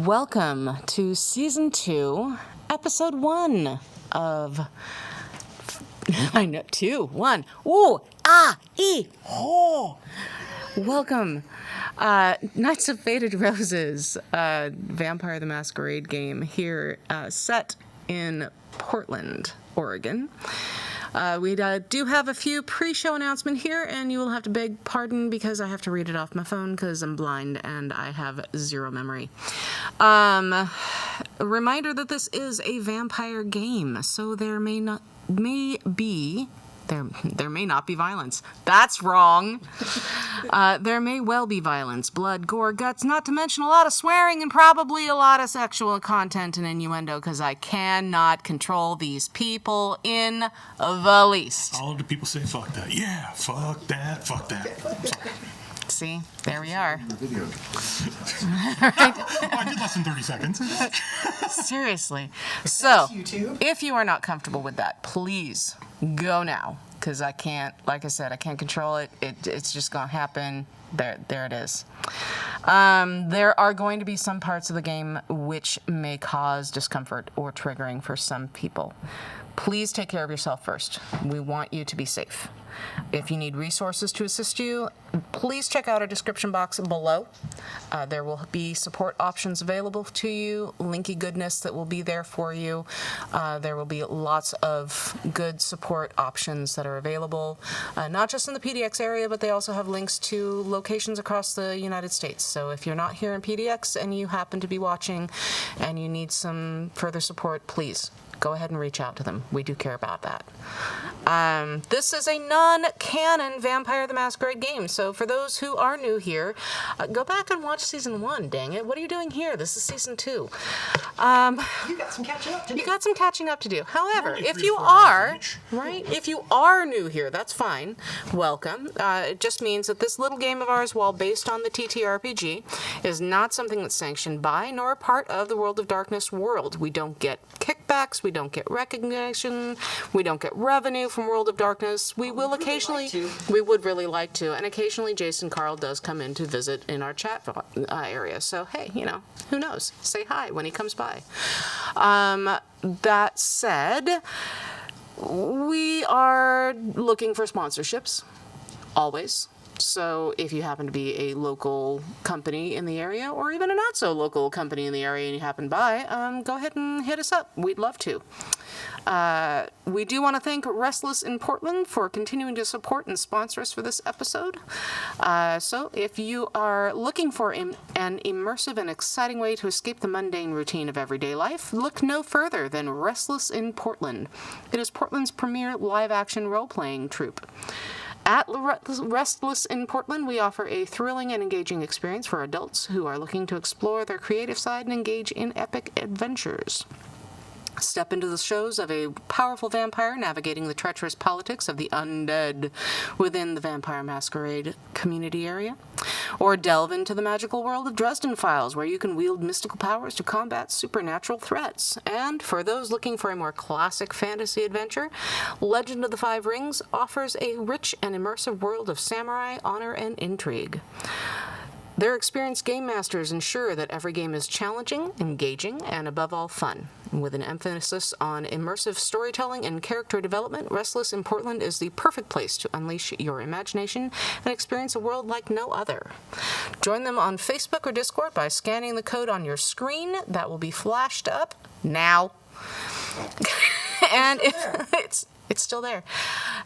Welcome to Season 2, Episode 1 of... I know, 2, 1. Ooh, ah, ee, ho. Welcome. Knights of Faded Roses, Vampire the Masquerade game here, set in Portland, Oregon. We do have a few pre-show announcements here, and you will have to beg pardon because I have to read it off my phone because I'm blind and I have zero memory. A reminder that this is a vampire game, so there may not be violence. That's wrong. There may well be violence, blood, gore, guts, not to mention a lot of swearing and probably a lot of sexual content and innuendo because I cannot control these people in the least. All of the people say, fuck that. Yeah, fuck that, fuck that. See, there we are. I did less than 30 seconds. Seriously. So, if you are not comfortable with that, please go now. Because I can't, like I said, I can't control it. It's just going to happen. There it is. There are going to be some parts of the game which may cause discomfort or triggering for some people. Please take care of yourself first. We want you to be safe. If you need resources to assist you, please check out our description box below. There will be support options available to you, linky goodness that will be there for you. There will be lots of good support options that are available, not just in the PDX area, but they also have links to locations across the United States. So if you're not here in PDX and you happen to be watching and you need some further support, please go ahead and reach out to them. We do care about that. This is a non-canon Vampire the Masquerade game, so for those who are new here, go back and watch Season 1, dang it. What are you doing here? This is Season 2. You got some catching up to do. However, if you are new here, that's fine. Welcome. It just means that this little game of ours, while based on the TTRPG, is not something that's sanctioned by nor a part of the World of Darkness world. We don't get kickbacks, we don't get recognition, we don't get revenue from World of Darkness. We will occasionally, we would really like to, and occasionally Jason Carl does come in to visit in our chat area. So hey, who knows? Say hi when he comes by. That said, we are looking for sponsorships, always. So if you happen to be a local company in the area, or even a not-so-local company in the area and you happen by, go ahead and hit us up. We'd love to. We do want to thank Restless in Portland for continuing to support and sponsor us for this episode. So if you are looking for an immersive and exciting way to escape the mundane routine of everyday life, look no further than Restless in Portland. It is Portland's premier live-action role-playing troupe. At Restless in Portland, we offer a thrilling and engaging experience for adults who are looking to explore their creative side and engage in epic adventures. Step into the shows of a powerful vampire navigating the treacherous politics of the undead within the Vampire Masquerade community area. Or delve into the magical world of Dresden Files, where you can wield mystical powers to combat supernatural threats. And for those looking for a more classic fantasy adventure, Legend of the Five Rings offers a rich and immersive world of samurai, honor, and intrigue. Their experienced game masters ensure that every game is challenging, engaging, and above all fun. With an emphasis on immersive storytelling and character development, Restless in Portland is the perfect place to unleash your imagination and experience a world like no other. Join them on Facebook or Discord by scanning the code on your screen. That will be flashed up now. And it's still there.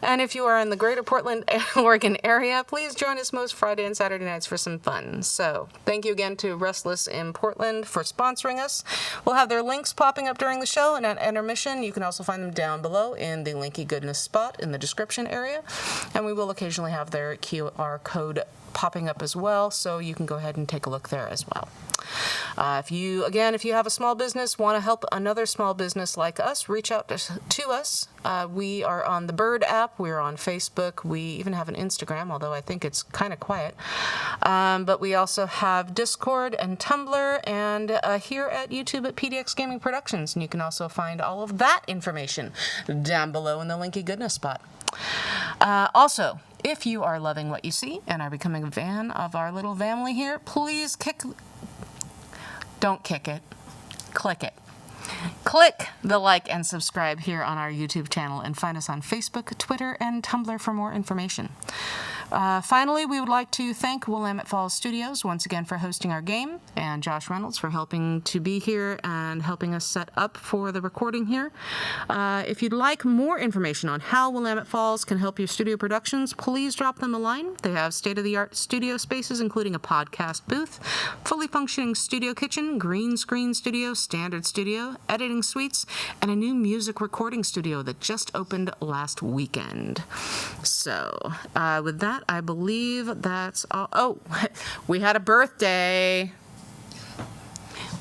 And if you are in the greater Portland, Oregon area, please join us most Friday and Saturday nights for some fun. So thank you again to Restless in Portland for sponsoring us. We'll have their links popping up during the show and at intermission. You can also find them down below in the linky goodness spot in the description area. And we will occasionally have their QR code popping up as well, so you can go ahead and take a look there as well. If you have a small business, want to help another small business like us, reach out to us. We are on the Bird app. We're on Facebook. We even have an Instagram, although I think it's kind of quiet. But we also have Discord and Tumblr, and here at YouTube at PDX Gaming Productions. And you can also find all of that information down below in the linky goodness spot. Also, if you are loving what you see and are becoming a fan of our little Vamily here, please Don't kick it. Click it. Click the like and subscribe here on our YouTube channel and find us on Facebook, Twitter, and Tumblr for more information. Finally, we would like to thank Willamette Falls Studios once again for hosting our game, and Josh Reynolds for helping to be here and helping us set up for the recording here. If you'd like more information on how Willamette Falls can help your studio productions, please drop them a line. They have state-of-the-art studio spaces, including a podcast booth, fully functioning studio kitchen, green screen studio, standard studio, editing suites, and a new music recording studio that just opened last weekend. So, with that, I believe that's all. Oh, we had a birthday.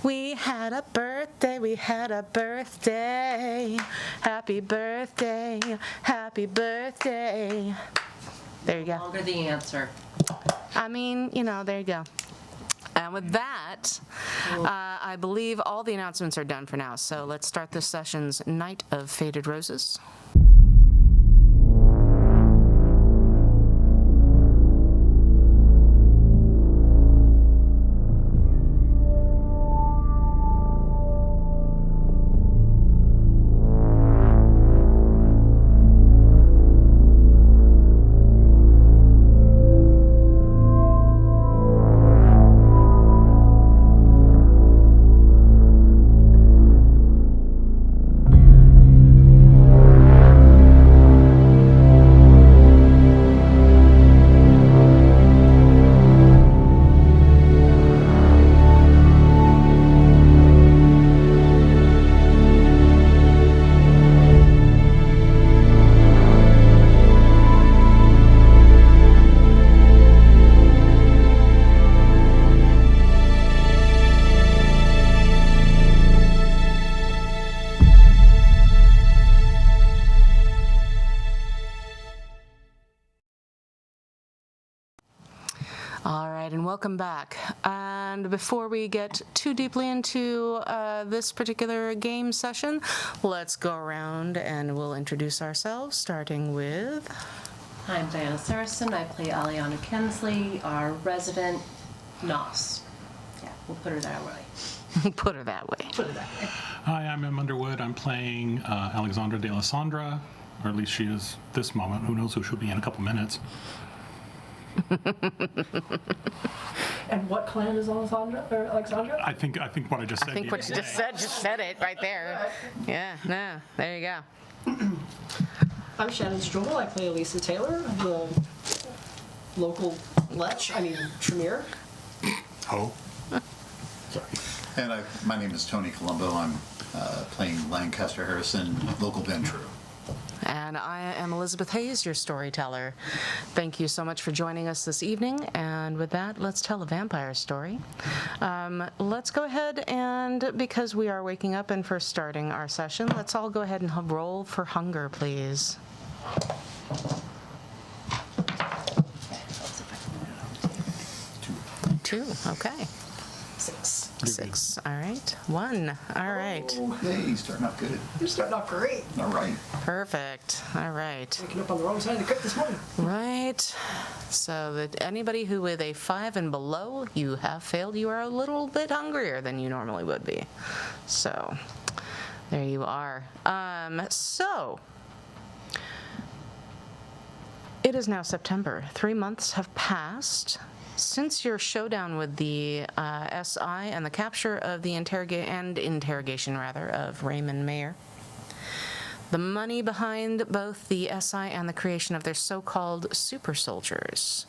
We had a birthday, we had a birthday. Happy birthday, happy birthday. There you go. Longer the answer. I mean, you know, there you go. And with that, I believe all the announcements are done for now. So let's start this session's Night of Faded Roses. All right, and welcome back. And before we get too deeply into this particular game session, let's go around and we'll introduce ourselves, starting with... I'm Diana Saracen. I play Aliana Kensley, our resident Nos. Yeah, we'll put her that way. Put her that way. Put her that way. Hi, I'm Em Underwood. I'm playing Alexandra de la Sandra, or at least she is this moment. Who knows who she'll be in a couple minutes. And what clan is Alexandra? I think what I just said. I think what you just said it right there. Yeah, no, there you go. I'm Shannon Struble. I play Elisa Taylor, the local Tremere. Oh. Sorry. And my name is Tony Colombo. I'm playing Lancaster Harrison, local Ventru. And I am Elizabeth Hayes, your storyteller. Thank you so much for joining us this evening. And with that, let's tell a vampire story. Let's go ahead and, because we are waking up and first starting our session, let's all go ahead and roll for hunger, please. 2, okay. 6, all right. 1, all right. Oh, hey, starting out good. You're starting off great. All right. Perfect, all right. Waking up on the wrong side of the crypt this morning. Right, so that anybody who with a 5 and below, you have failed, you are a little bit hungrier than you normally would be. So, there you are. So, it is now September. 3 months have passed since your showdown with the SI and the capture of the interrogation of Raymond Mayer. The money behind both the SI and the creation of their so-called super soldiers,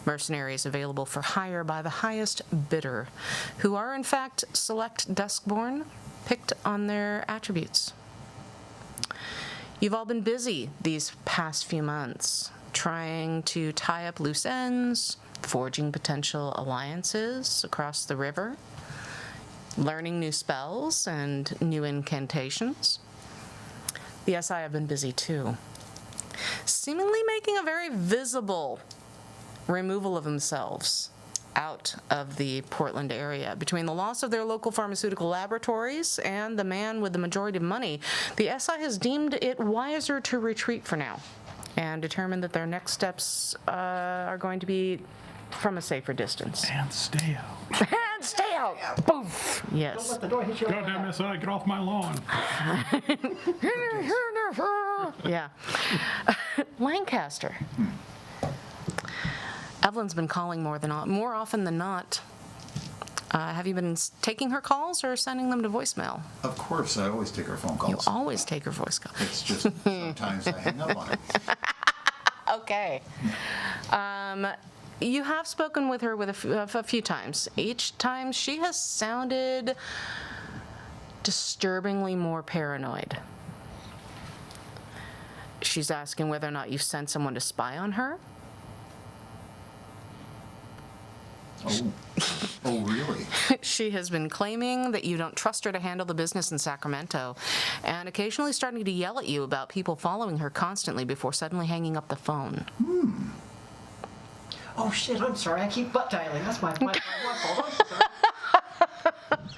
mercenaries available for hire by the highest bidder, who are in fact select Duskborn, picked on their attributes. You've all been busy these past few months, trying to tie up loose ends, forging potential alliances across the river, learning new spells and new incantations. The SI have been busy too, seemingly making a very visible removal of themselves out of the Portland area. Between the loss of their local pharmaceutical laboratories and the man with the majority of money, the SI has deemed it wiser to retreat for now and determined that their next steps are going to be from a safer distance. And stay out. And Stay out. Poof. Don't Yes. let the door hit you. Goddamn SI, get off my lawn. Yeah. Lancaster. Evelyn's been calling more often than not. Have you been taking her calls or sending them to voicemail? Of course, I always take her phone You calls. always take her voice call. It's just sometimes I hang up on her. Okay. You have spoken with her with a few times. Each time she has sounded disturbingly more paranoid. She's asking whether or not you've sent someone to spy on her. Oh, really? She has been claiming that you don't trust her to handle the business in Sacramento, and occasionally starting to yell at you about people following her constantly before suddenly hanging up the phone. Oh shit, I'm sorry. I keep butt dialing. That's my fault. I'm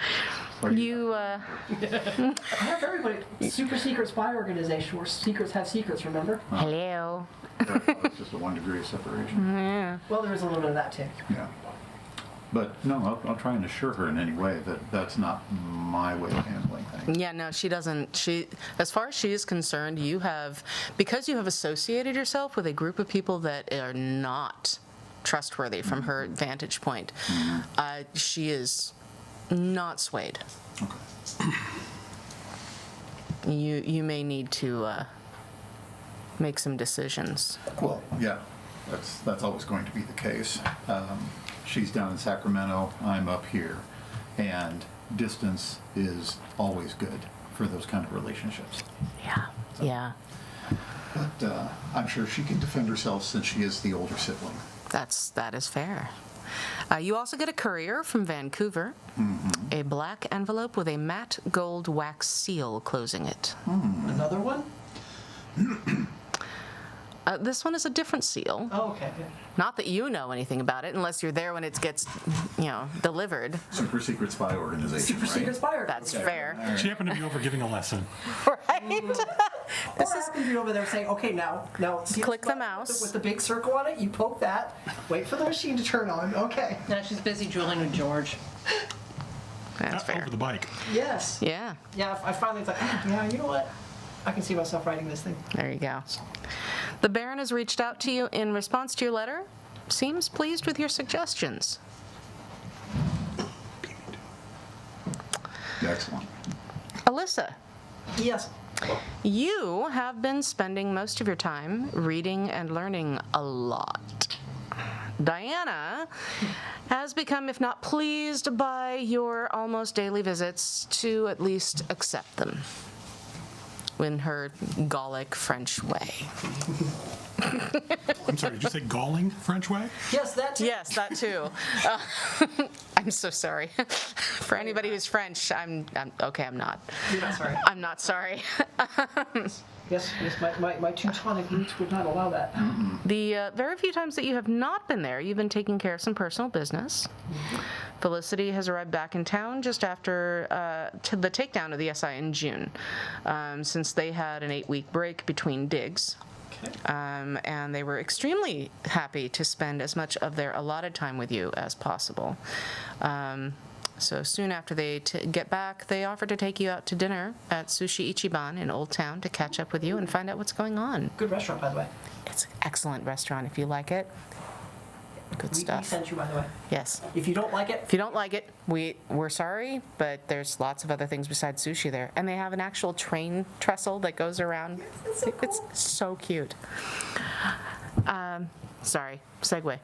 sorry. You, I have everybody. Super secret spy organization where secrets have secrets, remember? hello. It's just a 1 degree of separation. Well, there is a little bit of that too. Yeah. But no, I'll try and assure her in any way that that's not my way of handling things. Yeah, no, she doesn't. As far as she is concerned, because you have associated yourself with a group of people that are not trustworthy from her vantage point, she is not swayed. Okay. You may need to make some decisions. Well, yeah, that's always going to be the case. She's down in Sacramento, I'm up here, and distance is always good for those kind of relationships. Yeah, yeah. But I'm sure she can defend herself since she is the older sibling. That is fair. You also get a courier from Vancouver, a black envelope with a matte gold wax seal closing it. Another one? This one is a different seal. Oh, okay. Good. Not that you know anything about it, unless you're there when it gets, delivered. Super secret spy organization, Super right? secret spy. That's Okay. fair, All right. She happened to be over giving a lesson. right? Or happen to be over there saying, okay, now see Click this the button mouse. with the big circle on it. You poke that. Wait for the machine to turn on. Okay. Now she's busy drooling with George. That's fair. Over the bike. Yes. Yeah, Yeah. I finally was like, yeah. You know what? I can see myself writing this thing. there you go. The Baron has reached out to you in response to your letter. Seems pleased with your suggestions. Excellent. Alyssa, Yes. you have been spending most of your time reading and learning a lot. Diana has become, if not pleased by your almost daily visits, to at least accept them in her Gallic French way. I'm sorry, did you say galling French way? Yes, that too. Yes, that too. I'm so sorry. For anybody who's French, I'm okay, I'm not. You're not sorry. I'm not sorry. Yes, my Teutonic roots would not allow that. The very few times that you have not been there, you've been taking care of some personal business. Felicity has arrived back in town just after the takedown of the SI in June, since they had an 8-week break between digs. Okay. And they were extremely happy to spend as much of their allotted time with you as possible. So soon after they get back, they offered to take you out to dinner at Sushi Ichiban in Old Town to catch up with you and find out what's going on. Good restaurant, by the way. It's an excellent restaurant if you like it. Good We stuff. sent you, by the way. Yes. If you don't like it, If you don't like it, we're sorry, but there's lots of other things besides sushi there. And they have an actual train trestle that goes around. It's so cute. Sorry, segue.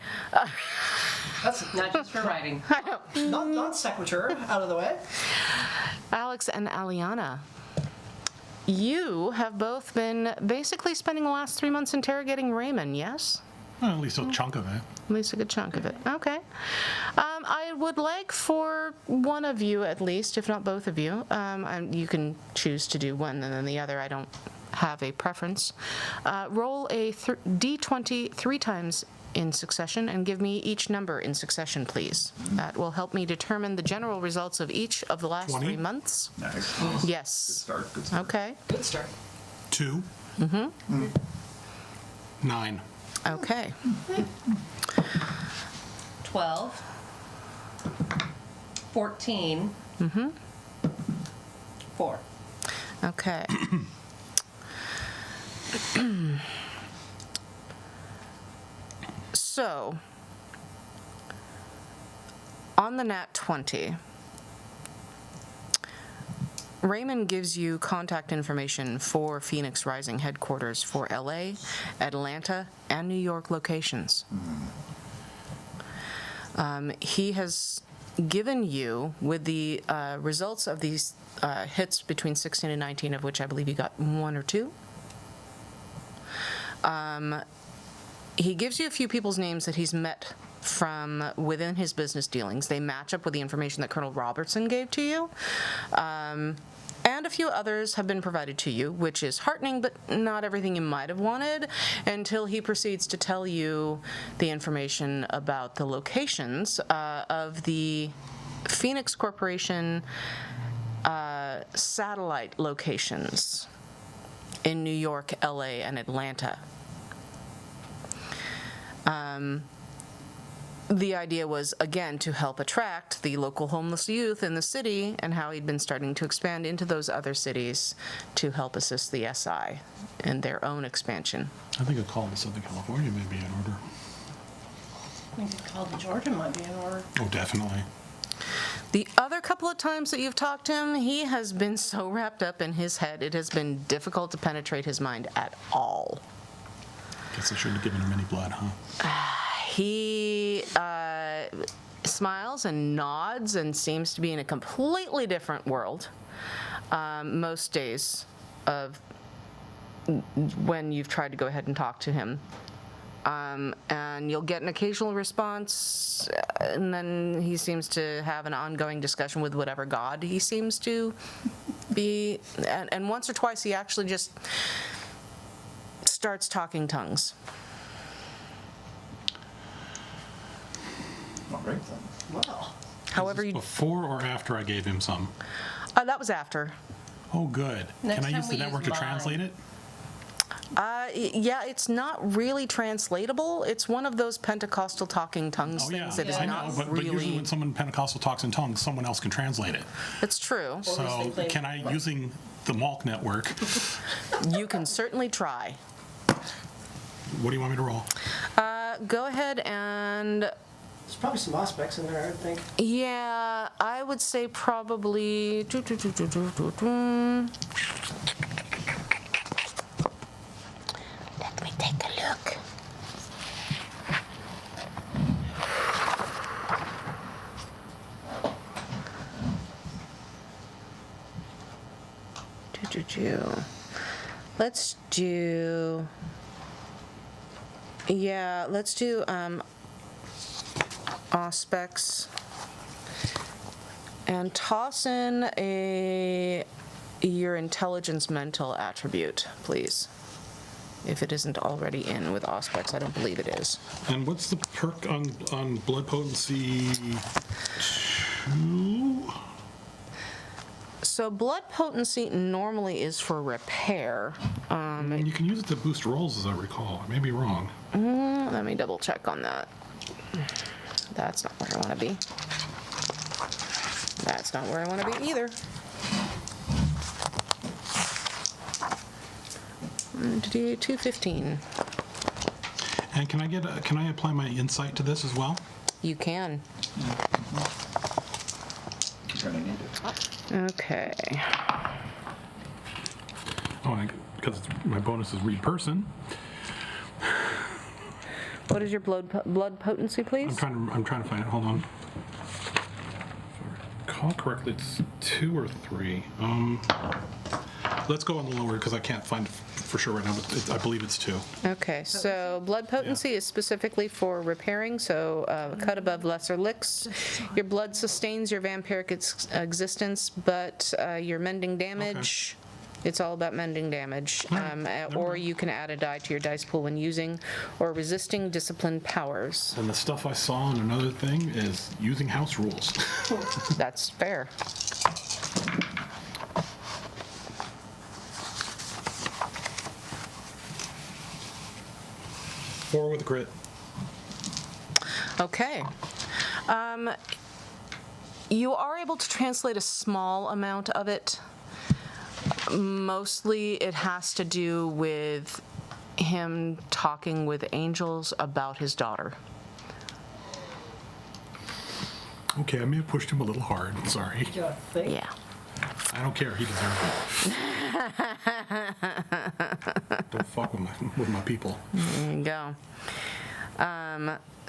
that's Not just for writing. not sequitur out of the way. Alex and Aliana, you have both been basically spending the last 3 months interrogating Raymond, yes? Well, at least a chunk of it. At least a good chunk of it. Okay. I would like for one of you, at least, if not both of you, you can choose to do one and then the other. I don't have a preference. Roll a D20 3 times in succession and give me each number in succession, please. That will help me determine the general results of each of the last 20? 3 months. Nice. Yes. Start. Good start. Okay. Good start. 2. 9. Okay. 12. 14. 4. Okay. So, on the nat 20, Raymond gives you contact information for Phoenix Rising headquarters for LA, Atlanta, and New York locations. He has given you, with the results of these hits between 16 and 19, of which I believe you got 1 or 2, he gives you a few people's names that he's met from within his business dealings. They match up with the information that Colonel Robertson gave to you. And a few others have been provided to you, which is heartening, but not everything you might have wanted, until he proceeds to tell you the information about the locations of the Phoenix Corporation satellite locations in New York, LA, and Atlanta. The idea was, again, to help attract the local homeless youth in the city, and how he'd been starting to expand into those other cities to help assist the SI in their own expansion. I think a call to Southern California may be in order. I think a call to Georgia might be in order. Oh, definitely. The other couple of times that you've talked to him, he has been so wrapped up in his head, it has been difficult to penetrate his mind at all. Guess I shouldn't have given him any blood, huh? He smiles and nods and seems to be in a completely different world most days of when you've tried to go ahead and talk to him. And you'll get an occasional response, and then he seems to have an ongoing discussion with whatever god he seems to be. And once or twice he actually just starts talking tongues. All right then. Wow. However, Is this before or after I gave him some? that was after. Oh, good. Next Can I time use the we network use to translate mine. it? Yeah, it's not really translatable. It's one of those Pentecostal talking tongues Oh, yeah. things that is I not know, but really. usually when someone Pentecostal talks in tongues, someone else can translate it. It's true. So can I, using the Malk network, You can certainly try. what do you want me to roll? Go ahead and, There's probably some aspects in there, I would think. yeah, I would say probably. Let me take a look. Let's do. Yeah, let's do aspects and toss in your intelligence mental attribute, please. If it isn't already in with aspects, I don't believe it is. And what's the perk on blood potency 2? So blood potency normally is for repair. And you can use it to boost rolls, as I recall. I may be wrong. Let me double check on that. That's not where I want to be. That's not where I want to be either. 215. And can I apply my insight to this as well? You can. You're gonna need it. Okay. Oh, because my bonus is read person. What is your blood potency, please? I'm trying to find it. Hold on. If I recall correctly, it's 2 or 3. Let's go on the lower because I can't find it for sure right now, but I believe it's 2. Okay, so blood potency is specifically for repairing, so cut above lesser licks. Your blood sustains your vampiric existence, but your mending damage, it's all about mending damage. Or you can add a die to your dice pool when using or resisting disciplined powers. And the stuff I saw on another thing is using house rules. That's fair. Four with a crit. Okay. You are able to translate a small amount of it. Mostly it has to do with him talking with angels about his daughter. Okay, I may have pushed him a little hard. Sorry. You think? Yeah. I don't care. He deserves it. Don't fuck with my people. There you go.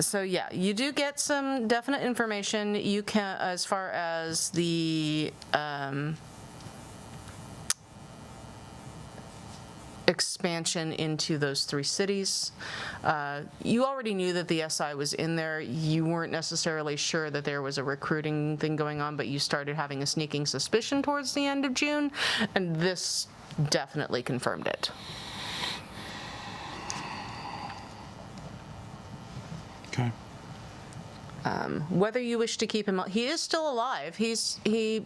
So yeah, you do get some definite information. You can, as far as the expansion into those 3 cities. You already knew that the SI was in there. You weren't necessarily sure that there was a recruiting thing going on, but you started having a sneaking suspicion towards the end of June, and this definitely confirmed it. Okay. Whether you wish to keep him, he is still alive. He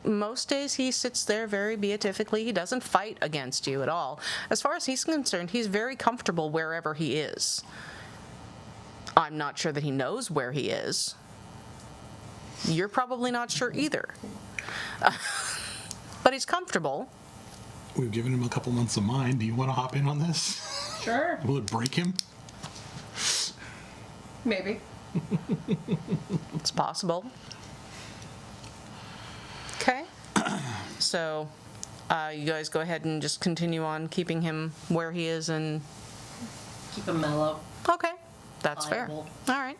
most days he sits there very beatifically. He doesn't fight against you at all. As far as he's concerned, he's very comfortable wherever he is. I'm not sure that he knows where he is. You're probably not sure either. But he's comfortable. We've given him a couple months of mine. Do you want to hop in on this? Sure. Will it break him? Maybe. It's possible. Okay. So you guys go ahead and just continue on keeping him where he is, and Keep him mellow. okay, that's fair. Viable. All right.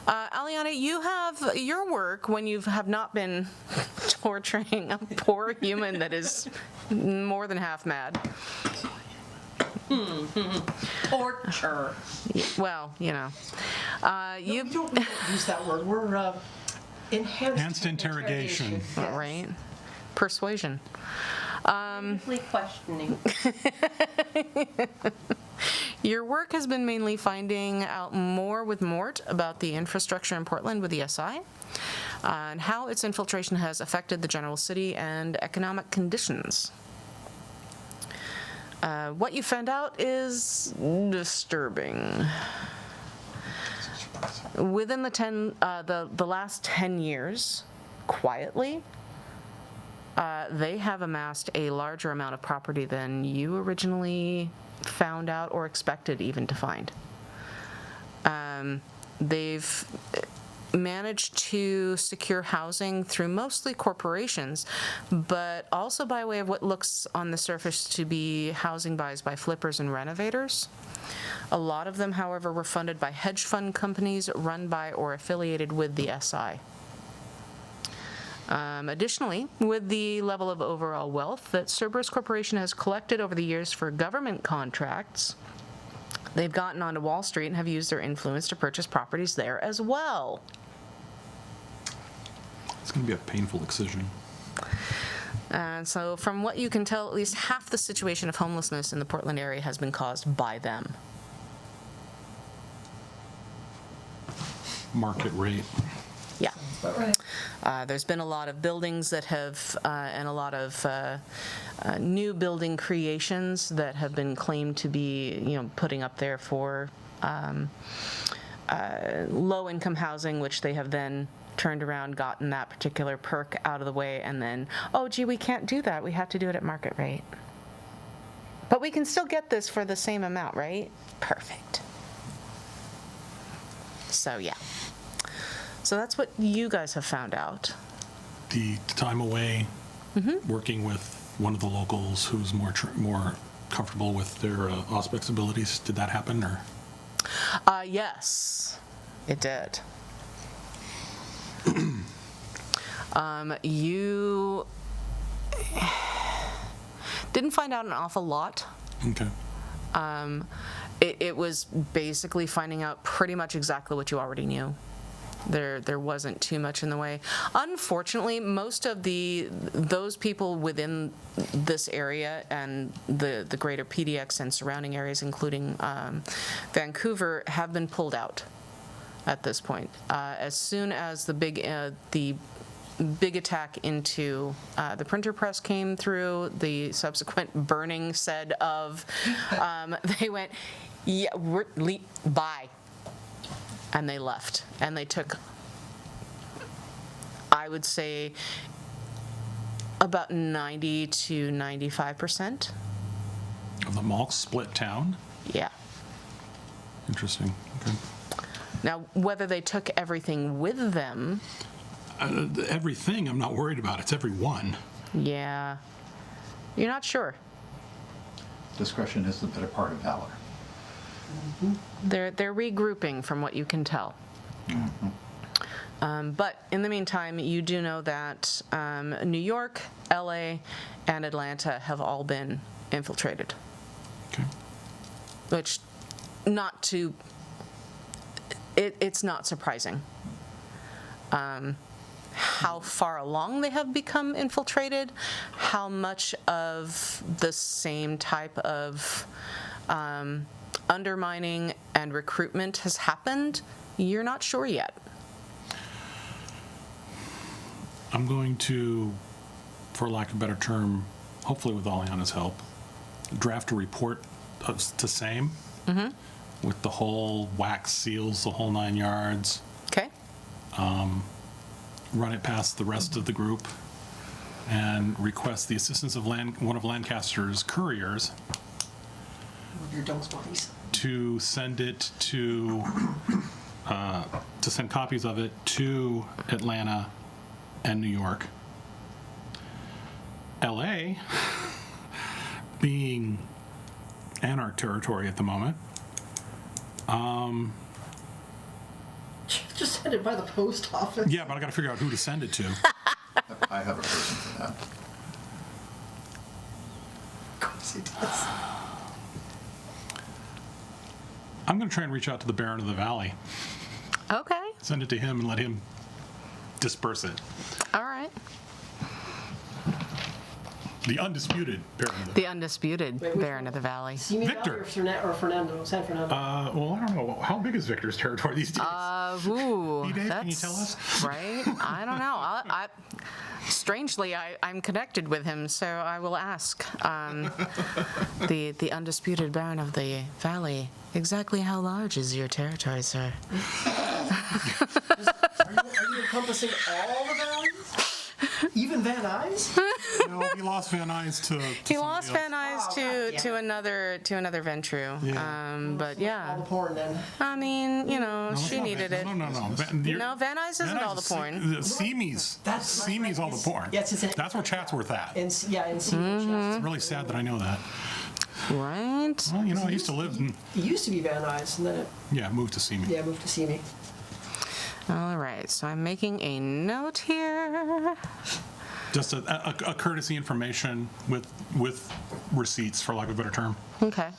Aliana, you have your work when you have not been torturing a poor human that is more than half mad. Torture. Well, you know. We don't use that word. We're Enhanced interrogation. Right? Persuasion. Briefly questioning. Your work has been mainly finding out more with Mort about the infrastructure in Portland with the SI, and how its infiltration has affected the general city and economic conditions. What you found out is disturbing. Within the last 10 years, quietly, they have amassed a larger amount of property than you originally found out or expected even to find. They've managed to secure housing through mostly corporations, but also by way of what looks on the surface to be housing buys by flippers and renovators. A lot of them, however, were funded by hedge fund companies run by or affiliated with the SI. Additionally, with the level of overall wealth that Cerberus Corporation has collected over the years for government contracts, they've gotten onto Wall Street and have used their influence to purchase properties there as well. It's going to be a painful excision. And so from what you can tell, at least half the situation of homelessness in the Portland area has been caused by them. Market rate. Yeah. That's right. There's been a lot of buildings that have, and a lot of new building creations that have been claimed to be, putting up there for low-income housing, which they have then turned around, gotten that particular perk out of the way, and then, oh, gee, we can't do that. We have to do it at market rate. But we can still get this for the same amount, right? Perfect. So, yeah. So that's what you guys have found out. The time away, working with one of the locals who's more comfortable with their Auspex abilities, did that happen, or? Yes, it did. You didn't find out an awful lot. Okay. It was basically finding out pretty much exactly what you already knew. There wasn't too much in the way. Unfortunately, most of those people within this area and the greater PDX and surrounding areas, including Vancouver, have been pulled out at this point. As soon as the big attack into the printer press came through, the subsequent burning said of, they went, yeah, bye. And they left. And they took, I would say about 90 to 95%. Of the mall split town? Yeah. Interesting. Okay. Now, whether they took everything with them, Everything I'm not worried about. It's every one. yeah, you're not sure. Discretion is the better part of valor. They're regrouping from what you can tell. But in the meantime, you do know that New York, LA, and Atlanta have all been infiltrated, Okay. which it's not surprising. How far along they have become infiltrated, how much of the same type of undermining and recruitment has happened, you're not sure yet. I'm going to, for lack of a better term, hopefully with Aliana's help, draft a report to SAME with the whole wax seals, the whole 9 yards, Okay? run it past the rest of the group, and request the assistance of one of Lancaster's couriers Your dog's bodies. to send it to send copies of it to Atlanta and New York. LA, being Anarch territory at the moment, Just send it by the post office. yeah, but I got to figure out who to send it to. I have a person for that. Of course it does. I'm going to try and reach out to the Baron of the Valley, Okay. send it to him, and let him disperse it. All right. The undisputed Baron of the The undisputed Wait, which Baron of the Valley. Simi Victor. or Fernando? San Fernando. Well, I don't know. How big is Victor's territory these days? Ooh, Dave, that's can you tell us? right. I don't know. Strangely, I'm connected with him, so I will ask the undisputed Baron of the Valley. Exactly how large is your territory, sir? Are you encompassing all the valleys? Even Van Nuys? No, he lost Van Nuys to He lost Van Nuys Oh, God damn to another Ventru. Yeah. But All yeah, the porn then. I mean, you know, she needed it. No. No, Van Nuys isn't all the porn. Simi's. That's Simi's all the porn. Yes, it's That's where Chatsworth at. in Simi. It's really sad that I know that. Right? Well, you know, I used to live in, It used to be Van Nuys, and then it moved to Simi. moved to Simi. All right, so I'm making a note here. Just a courtesy information with receipts, for lack of a better term. Okay.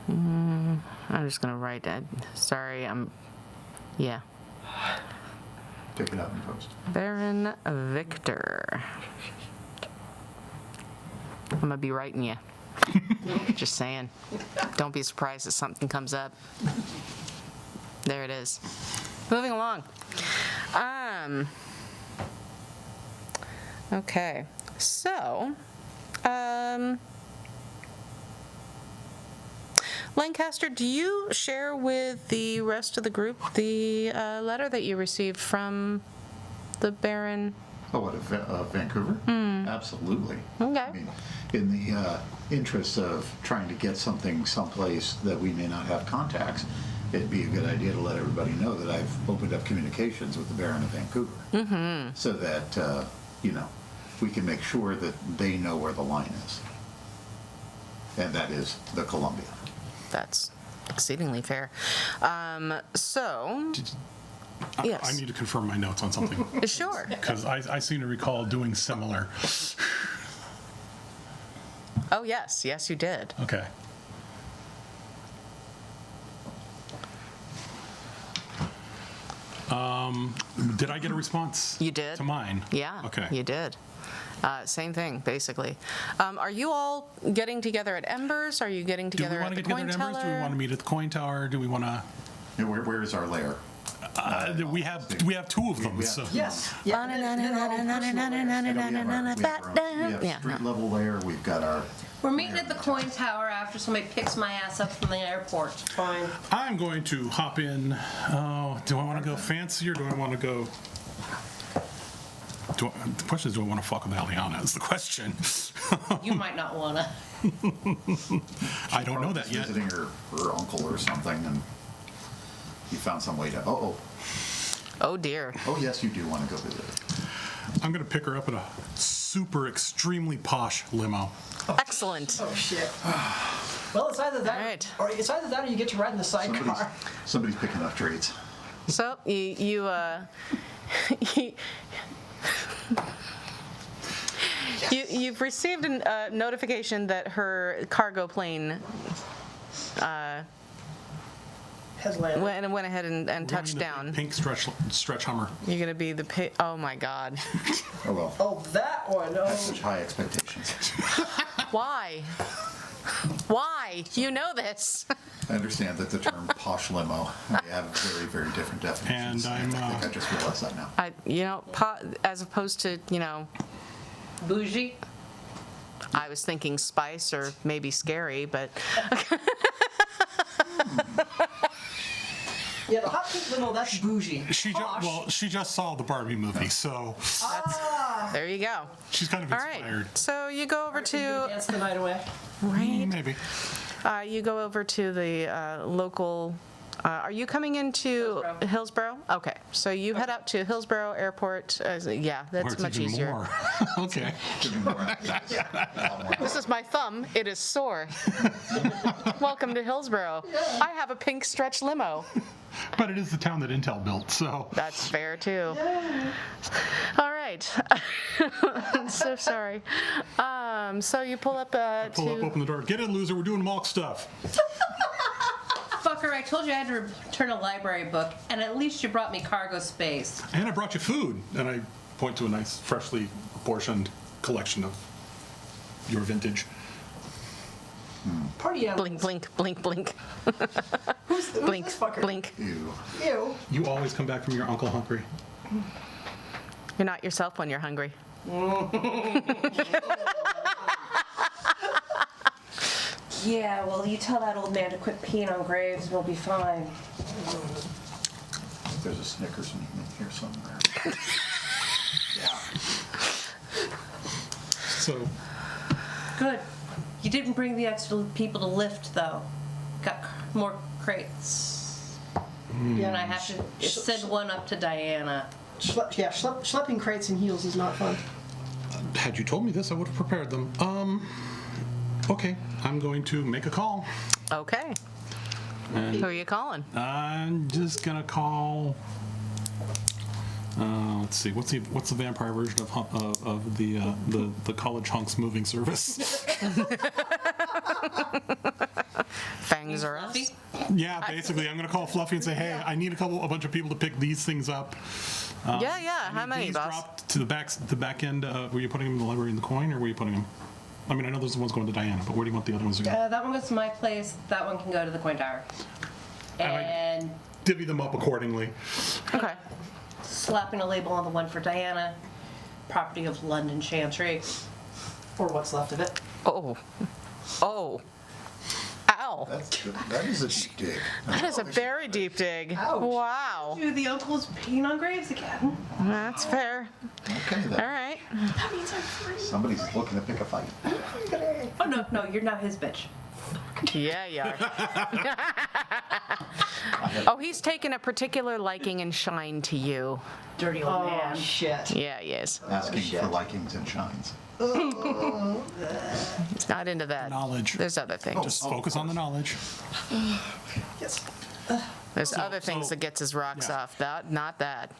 I'm just gonna write that. Sorry, yeah. Pick it up and post. Baron Victor. I'm gonna be writing you. Just saying. Don't be surprised if something comes up. There it is. Moving along. Okay. So, Lancaster, do you share with the rest of the group the letter that you received from the Baron? Oh, what, Vancouver? Absolutely. Okay. I mean, in the interest of trying to get something someplace that we may not have contacts, it'd be a good idea to let everybody know that I've opened up communications with the Baron of Vancouver, so that we can make sure that they know where the line is, and that is the Columbia. That's exceedingly fair. So, yes. I need to confirm my notes on something, Sure. because I seem to recall doing similar. Oh, yes. Yes, you did. Okay. Did I get a response? You did. To mine? Yeah. Okay. You did. Same thing, basically. Are you all getting together at Embers? Are you getting Do we together want at to the get Coin together at Embers? Do we want Teller? to meet at the Coin Tower? Do we want to? Where is our lair? We have two of them. We So. Yes. Yeah. We have Yeah. street level lair. We've got our We're meeting at the coin tower after somebody picks my ass up from the airport. Fine. I'm going to hop in. Oh, do I want to go fancy or do I want to go? The question is, do I want to fuck with Aliana? Is the question. You might not wanna. I don't know that yet. Visiting her uncle or something, and you found some way to. Oh dear. Oh yes, you do want to go visit her. I'm going to pick her up in a super extremely posh limo. Excellent. Oh shit. Well, it's either that, All right. or you get to ride in the sidecar. Somebody's picking up trades. So you you've received a notification that her cargo plane Has landed. went ahead and touched Running the down. Pink stretch Hummer. You're gonna be the oh my god. Oh well. Oh, that one. I have Oh. such high expectations. Why? Why? You know this. I understand that the term posh limo may have very, very different definitions. And I think I just realized that now. As opposed to, Bougie? I was thinking spice or maybe scary, but Yeah, the hot pink limo, that's bougie. She just saw the Barbie movie, so there you go. she's kind of All right. inspired. So you go over You gonna to dance the night away. Maybe. you go over to the local. Are you coming into Hillsborough? Okay, so you head out to Hillsborough Airport. Yeah, Or that's it's much even easier. more. Okay. This is my thumb. It is sore. Welcome to Hillsborough. I have a pink stretch limo. But it is the town that Intel built, so. That's fair too. All right. So sorry. So you pull up Pull up, to. open the door. Get in, loser. We're doing Malk stuff. Fucker, I told you I had to return a library book, and at least you brought me cargo space. And I brought you food. And I point to a nice, freshly portioned collection of your vintage. Party animals. Blink, blink, blink, blink. Who's Blink, this fucker? blink. Ew. Ew. You always come back from your uncle hungry. You're not yourself when you're hungry. Yeah, well, you tell that old man to quit peeing on graves and we'll be fine. There's a Snickers in here somewhere. Yeah. So, Good. You didn't bring the extra people to lift, though. Got more crates. Yeah. And I have to send one up to Diana. Schlepping crates and heels is not fun. had you told me this, I would have prepared them. Okay, I'm going to make a call. Okay. Who are you calling? I'm just gonna call. Let's see. What's the vampire version of the college hunks moving service? Fangs are us. Fluffy? Yeah, basically, I'm gonna call Fluffy and say, hey, I need a bunch of people to pick these things up. Yeah. How many, These boss? dropped to the back end. Were you putting them in the library in the coin, or were you putting them? I mean, I know those are the ones going to Diana, but where do you want the other ones to go? That one goes to my place. That one can go to the coin tower. And Divvy them up accordingly. Okay. slapping a label on the one for Diana, property of London Chantry. Or what's left of it. Oh. Ow. That is a deep dig. That is a very deep dig. Ouch. Wow. Dude, the uncle's peeing on graves again. That's fair. Okay, All then. right. That means I'm free. Somebody's looking to pick a fight. Oh, no, you're now his bitch. Yeah, you are. Oh, he's taken a particular liking and shine to you. Dirty old Oh, man. shit. Yeah, he is. Asking shit. for likings and shines. He's not into that. Knowledge. There's other things. Just focus on the knowledge. Yes. There's other things so- that gets his rocks yeah. off. Not that.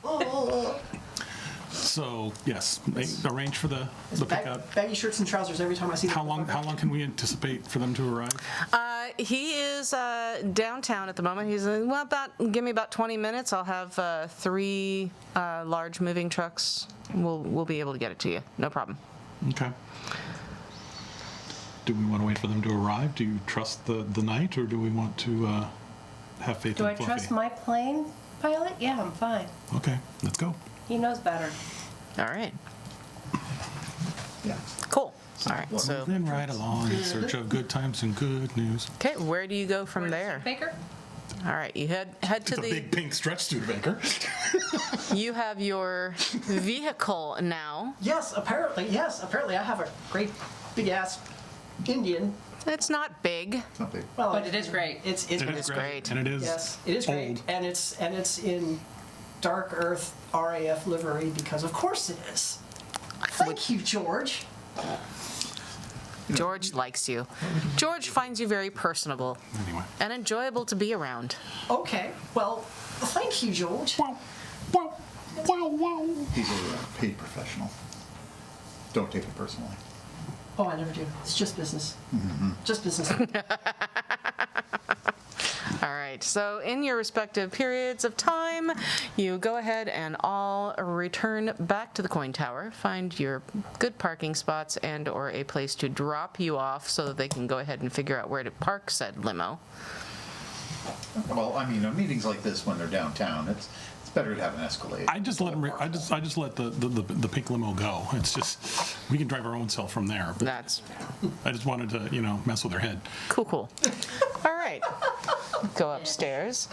So yes, arrange for the pickup. Baggy shirts and trousers every time I see How that long? motherfucker. How long can we anticipate for them to arrive? He is downtown at the moment. He's give me about 20 minutes. I'll have 3 large moving trucks. We'll be able to get it to you. No problem. Okay. Do we want to wait for them to arrive? Do you trust the night, or do we want to have faith Do in I Fluffy? trust my plane pilot? Yeah, I'm fine. Okay, let's go. He knows better. All right. Yeah. Cool. All right, so, Moving right along in search of good times and good news. okay, where do you go from there? Baker? All right, you head to It's a the, big pink stretch Studebaker. you have your vehicle now. Yes, apparently I have a great big ass Indian. It's not big. It's not big. Well, But it is great. It's It is great. And it is yes, it is great, old. and it's in dark earth RAF livery because of course it is. Thank you, George. George likes you. George finds you very personable Anyway. and enjoyable to be around. Okay, well, thank you, George. He's a paid professional. Don't take it personally. Oh, I never do. It's just business. Just business. All right, so in your respective periods of time, you go ahead and all return back to the coin tower, find your good parking spots and or a place to drop you off so that they can go ahead and figure out where to park said limo. Well, I mean, on meetings like this when they're downtown, it's better to have an Escalade. I just let him. I just let the pink limo go. It's just we can drive our own self from there. But That's I just wanted to mess with their head. cool. All right, go upstairs.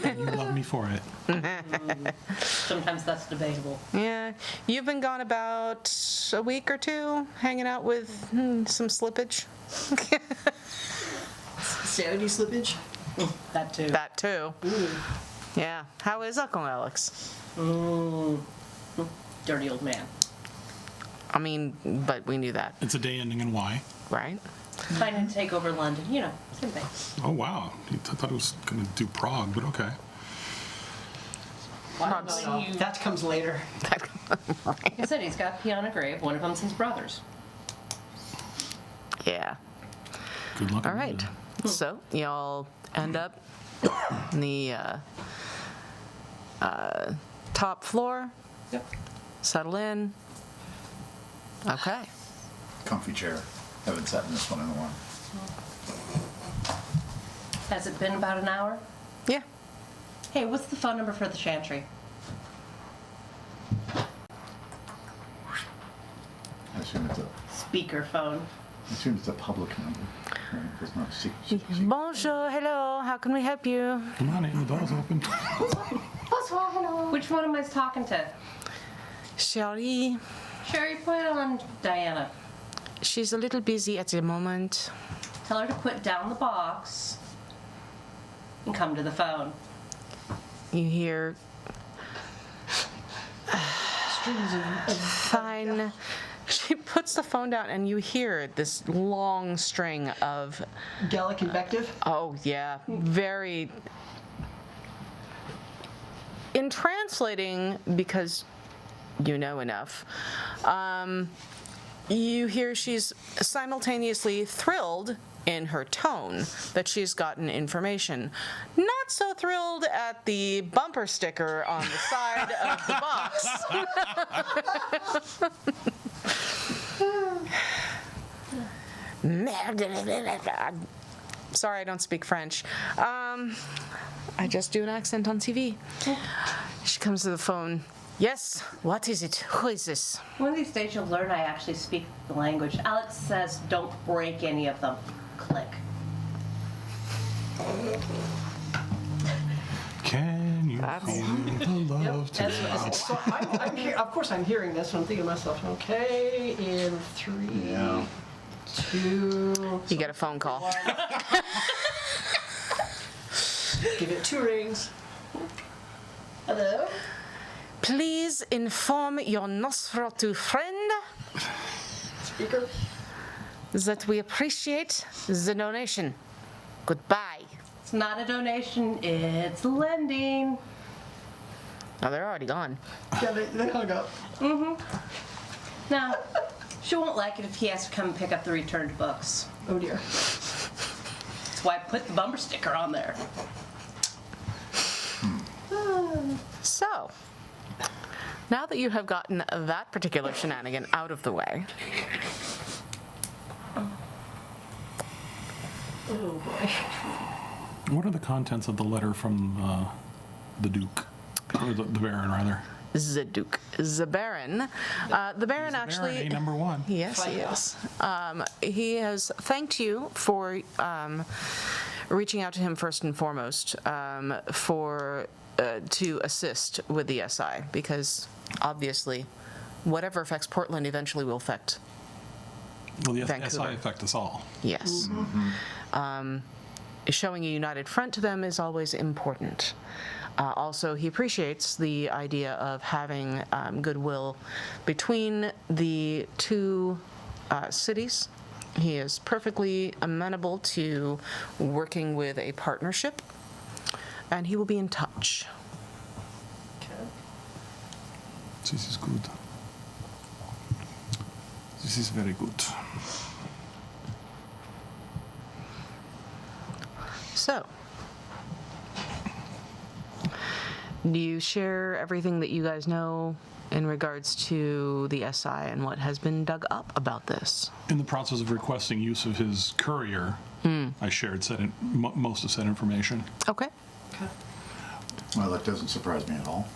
And you love me for it. Sometimes that's debatable. Yeah, you've been gone about a week or two, hanging out with some slippage. Sanity slippage. That too. That too. Yeah. How is Uncle Alex? Dirty old man. I mean, but we knew that, It's a day ending in Y. right? Planning to take over London. Same thing. Oh wow! I thought it was going to do Prague, but okay. No, that comes later. Like I said, he's got Piana Grave. One of them's his brothers. Yeah. Good luck. All right. So y'all end up in the top floor. Yep. Settle in. Okay. Comfy chair. Haven't sat in this one in a while. Has it been about an hour? Yeah. Hey, what's the phone number for the chantry? I assume Speakerphone. it's a public number. Right? It's not secret. Bonjour. Hello. How can we help you? Come on in. The door's open. Which one am I talking to? Sherry. Sherry, put on Diana. She's a little busy at the moment. Tell her to put down the box and come to the phone. You hear Strings of fine. She puts the phone down and you hear this long string of, Gallic invective. oh yeah, very, in translating, because you know enough, you hear she's simultaneously thrilled in her tone that she's gotten information. Not so thrilled at the bumper sticker on the side of the box. Sorry, I don't speak French. I just do an accent on TV. She comes to the phone. Yes, what is it? Who is this? One of these days you'll learn I actually speak the language. Alex says don't break any of them. Click. Can you feel the love tonight? So of course I'm hearing this, and I'm thinking to myself, okay, in 3, Yeah. 2, You get a phone call. give it 2 rings. Hello? Please inform your Nosferatu friend Speaker? that we appreciate the donation. Goodbye. It's not a donation, it's lending. Oh, they're already gone. Yeah, they hung up. Now, she won't like it if he has to come and pick up the returned books. Oh dear. That's why I put the bumper sticker on there. So, now that you have gotten that particular shenanigan out of the way, Oh boy. What are the contents of the letter from the Duke, or the Baron rather? Duke Zabarin. The Baron actually. Number one. Yes, he is. He has thanked you for reaching out to him first and foremost for to assist with the SI, because obviously whatever affects Portland eventually will affect Well, the Vancouver. SI affect us all. Yes. Showing a united front to them is always important. Also, he appreciates the idea of having goodwill between the two cities. He is perfectly amenable to working with a partnership, and he will be in touch. Okay. This is good. This is very good. So, do you share everything that you guys know in regards to the SI and what has been dug up about this? In the process of requesting use of his courier, I shared most of said information. Okay. Okay. Well, that doesn't surprise me at all.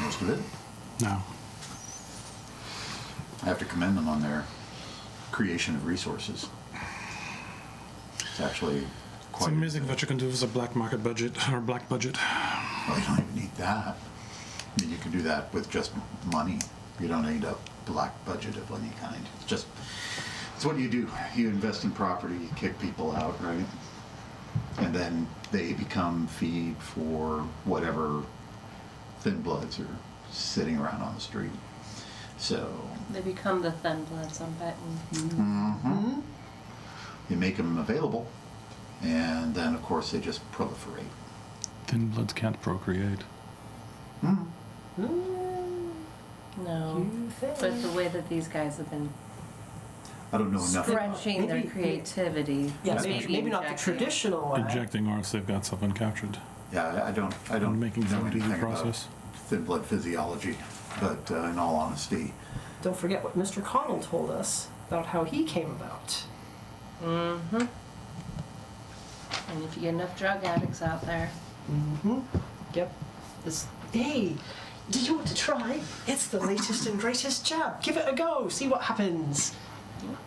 Most of it. No. I have to commend them on their creation of resources. It's actually It's quite amazing what you can do with a black market budget or black budget. Well, you don't even need that. I mean, you can do that with just money. You don't need a black budget of any kind. It's what you do. You invest in property, you kick people out, right? And then they become feed for whatever thin bloods are sitting around on the street. So They become the thin bloods, I'm betting. you make them available, and then of course they just proliferate. Thin bloods can't procreate. No. You think? But the way that these guys have been I don't know enough. stretching their Maybe- creativity. Yeah, maybe not the injecting. traditional way. Injecting ours, they've got something captured. Yeah, I don't Making know them do the anything about process. thin blood physiology, but in all honesty, Don't forget what Mr. Connell told us about how he came about. And if you get enough drug addicts out there, Yep. Hey, did you want to try? It's the latest and greatest jab. Give it a go. See what happens.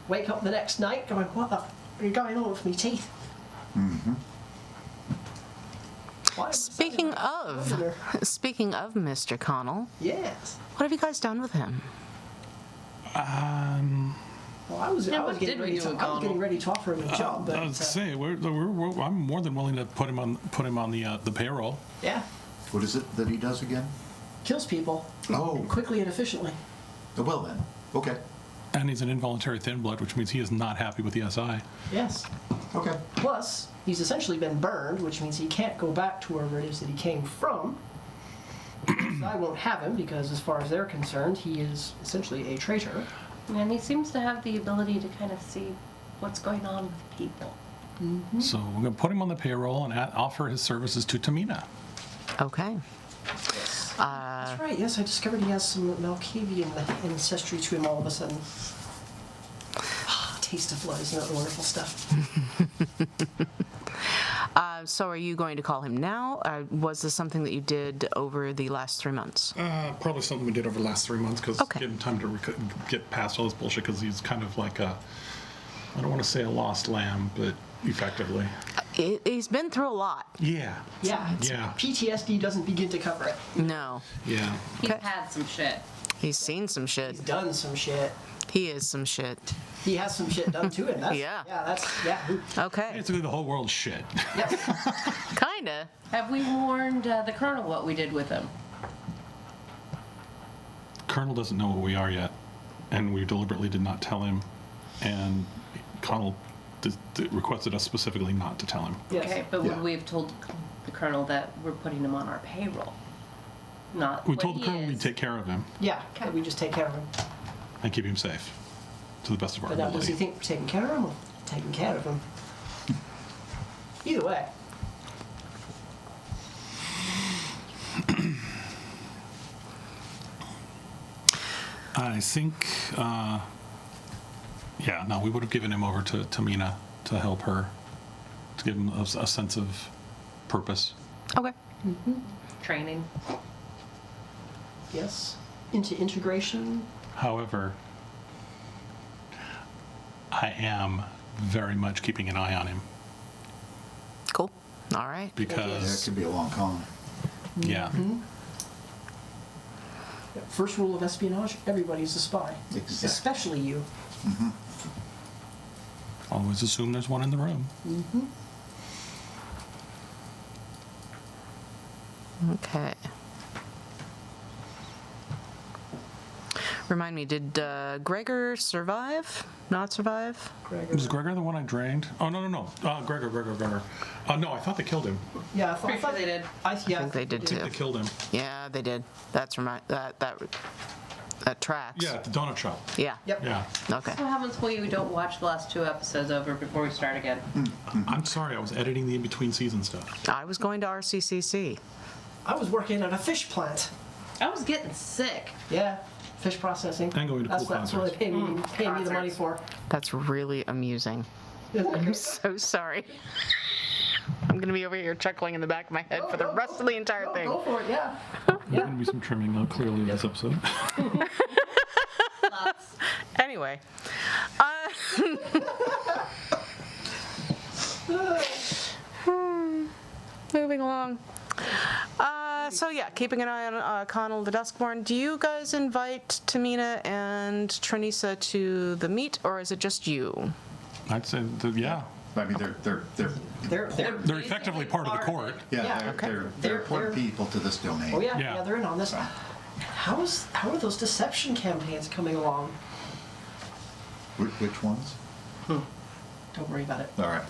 Wake up the next night going, what the f are you going on with me teeth? Why was that Speaking in my of, calendar? speaking of Mr. Connell, Yes. what have you guys done with him? Well, I was what getting did we ready do to. with I was getting Connell? ready to offer him a job, but I was say I'm more than willing to put him on the payroll. yeah, what is it that he does again? kills people Oh, quickly and efficiently. well then, okay, And he's an involuntary thin blood, which means he is not happy with the SI. Yes. okay. Plus, he's essentially been burned, which means he can't go back to wherever it is that he came from. I won't have him because, as far as they're concerned, he is essentially a traitor. and he seems to have the ability to kind of see what's going on with people. So we're going to put him on the payroll and offer his services to Tamina. Okay. That's right. Yes, I discovered he has some Malkavian ancestry to him all of a sudden. Taste of blood, isn't that wonderful stuff? So are you going to call him now? Was this something that you did over the last 3 months? Probably something we did over the last 3 months because Okay. give him time to get past all this bullshit because he's kind of like I don't want to say a lost lamb, but effectively. He's been through a lot. Yeah. Yeah. Yeah. PTSD doesn't begin to cover it. No. Yeah. He's Okay. had some shit. He's seen some shit. He's done some shit. He is some shit. He has some shit done to him. That's, Yeah. Yeah, that's, yeah. Okay. Basically, the whole world's shit. Yes. Kinda. Have we warned the colonel what we did with him? Colonel doesn't know what we are yet, and we deliberately did not tell him. And Connell requested us specifically not to tell him. Yes. Okay, but Yeah. would we have told the colonel that we're putting him on our payroll? Not We what told the he Colonel is. we'd take care of him Yeah, that we just take care of him. and keep him safe to the best of our But now, does he ability. think we're taking care of him? Or taking care of him. Either way. I think, we would have given him over to Tamina to help her, to give him a sense of purpose. Okay. Training. Yes. Into integration. However, I am very much keeping an eye on him Cool. All right. Yeah, it because, could be a long con. yeah, First rule of espionage, everybody's a spy. Exactly. Especially you. always assume there's one in the room. Okay. Remind me, did Gregor survive? Not survive? Was Gregor the one I drained? Oh, no. Gregor. No, I thought they killed him. Yeah, Pretty sure they did. I I think they did They too. killed him. Yeah, they did. That tracks. Yeah, at the donut shop. Yeah. Yep. Yeah. Okay. What happens when we don't watch the last 2 episodes over before we start again? I'm sorry, I was editing the in-between season stuff. I was going to RCCC. I was working at a fish plant. I was getting sick. Yeah. Fish processing. And going to That's cool what they pay me the money for. That's really amusing. I'm so sorry. I'm going to be over here chuckling in the back of my head for the rest of the entire thing. Go for it, yeah. There's going to be some trimming, clearly, in this episode. Anyway. Moving along. So yeah, keeping an eye on Connell the Duskborn. Do you guys invite Tamina and Trinisa to the meet, or is it just you? I'd say, yeah. I mean, they're They're effectively part of the court. yeah, okay. they're important people to this domain. Oh yeah, Yeah. yeah, they're in on this. How are those deception campaigns coming along? Which ones? Don't worry about it. All right.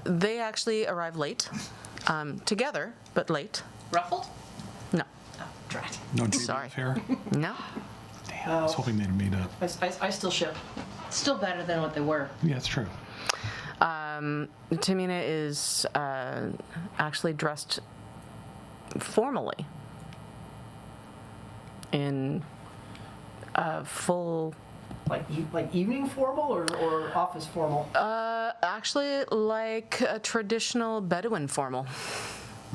They actually arrive late, together, but late. Ruffled? No, Oh, drat. No Judy Sorry. affair. no. Damn, I was hoping they'd have made up. I still ship. Still better than what they were. Yeah, it's true. Tamina is actually dressed formally in full. Like evening formal or office formal? Actually, like a traditional Bedouin formal.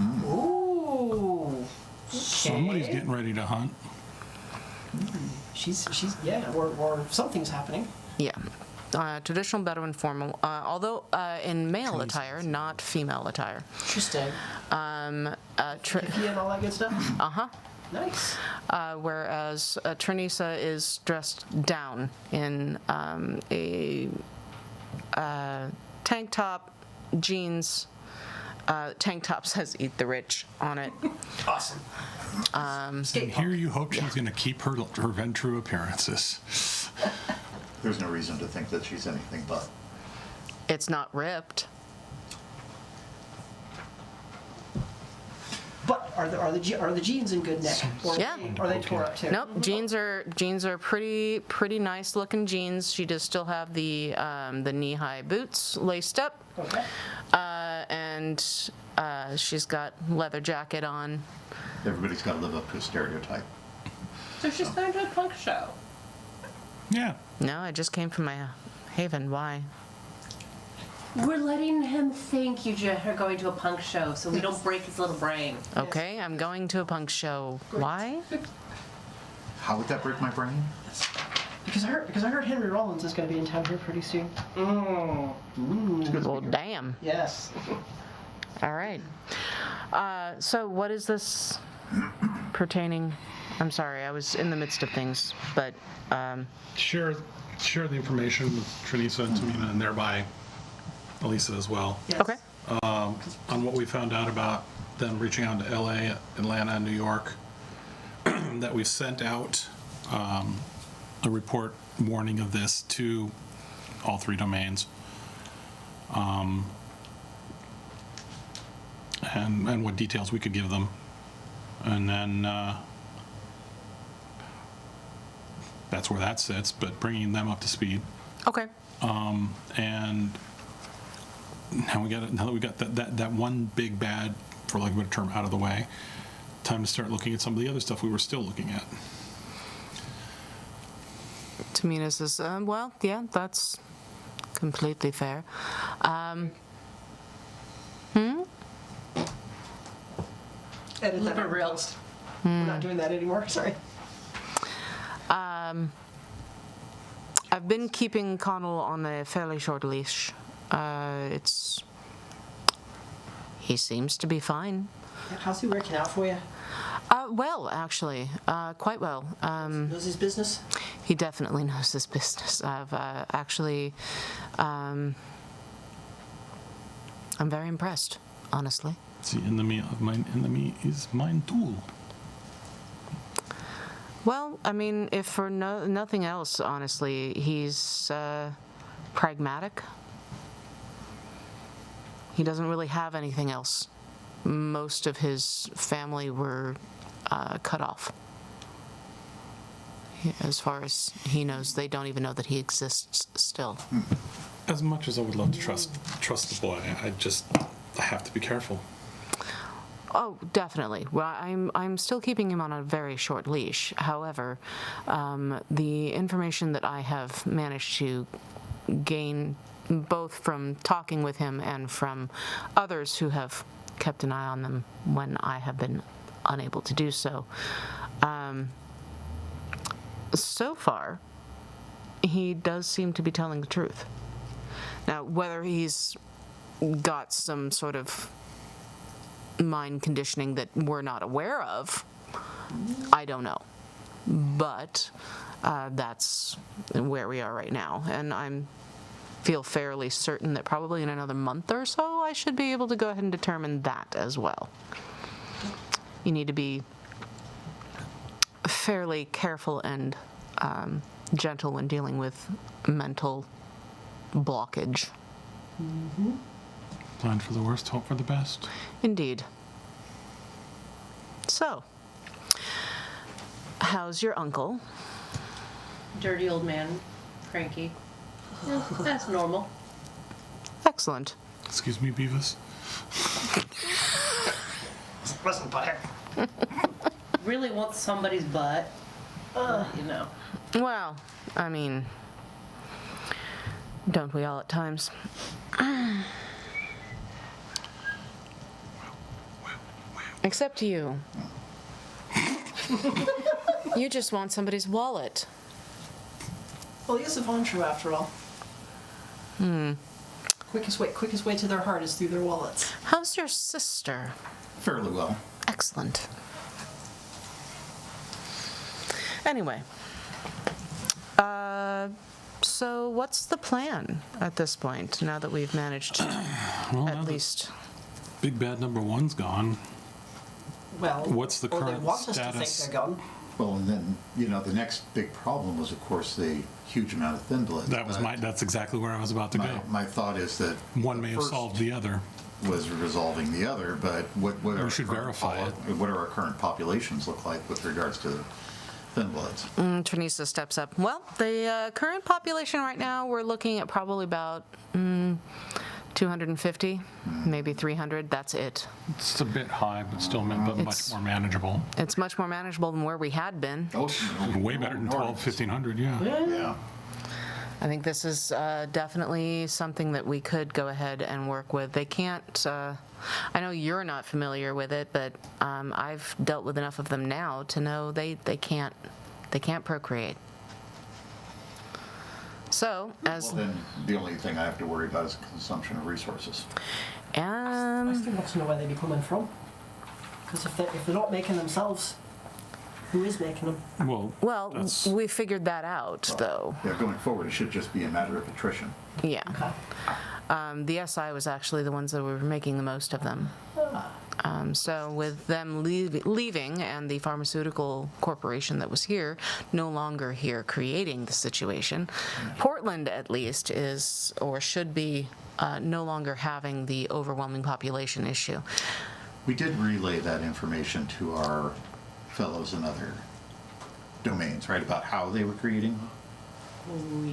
Ooh. Somebody's Okay. getting ready to hunt. She's yeah, or something's happening. Yeah. Traditional Bedouin formal, although in male attire, not female attire. Interesting. Hickey and all that good stuff. Uh-huh. Nice. Whereas Trinisa is dressed down in a tank top, jeans. Tank top says "Eat the Rich" on it. Awesome. And Skate here you hope she's going to keep her Ventrue appearances. There's no reason to think that she's anything but. It's not ripped. But are the jeans in good nick? Or Yeah. Are they tore up too? Nope, jeans are pretty nice looking jeans. She does still have the knee-high boots laced up, Okay. and she's got leather jacket on. Everybody's got to live up to a stereotype. So she's going to a punk show. Yeah. No, I just came from my haven. Why? We're letting him think you are going to a punk show so we don't break his little brain. Okay, I'm going to a punk show. Why? How would that break my brain? Because I heard Henry Rollins is going to be in town here pretty soon. Well, damn. Yes. All right. So what is this pertaining? I'm sorry, I was in the midst of things, but Share the information with Trinisa and Tamina, and thereby Elisa as well, Yes. okay. on what we found out about them reaching out to LA, Atlanta, and New York. That we've sent out a report warning of this to all 3 domains. And what details we could give them. And then that's where that sits, but bringing them up to speed. Okay. And now that we got that one big bad, for lack of a better term, out of the way, time to start looking at some of the other stuff we were still looking at. Tamina says, well, yeah, that's completely fair. Edit that Keep it out. real. Post. We're not doing that anymore. Sorry. I've been keeping Connell on a fairly short leash. He seems to be fine. How's he working out for you? Well, actually, quite well. Knows his business? He definitely knows his business. I'm very impressed, honestly. The enemy of mine enemy is mine tool. Well, I mean, if for nothing else, honestly, he's pragmatic. He doesn't really have anything else. Most of his family were cut off. As far as he knows, they don't even know that he exists still. As much as I would love to trust the boy, I have to be careful. Oh, definitely. Well, I'm still keeping him on a very short leash. However, the information that I have managed to gain, both from talking with him and from others who have kept an eye on them when I have been unable to do so, so far, he does seem to be telling the truth. Now, whether he's got some sort of mind conditioning that we're not aware of, I don't know. But that's where we are right now. And I feel fairly certain that probably in another month or so, I should be able to go ahead and determine that as well. You need to be fairly careful and gentle when dealing with mental blockage. Plan for the worst, hope for the best. Indeed. So, how's your uncle? Dirty old man, cranky. Yeah, that's normal. Excellent. Excuse me, Beavis. Listen, butter. Really wants somebody's butt. You know. Well, I mean, don't we all at times? Except you. You just want somebody's wallet. Well, he is a Vontrue after all. Quickest way to their heart is through their wallets. How's your sister? Fairly well. Excellent. Anyway, so what's the plan at this point, now that we've managed to Well, now at that least... Big bad number one's gone. Well, What's the or current they want us to think status? they're gone. Well, and then, the next big problem was, of course, the huge amount of thin blood. That's exactly where I was about to go. My thought is that One the may have first solved the other. was resolving the other, but what are We should verify it. What do our current populations look like with regards to thin bloods? Teresa steps up. Well, the current population right now, we're looking at probably about 250, maybe 300. That's it. It's a bit high, but still much It's- more manageable. It's much more manageable than where we had been. Oh, Way better than 1,500, yeah. Yeah. I think this is definitely something that we could go ahead and work with. They can't, I know you're not familiar with it, but I've dealt with enough of them now to know they can't procreate. So, Well, then the only thing I have to worry about is consumption of resources. I still want to know where they be coming from. Because if they're not making themselves, who is making them? well, that's- we figured that out, though. Yeah, going forward, it should just be a matter of attrition. Yeah. Okay. The SI was actually the ones that were making the most of them. So with them leaving and the pharmaceutical corporation that was here, no longer here creating the situation, Portland at least is, or should be, no longer having the overwhelming population issue. We did relay that information to our fellows in other domains, right, about how they were creating? Oh, yeah.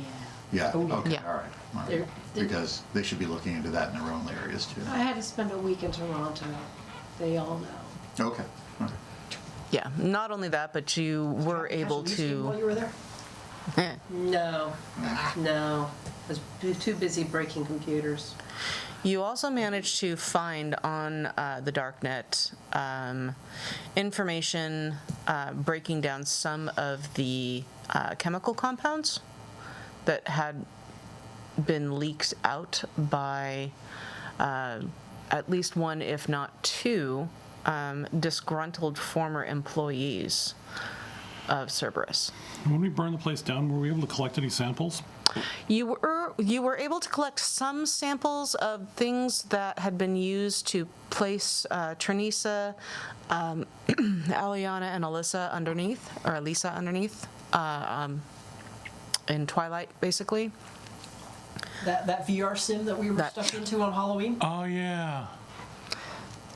Yeah, Oh, yeah. okay, Yeah. all right. They're- Because they should be looking into that in their own areas too. I had to spend a week in Toronto. They all know. Okay, all right. Yeah, not only that, but you were able Catch a lease game while to... you were there? Eh, No. No. I was too busy breaking computers. You also managed to find on the darknet information breaking down some of the chemical compounds that had been leaked out by at least one, if not two, disgruntled former employees of Cerberus. When we burned the place down, were we able to collect any samples? You were able to collect some samples of things that had been used to place Trinisa, Aliana, and Alyssa underneath, in Twilight, basically. That VR sim that we were stuck into on Halloween. Oh, yeah.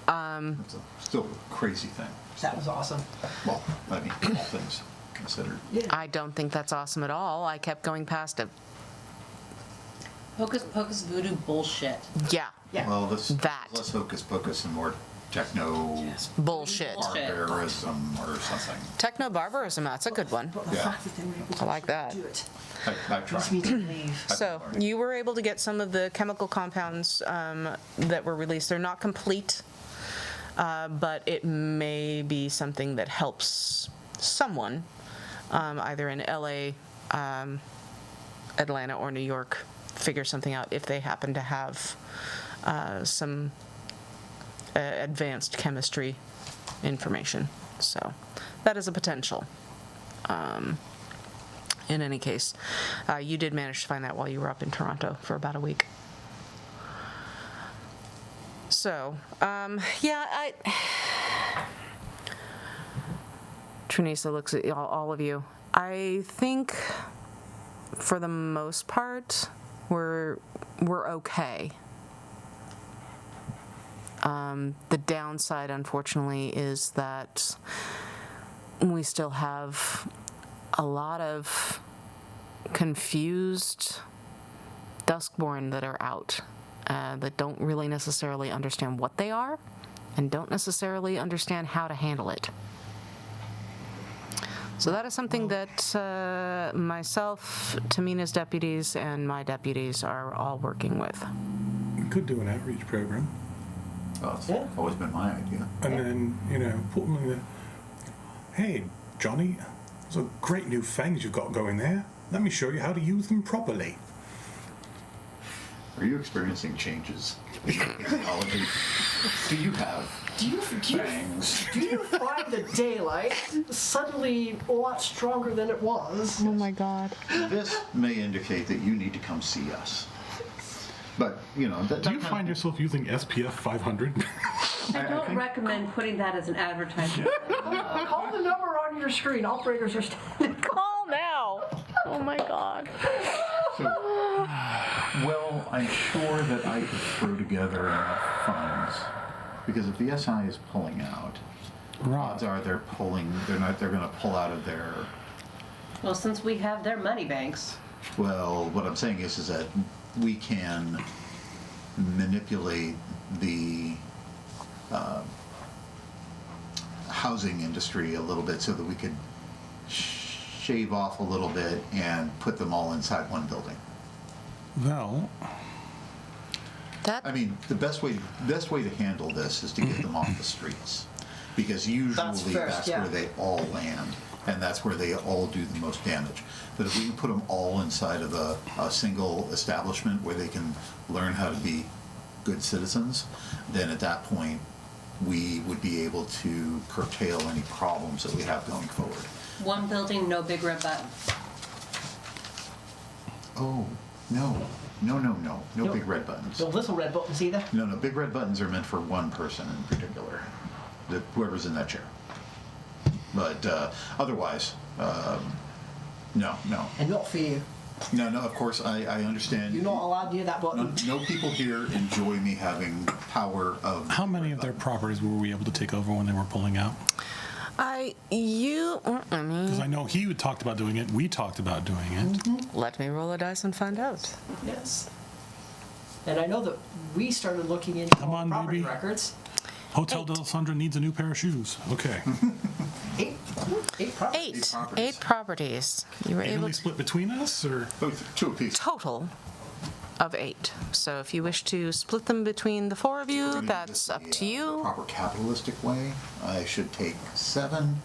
It's still a crazy thing. That was awesome. Well, I mean, all things considered. I don't think that's awesome at all. I kept going past it. Hocus pocus voodoo bullshit. Yeah, Yeah. Well, That. less hocus pocus and more techno bullshit. barbarism or something. Techno-barbarism, that's a good one. But the Yeah. fact that they were able to I like that. do it I leads me tried. to believe. So you were able to get some of the chemical compounds that were released. They're not complete, but it may be something that helps someone, either in LA, Atlanta, or New York, figure something out if they happen to have some advanced chemistry information. So that is a potential. In any case, you did manage to find that while you were up in Toronto for about a week. So, yeah, Trinisa looks at all of you. I think, for the most part, we're okay. The downside, unfortunately, is that we still have a lot of confused Duskborn that are out, that don't really necessarily understand what they are and don't necessarily understand how to handle it. So that is something that myself, Tamina's deputies, and my deputies are all working with. We could do an outreach program. Well, it's Yeah. always been my idea. And then, put them in the... Hey, Johnny, those are great new fangs you've got going there. Let me show you how to use them properly. Are you experiencing changes in your technology? Do you have fangs? Do you find the daylight suddenly a lot stronger than it was? Oh my God. This may indicate that you need to come see us. But, Do you find yourself using SPF 500? I don't recommend putting that as an advertisement. Call the number on your screen. Operators are standing. Call now. Oh my God. Well, I'm sure that I could throw together enough funds. Because if the SI is pulling out, odds are they're going to pull out of their... Well, since we have their money banks. Well, what I'm saying is that we can manipulate the housing industry a little bit so that we could shave off a little bit and put them all inside one building. Well, I mean, the best way to handle this is to get them off the streets, because usually that's where they all land, and that's where they all do the most damage. But if we can put them all inside of a single establishment where they can learn how to be good citizens, then at that point we would be able to curtail any problems that we have going forward. One building, no big red button. Oh, no big red buttons. No little red buttons either. No, big red buttons are meant for one person in particular, whoever's in that chair. But otherwise, no. And not for you. No, of course, I understand. You're not allowed near that button. No people here enjoy me having power of... how many of their properties were we able to take over when they were pulling out? Because I know he talked about doing it, we talked about doing it. Let me roll a dice and find out. Yes. And I know that we started looking into Come on, property baby. records. Hotel Del Sandra needs a new pair of shoes. Okay. Eight properties. Eight properties. You were able Evenly to split between us, or? Oh, two apiece. total. of 8. So if you wish to split them between the 4 of you, Doing that's this up the, to you. Proper capitalistic way. I should take 7,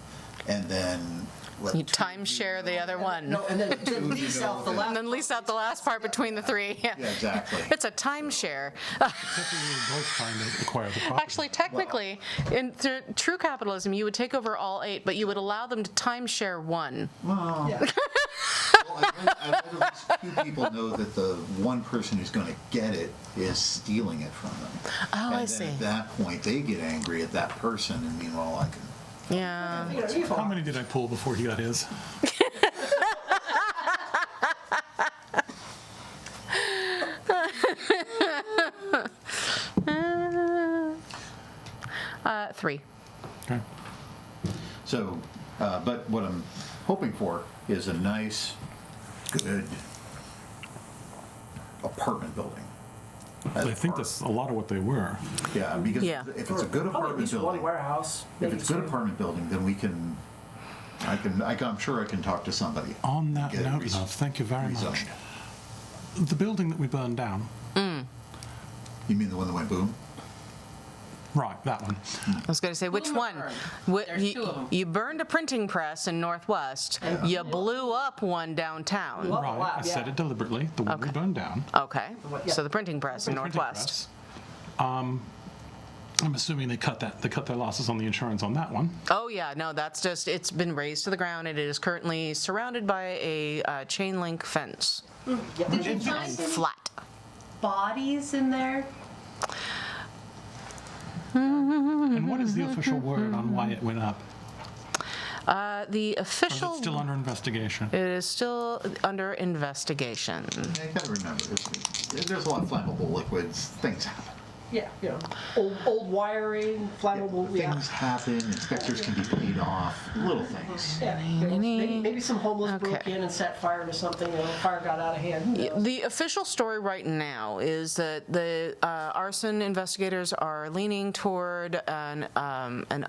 and then let You 2 timeshare the other one. No, and then lease know out the that- last. And then lease out the last part between the 3. Yeah, exactly. It's a timeshare. Except we were both trying to acquire the property. Actually, technically, in true capitalism, you would take over all 8, but you would allow them to timeshare 1. Well, Yeah. Well, I'd let at least 2 people know that the one person who's going to get it is stealing it from them. Oh, I And see. then at that point, they get angry at that person, and meanwhile, I can. Yeah. How many did I pull before he got his? 3. Okay. So, but what I'm hoping for is a nice, good apartment building. as I think part- that's a lot of what they were. Yeah, because Yeah. if it's a good Probably at apartment least one building, warehouse. if maybe it's a good 2. apartment building, then we can, I'm sure I can talk to somebody. On that Get it note, love, thank you very much. rezoned. The building that we burned down, You mean the one that went boom? right, that one. I was going to say, which Boom or one? burn? There's 2 of them. You burned a printing press in Northwest. You blew up one downtown. Well, Right, lab, I said yeah. it deliberately. The one we Okay. burned down. Okay. Yeah. So the printing press in The printing Northwest. press. I'm assuming they cut their losses on the insurance on that one. Oh, yeah. No, that's just, it's been razed to the ground. It is currently surrounded by a chain link fence Yep. Did you and find any flat. bodies in there? And what is the official word on why it went up? The Or is official. it still under investigation? It is still under investigation. You gotta remember, there's a lot of flammable liquids, things happen. Yeah, you know, old wiring, flammable. Yeah. Things happen, inspectors can be paid off, little things. Yeah, you know, maybe some homeless broke Okay. in and set fire to something. You know, fire got out of hand. Who knows? The official story right now is that the arson investigators are leaning toward an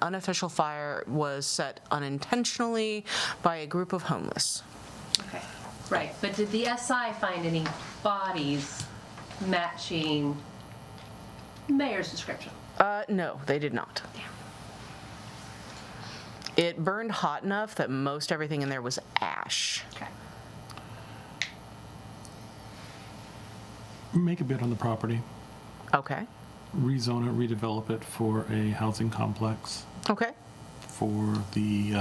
unofficial fire was set unintentionally by a group of homeless. Okay. Right, but did the SI find any bodies matching mayor's description? No, they did not. It burned hot enough that most everything in there was ash. Okay. Make a bid on the property, Okay. rezone it, redevelop it for a housing complex Okay. for the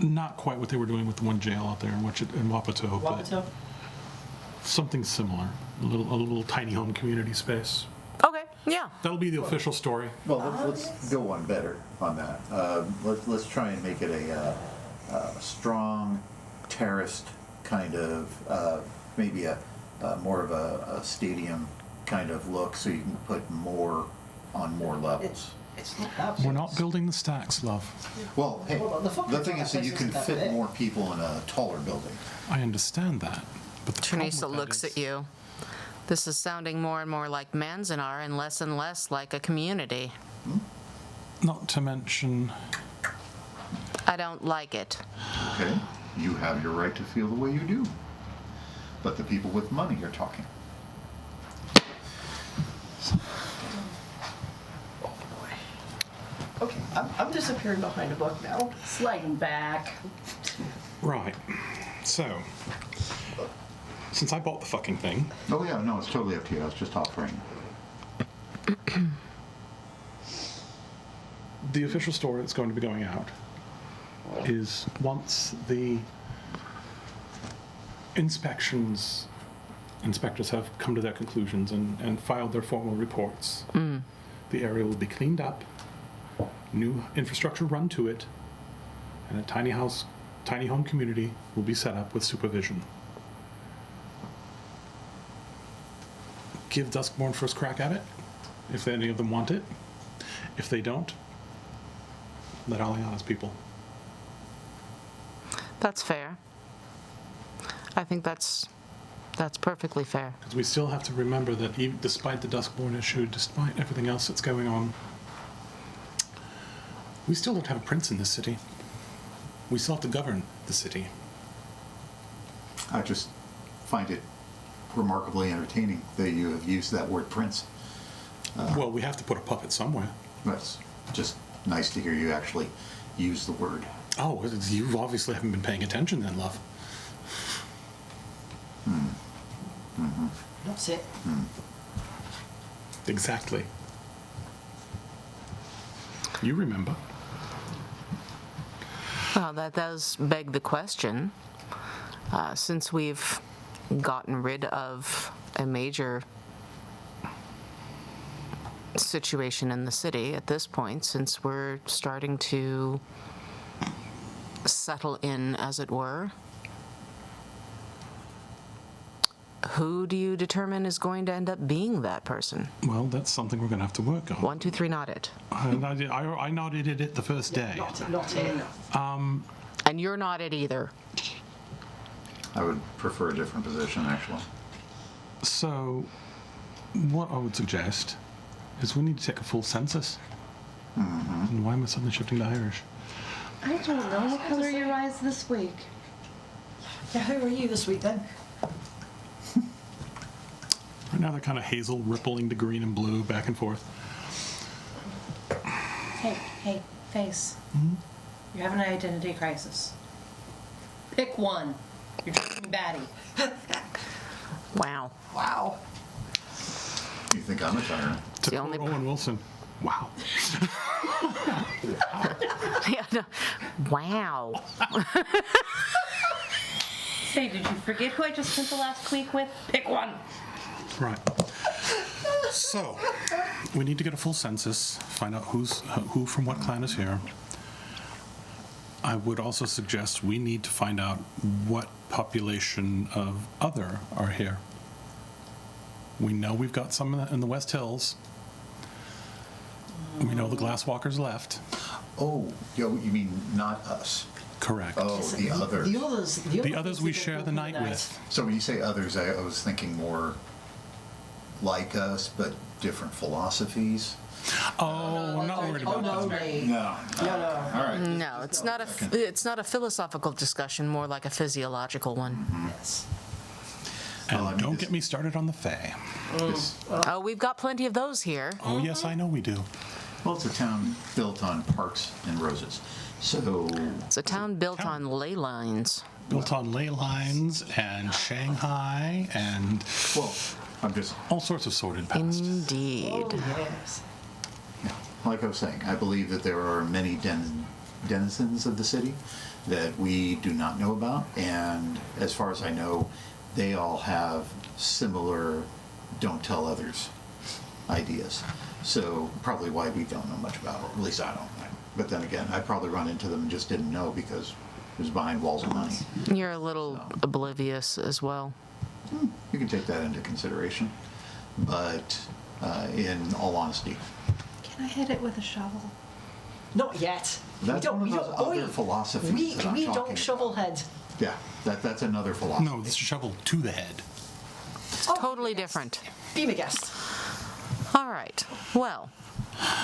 not quite what they were doing with the one jail out there in Wapato, but Wapato? something similar. A little tiny home community space. Okay. Yeah. That'll be the official story. Well, let's go one better on that. Let's try and make it a strong, terraced kind of, maybe a more of a stadium kind of look, so you can put more on more levels. It's not that We're big. not building the stacks, love. Well, hey, Hold on, the footprint the thing on is that that you place can isn't that fit big. more people in a taller building. I understand that, but the problem Teresa with that looks is- at you. This is sounding more and more like Manzanar and less like a community. Not to mention, I don't like it. Okay, you have your right to feel the way you do, but the people with money are talking. Okay, I'm disappearing behind a book now. Sliding back. right. So, since I bought the fucking thing, Oh yeah, no, it's totally up to you. I was just offering. the official story that's going to be going out is once the inspectors have come to their conclusions and filed their formal reports, the area will be cleaned up, new infrastructure run to it, and a tiny home community will be set up with supervision. Give Duskborn first crack at it, if any of them want it. If they don't, let Aliana's people. That's fair. I think that's perfectly fair. Because we still have to remember that even despite the Duskborn issue, despite everything else that's going on, we still don't have a prince in this city. We still have to govern the city. I just find it remarkably entertaining that you have used that word prince. Well, we have to put a puppet somewhere. That's just nice to hear you actually use the word. Oh, you obviously haven't been paying attention then, love. That's it. Exactly. You remember. Well, that does beg the question. Since we've gotten rid of a major situation in the city at this point, since we're starting to settle in, as it were, who do you determine is going to end up being that person? Well, that's something we're going to have to work on. 1, 2, 3, nod it. I nodded it the first day. Not it. And you're not it either. I would prefer a different position, actually. So, what I would suggest is we need to take a full census. And why am I suddenly shifting to Irish? I don't know. What color are your eyes this week? Yeah, who are you this week then? Right now they're kind of hazel, rippling to green and blue, back and forth. Hey, face. You're having an identity crisis. Pick one. You're drinking batty. Wow. Wow. You think I'm a tyrant? To the quote only- Owen Wilson, wow. Yeah, no. Wow. Say, did you forget who I just spent the last week with? Pick one. Right. So, we need to get a full census, find out who from what clan is here. I would also suggest we need to find out what population of other are here. We know we've got some in the West Hills. We know the Glasswalkers left. Oh, you mean not us? Correct. Oh, the others. The others we share the night with. So when you say others, I was thinking more like us, but different philosophies. Oh, I'm not worried about no, that. mate. No. No. All right. No, it's not a philosophical discussion, more like a physiological one. Yes. And Well, I mean, don't this- get me started on the Fae. Oh, we've got plenty of those here. Oh, yes, I know we do. Well, it's a town built on parks and roses. So, It's a town built on ley lines. Built on ley lines and Shanghai and well, I'm just, all sorts of sordid past. Indeed. Yes. like I was saying, I believe that there are many denizens of the city that we do not know about. And as far as I know, they all have similar don't tell others ideas. So probably why we don't know much about it. At least I don't. But then again, I probably run into them and just didn't know because it was behind walls of money. You're a little oblivious as well. You can take that into consideration. But in all honesty, Can I hit it with a shovel? Not yet. that's one of those other philosophies that I'm we talking don't about. shovel head. Yeah, that's another philosophy. No, this is shovel to the head. Totally different. Be my guest. All right. Well,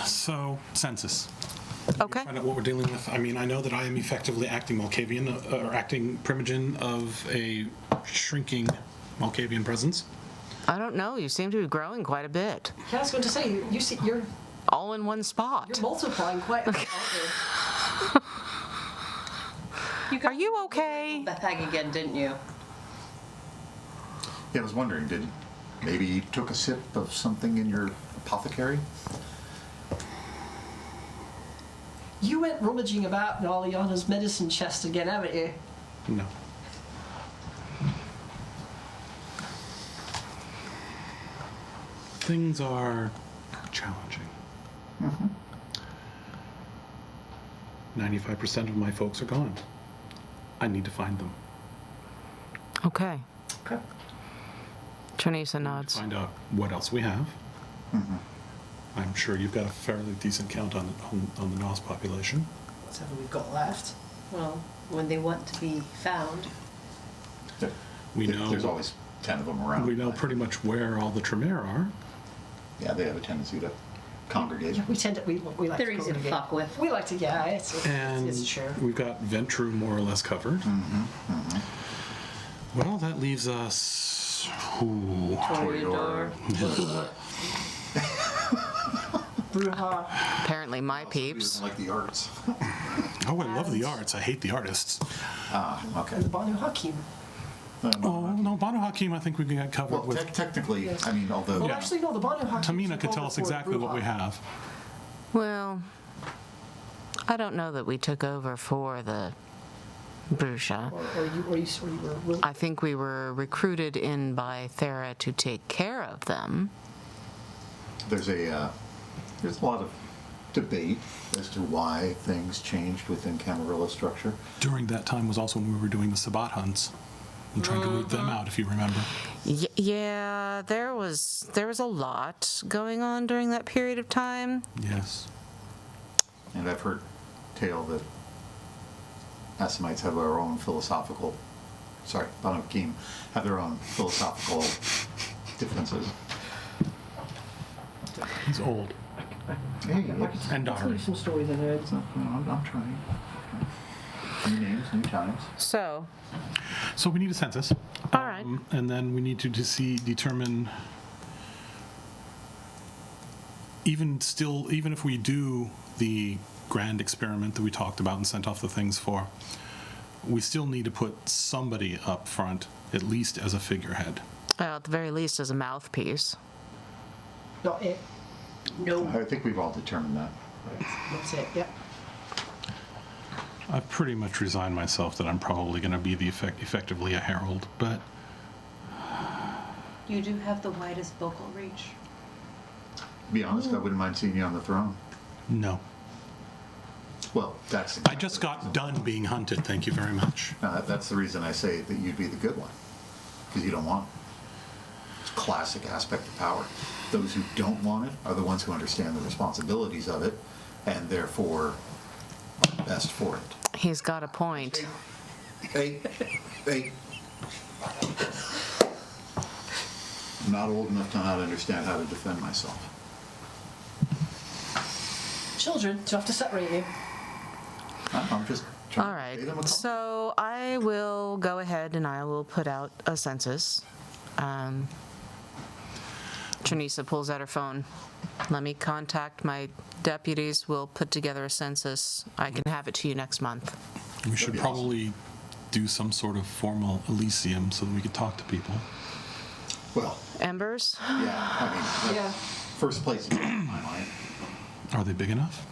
So, census. okay. Find out what we're dealing with. I mean, I know that I am effectively acting Malkavian, or acting primogen of a shrinking Malkavian presence. I don't know. You seem to be growing quite a bit. Yeah, I was going to say, you see, you're All in one spot. multiplying quite a bit, aren't Are you okay? That bag again, didn't you? Yeah, I was wondering, did maybe you took a sip of something in your apothecary? you? You went rummaging about in Aliana's medicine chest again, haven't you? No. Things are challenging. 95% of my folks are gone. I need to find them. Okay. Okay. Trinisa nods. Find out what else we have. I'm sure you've got a fairly decent count on the NOS population. Whatever we've got left. Well, when they want to be found. We know There's always 10 of them around. we know pretty much where all the Tremere are. Yeah, they have a tendency to congregate. We tend to, we like They're to easy to congregate. fuck with. We like to, yeah, it's And true. we've got Ventru more or less covered. Well, that leaves us. Ooh. Toreador. Bruja. Apparently, my He peeps. doesn't like the arts. Oh, I love the arts. I hate the artists. Okay. And the Banu Hakim. Oh, no, Banu Hakim, I think we can get covered Well, with. technically, I mean, although Well, Yeah. actually, no, the Banu Hakim. Tamina could tell us exactly what we have. Well, I don't know that we took over for the Brusha. Or you were. I think we were recruited in by Thera to take care of them. there's a lot of debate as to why things changed within Camarilla structure. During that time was also when we were doing the Sabbat hunts and trying to root them out, if you remember. Yeah, there was a lot going on during that period of time. Yes. And I've heard tale that Assamites have their own philosophical, Banu Hakim have their own philosophical differences. He's old. Hey, And I'll tell you Dahari. some stories I heard. I'm trying. New names, new times. So, So we need a census. all right. And then we need to determine, even if we do the grand experiment that we talked about and sent off the things for, we still need to put somebody up front, at least as a figurehead. Well, at the very least, as a mouthpiece. Not it. No. I think we've all determined that. That's it. Yep. I've pretty much resigned myself that I'm probably going to be effectively a herald, but You do have the widest vocal reach. To be honest, I wouldn't mind seeing you on the throne. no. Well, that's I just got done being hunted, thank you very much. that's the reason I say that you'd be the good one, because you don't want it. It's a classic aspect of power. Those who don't want it are the ones who understand the responsibilities of it, and therefore are best for it. He's got a point. Hey. I'm not old enough to not understand how to defend myself. Children, do I have to separate you? I'm just trying All to right. pay them a call. So I will go ahead and I will put out a census. Trinisa pulls out her phone. Let me contact my deputies. We'll put together a census. I can have it to you next month. We should be probably do some sort of formal Elysium so that we could talk to people. Well, Embers? yeah, I mean, Yeah. first place in my mind. Are they big enough?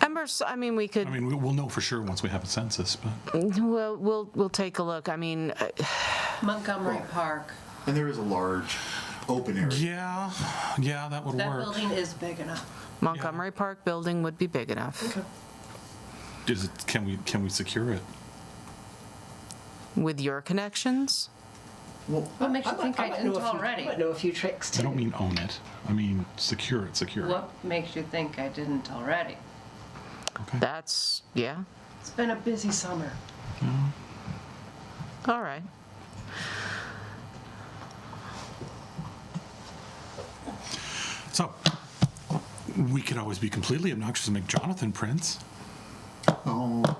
Embers, I mean, we could, I mean, we'll know for sure once we have a census, but we'll take a look. I mean, Montgomery Park. And there is a large open area. yeah, that would That work. building is big enough. Montgomery Park building would be big enough. Can we secure it? With your connections? Well, What makes you think I might didn't know a few- already? I might know a few tricks too. I don't mean own it. I mean secure it. What makes you think I didn't already? Okay. That's, yeah. It's been a busy summer. All right. So we could always be completely obnoxious and make Jonathan Prince. oh,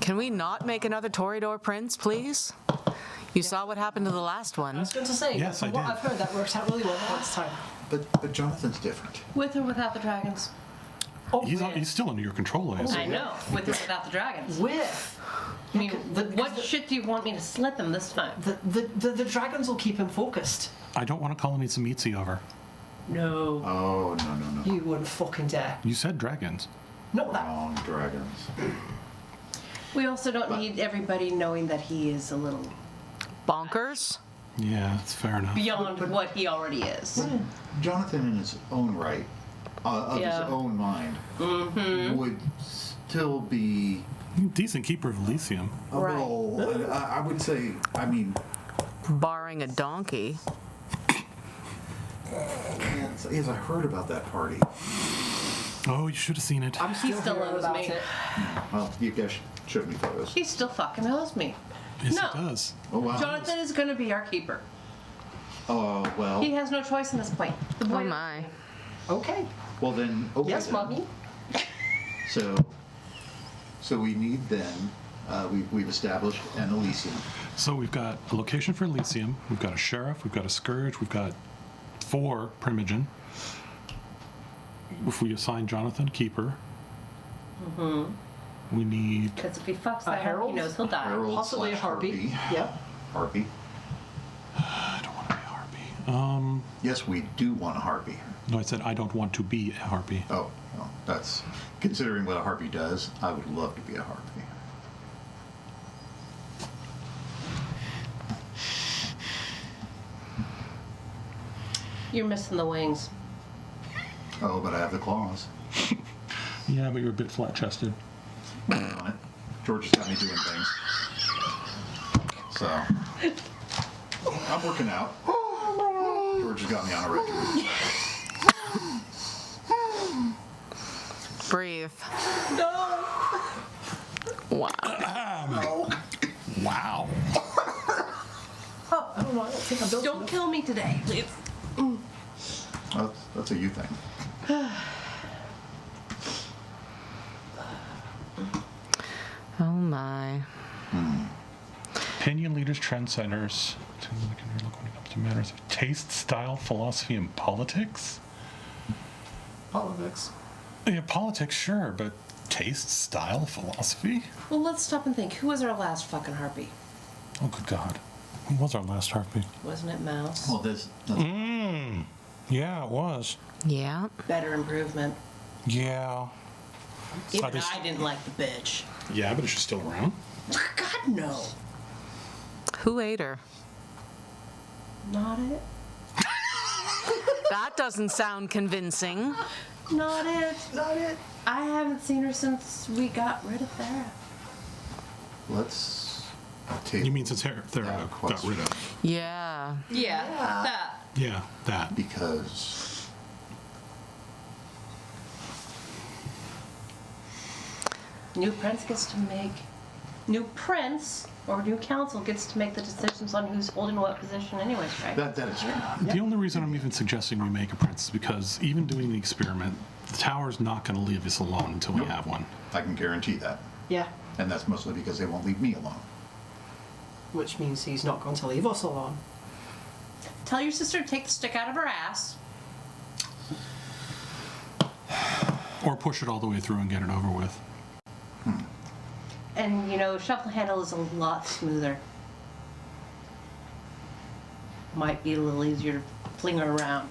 Can we not make another Toreador Prince, please? You saw what happened to the last I one. was going to say, Yes, from I what did. I've heard, that worked out really well once time. but Jonathan's different. With or without the dragons? Oh, He's still under your control, is I know. With or without the dragons. with. I mean, The- what shit do you want me to slit them this time? The dragons will keep him focused. I don't want to call any Samitsi over. No. Oh, no. You wouldn't fucking dare. You said dragons. Not that. Wrong dragons. We also don't need everybody knowing that he is a little Bonkers? Yeah, that's fair enough. beyond what he already is. Jonathan, in his own right, of Yeah. his own mind, would still be. Decent keeper of Elysium. Right. Well, I would say, I mean, Barring a donkey. as I heard about that party, Oh, you should have seen it. I'm still still hearing owes about me. it. well, you guys showed me photos. He still fucking owes me. Yes, No. it does. Oh, wow. Jonathan is going to be our keeper. Oh, well. He has no choice in this point. The boy Oh my. Okay. Well, then, okay. Yes, then. mommy. So we need then we've established an Elysium. So we've got a location for Elysium, we've got a sheriff, we've got a scourge, we've got 4 Primogen. If we assign Jonathan keeper, we need. Because if he fucks A that up, herald? he knows he'll die. Herald Possibly a slash harpy. Yep. Harpy. I don't want to be a harpy. Yes, we do want a harpy. No, I said I don't want to be a harpy. Oh, well, that's considering what a harpy does. I would love to be a harpy. You're missing the wings. Oh, but I have the claws. Yeah, but you're a bit flat-chested. Working on it. George has got me doing things. So, I'm working out. George has got me on a retreat. Breathe. No! Wow. Wow. I don't know. I don't think I'm built Don't enough. kill me today, please. That's a you thing. Oh my. Opinion leaders, trendsetters, when it comes to matters of taste, style, philosophy, and politics? Politics. Yeah, politics, sure, but taste, style, philosophy? Well, let's stop and think. Who was our last fucking harpy? Oh, good God. Who was our last harpy? Wasn't it Mouse? Well, that's Yeah, it was. Yeah. Better improvement. Yeah. Even this- I didn't like the bitch. Yeah, but is she still around? God, no. Who ate her? Not it. That doesn't sound convincing. Not it. Not it. I haven't seen her since we got rid of Thera. let's take You mean since Thera got question. rid of? Yeah. Yeah, that. Yeah, that. because New prince or new council gets to make the decisions on who's holding what position anyways, right? that is true. The only reason I'm even suggesting we make a prince is because even doing the experiment, the tower's not going to leave us alone until we have one. I can guarantee that. Yeah. And that's mostly because they won't leave me alone. Which means he's not going to leave us alone. Tell your sister to take the stick out of her ass. Or push it all the way through and get it over with. And, you know, shuffle handle is a lot smoother. Might be a little easier to fling her around.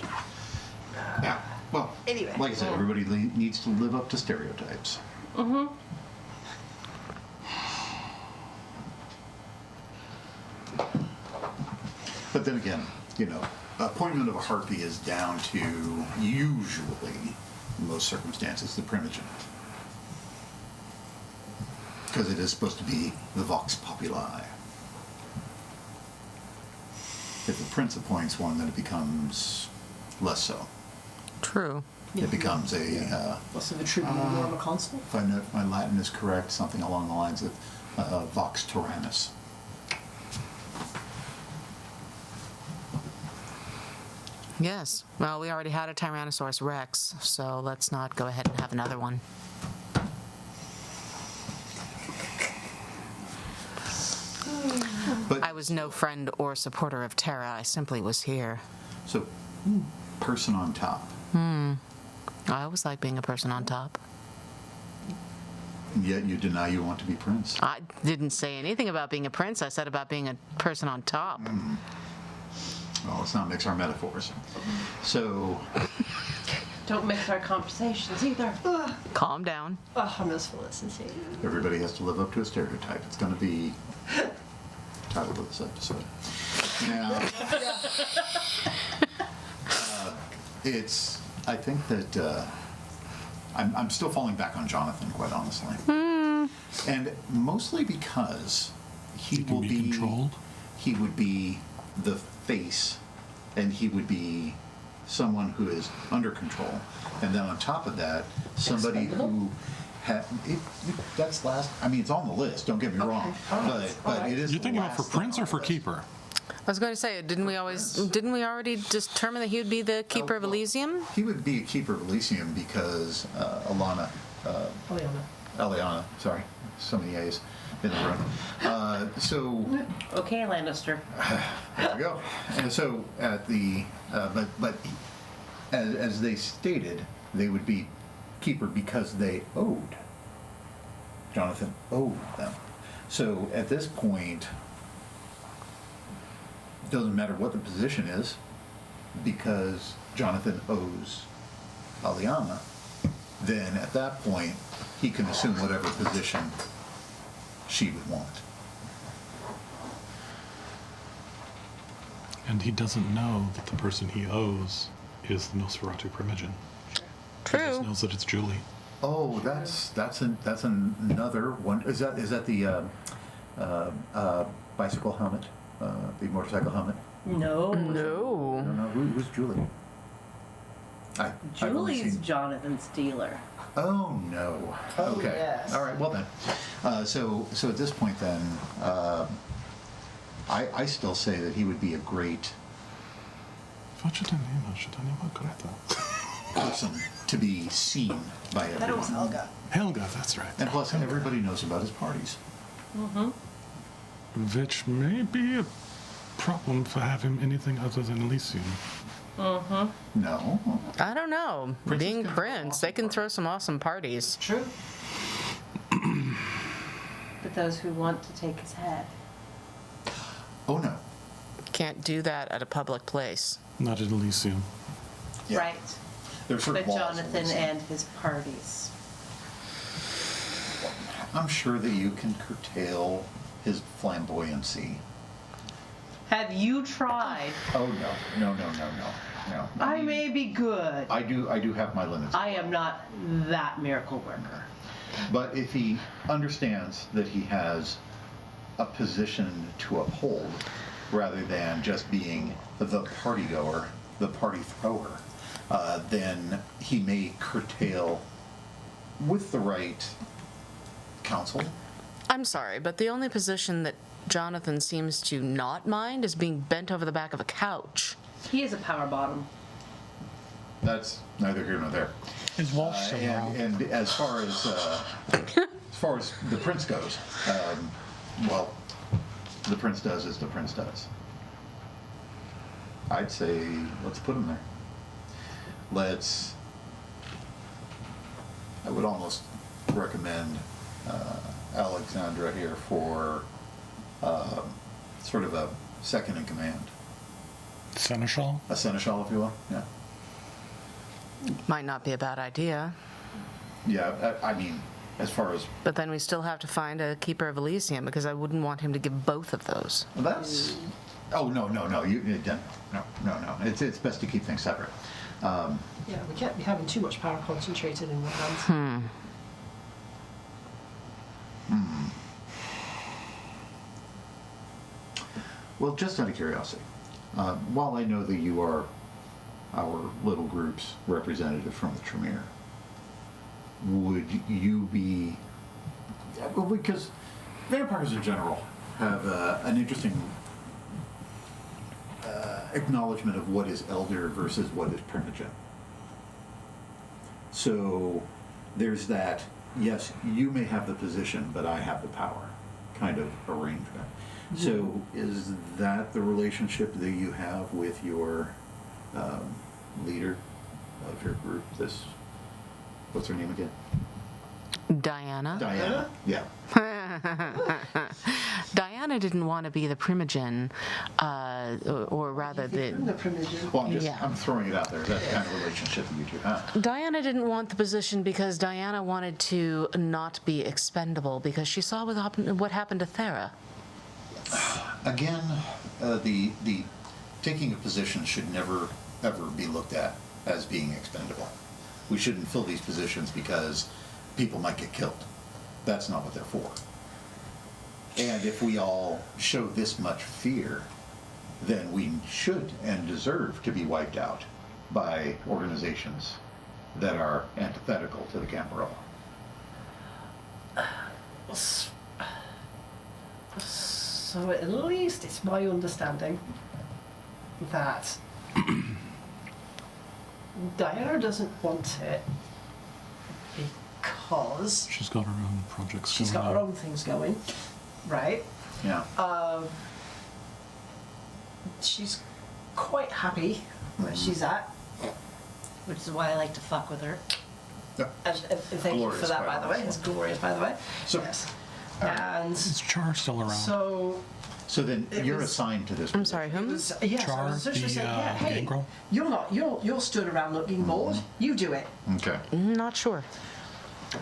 Yeah. Well, Anyway. like I said, everybody needs to live up to stereotypes. But then again, you know, appointment of a harpy is down to usually, in most circumstances, the primogen. Because it is supposed to be the vox populi. If the prince appoints one, then it becomes less so. True. It becomes a, Less of a tribune, more of a consul. if I know if my Latin is correct, something along the lines of vox tyrannus. Yes. Well, we already had a Tyrannosaurus Rex, so let's not go ahead and have another one. But I was no friend or supporter of Terra. I simply was here. so, person on top. I always like being a person on top. And yet you deny you want to be prince. I didn't say anything about being a prince. I said about being a person on top. Well, let's not mix our metaphors. So, Don't mix our conversations either. Calm down. Oh, I'm as Felicity. everybody has to live up to a stereotype. It's going to be title of this episode. Now, it's. I think that I'm still falling back on Jonathan, quite honestly, and mostly because he can will be be controlled? He would be the face, and he would be someone who is under control, and then on top of that, somebody who. That's last. I mean, it's on the list. Don't get me wrong, but it is. You're the thinking about for last thing prince on or the for list. keeper? I was going to say, didn't we already determine that he would be the keeper of well, Elysium? He would be a keeper of Elysium because Eliana, sorry, so many A's, in the room. So Okay, Lannister. there we go. And so at the but as they stated, they would be keeper because they owed. Jonathan owed them. So at this point, doesn't matter what the position is, because Jonathan owes Aliana, then at that point, he can assume whatever position she would want. And he doesn't know that the person he owes is the Nosferatu Primogen. He True. just knows that it's Julie. Oh, that's another one. Is that the bicycle helmet, the motorcycle helmet? No. No. No, who's Julie? I've only Julie's seen- Jonathan's dealer. Oh no. Oh, Okay. yes. All right. Well then. So at this point then, I still say that he would be a great person to be seen by That was everyone. Helga. Helga, that's right. And plus, everybody knows about his parties. Which may be a problem for having anything other than Elysium. No. I don't know. Princes Being can throw Prince, awesome they can throw some awesome parties. True. But those who want to take his head. Oh no. Can't do that at a public place. Not at Elysium. Yeah. Right. There are certain But laws Jonathan in this. and his parties. I'm sure that you can curtail his flamboyancy. Have you tried? Oh no. I may be good. I do have my limits. I am not that miracle worker. But if he understands that he has a position to uphold, rather than just being the party goer, the party thrower, then he may curtail with the right counsel. I'm sorry, but the only position that Jonathan seems to not mind is being bent over the back of a couch. He is a power bottom. That's neither here nor there. Is Walsh still around? And as far as the prince goes, well, the prince does as the prince does. I'd say let's put him there. I would almost recommend Alexandra here for sort of a second in command, Seneschal? a seneschal, if you will. Yeah. Might not be a bad idea. Yeah. I mean, as far as But then we still have to find a keeper of Elysium because I wouldn't want him to give both of those. well, that's. Oh no. No. It's best to keep things separate. Yeah, we can't be having too much power concentrated in one hand. Well, just out of curiosity, while I know that you are our little group's representative from the Tremere, would you be... Well, because vampires in general have an interesting acknowledgement of what is elder versus what is primogen. So there's that, yes, you may have the position, but I have the power kind of arrangement. So is that the relationship that you have with your leader of your group? What's her name again? Diana? Diana? Yeah. Diana didn't want to be the primogen, or rather The the... primogen. Well, Yeah. I'm throwing it out there, that kind of relationship that you two have. Diana didn't want the position because Diana wanted to not be expendable because she saw what happened to Thera. Again, the taking a position should never, ever be looked at as being expendable. We shouldn't fill these positions because people might get killed. That's not what they're for. And if we all show this much fear, then we should and deserve to be wiped out by organizations that are antithetical to the Camarilla. So at least it's my understanding that Diana doesn't want it because She's got her own projects she's going got her on. own things going, right? Yeah. She's quite happy where she's at, which is why I like to fuck with her. Yeah. And thank you for Glorious, that, by by the the way. way. It's glorious, by the way. So- Yes. And Is Char still around? so So then It you're was- assigned to this. I'm sorry, it whom? was, yes, I Char, was essentially the, saying, yeah, hey, gangrel? you're stood around looking bored. You do it. Okay. Not sure.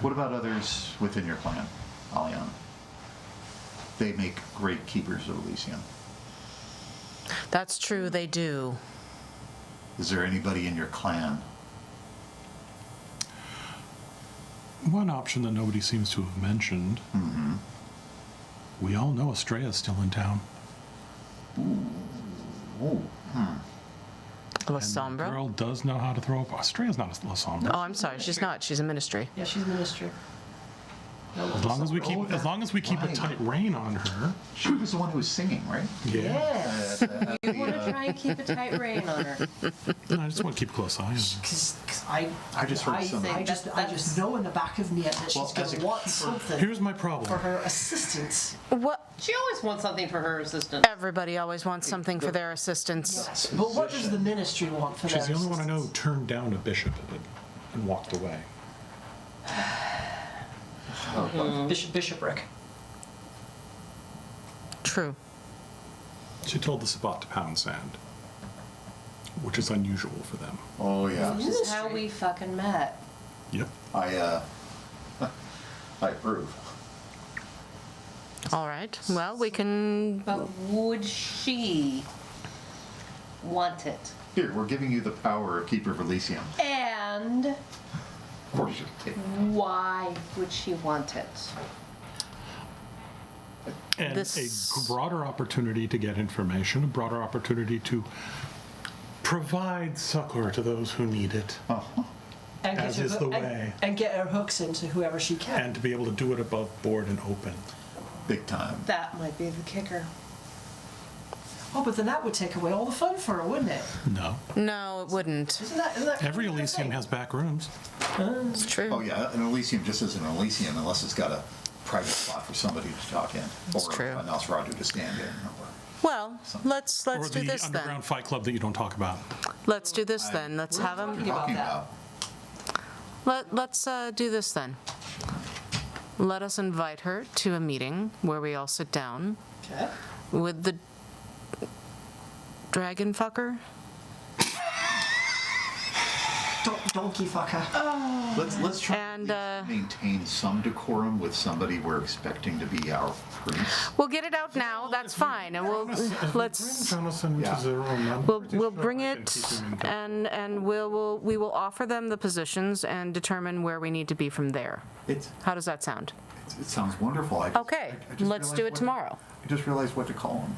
What about others within your clan, Aliana? They make great keepers of Elysium. That's true, they do. Is there anybody in your clan? One option that nobody seems to have mentioned. We all know Estrella's still in town. Oh, La And the Sombra? girl does know how to throw a... Estrella's not a La Sombra. Oh, I'm sorry, she's not. She's a ministry. Yeah, she's ministry. No, As long as we keep, Oh, as long as we keep a right. tight rein on her. she was the one who was singing, right? Yes. You want to try and keep a tight rein on her. I just want to keep a close eye on her. Because I just heard some. think I just know in the back of me that she's Well, going as a to want keeper- something Here's my for problem. her assistance. What? She always wants something for her assistant. Everybody always wants something for their assistance. Yes. But what does the ministry want for She's their the only one I know who assistance? turned down a bishop and walked away. Bishopric. True. She told the Sabbat to pound sand, which is unusual for them. Oh yeah, This is how we fucking met. Yep. I approve. All right. Well, we can. But would she want it? Here, we're giving you the power of Keeper of Elysium. And Of course you take it. why would she want it? And This- a broader opportunity to get information, a broader opportunity to provide succor to those who need it, And As her is the and- way. And get her hooks into whoever she can. and to be able to do it above board and open. Big time. That might be the kicker. Oh, but then that would take away all the fun for her, wouldn't it? No. No, it wouldn't. Isn't that Every kind of the Elysium thing? has back rooms. It's true. Oh yeah, an Elysium just isn't an Elysium unless it's got a private spot for somebody to talk in, That's or true. a Nosferatu to stand in. Or, Well, let's Or do the this then. underground fight club that you don't talk about. Let's do this then. Let's have talking them. about talking that. about. Let's do this then. Let us invite her to a meeting where we all sit down Okay. with the dragon fucker. Donkey fucker. Let's try And, to at least maintain some decorum with somebody we're expecting to be our priest. We'll get it out now. That's fine, and let's. Jonathan Yeah. to their own number. We'll bring it, and we will offer them the positions and determine where we need to be from there. It How does that sound? sounds wonderful. Okay, let's do it tomorrow. I just realized what to call him,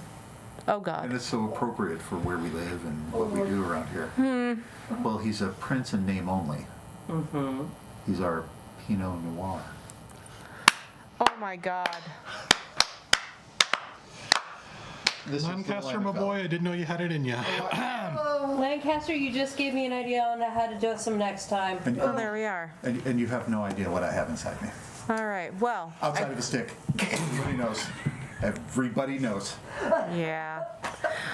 Oh and God. it's so appropriate for where we live and what we do around here. Well, he's a prince in name only. He's our Pinot Noir. Oh my God. This is the Lancaster, my Lancaster. boy, I didn't know you had it in you. Lancaster, you just gave me an idea on how to do some next time. And, Oh, there we are. and you have no idea what I have inside me. All right. Well. Outside of a stick. Everybody knows. Everybody knows. Yeah.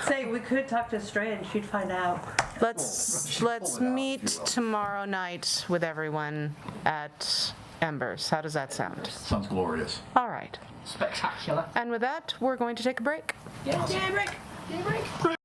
Say, we could talk to Stray and she'd find out. Let's pull it out, if meet you will. tomorrow night with everyone at Embers. How does that sound? Sounds glorious. All right. Spectacular. And with that, we're going to take a break. Yeah, break. break.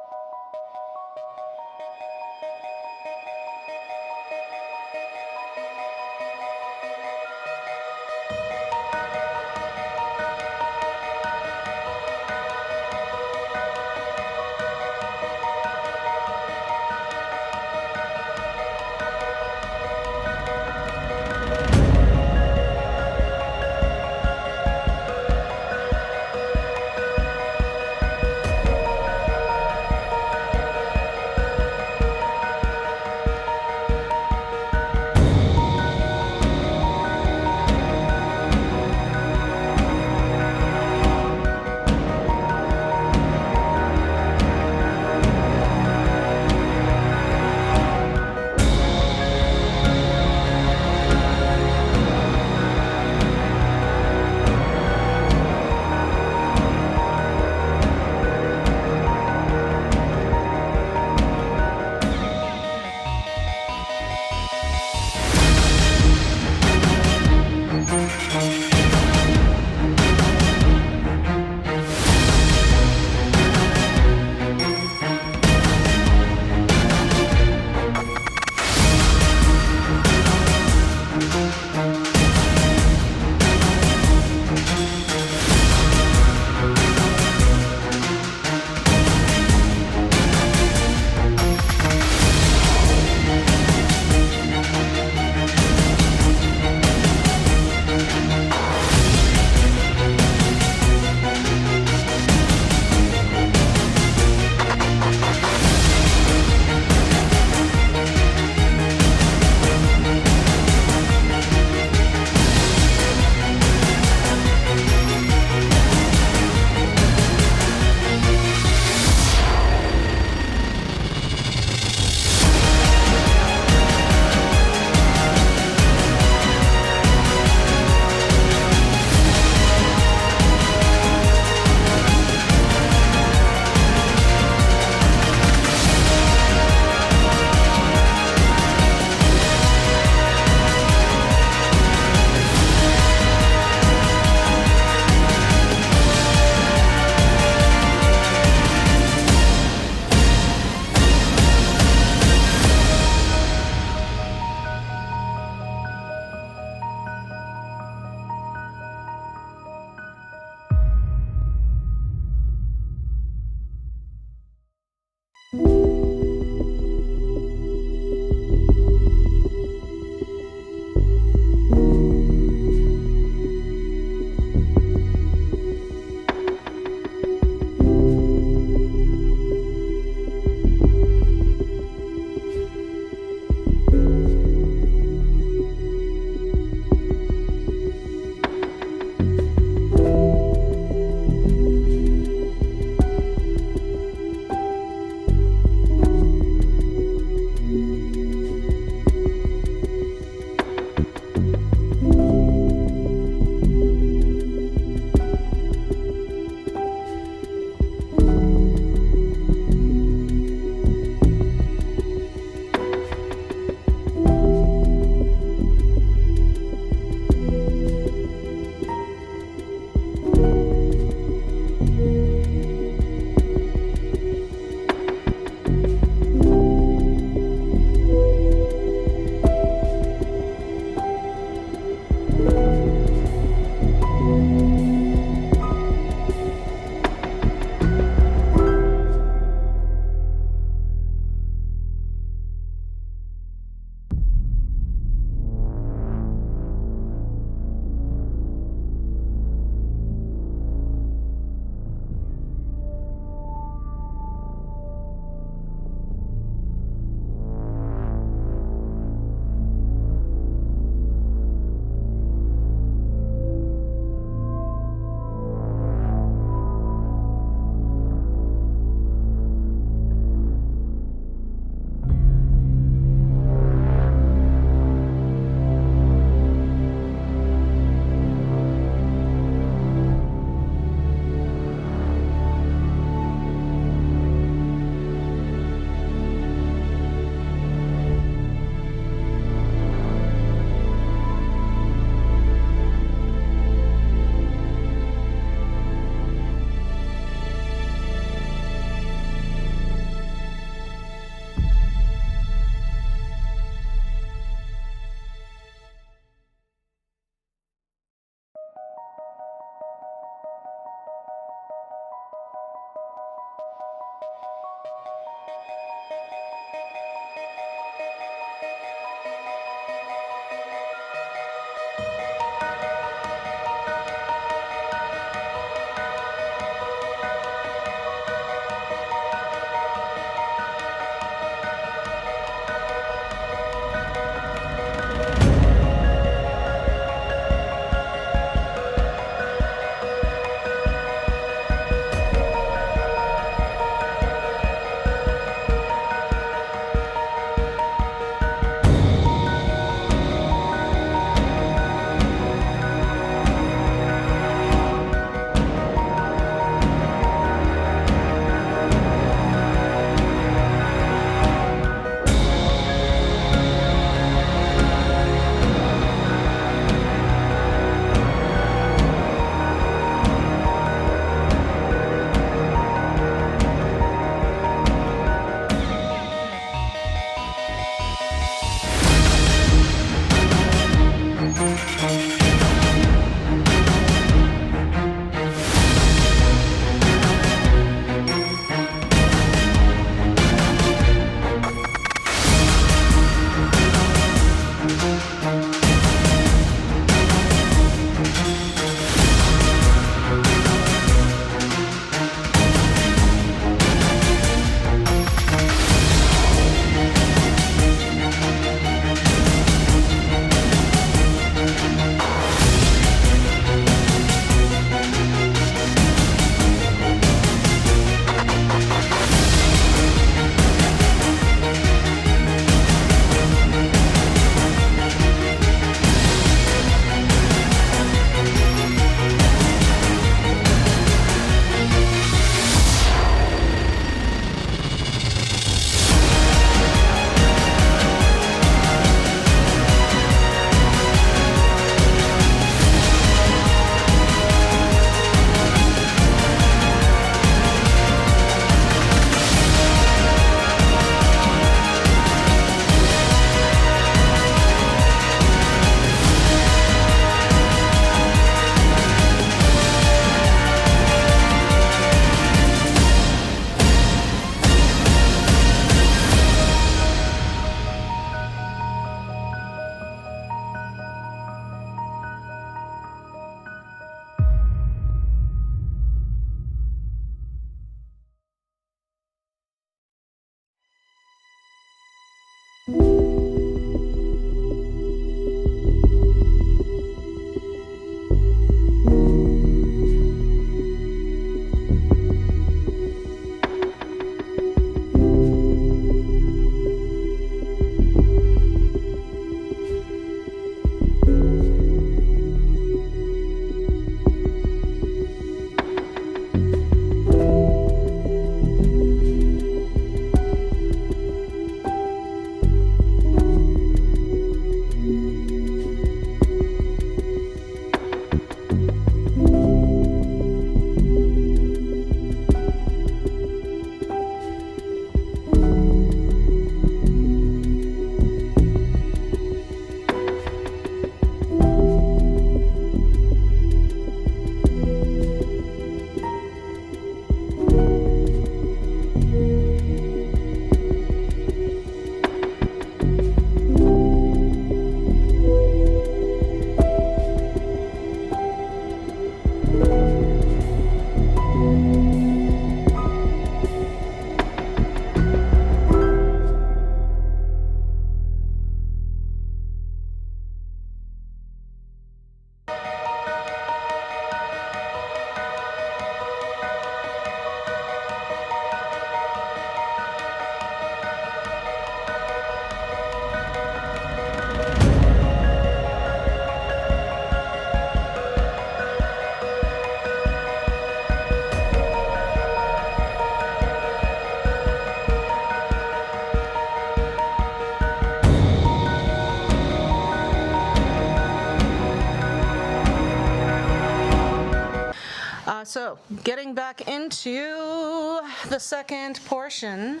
So, getting back into the second portion,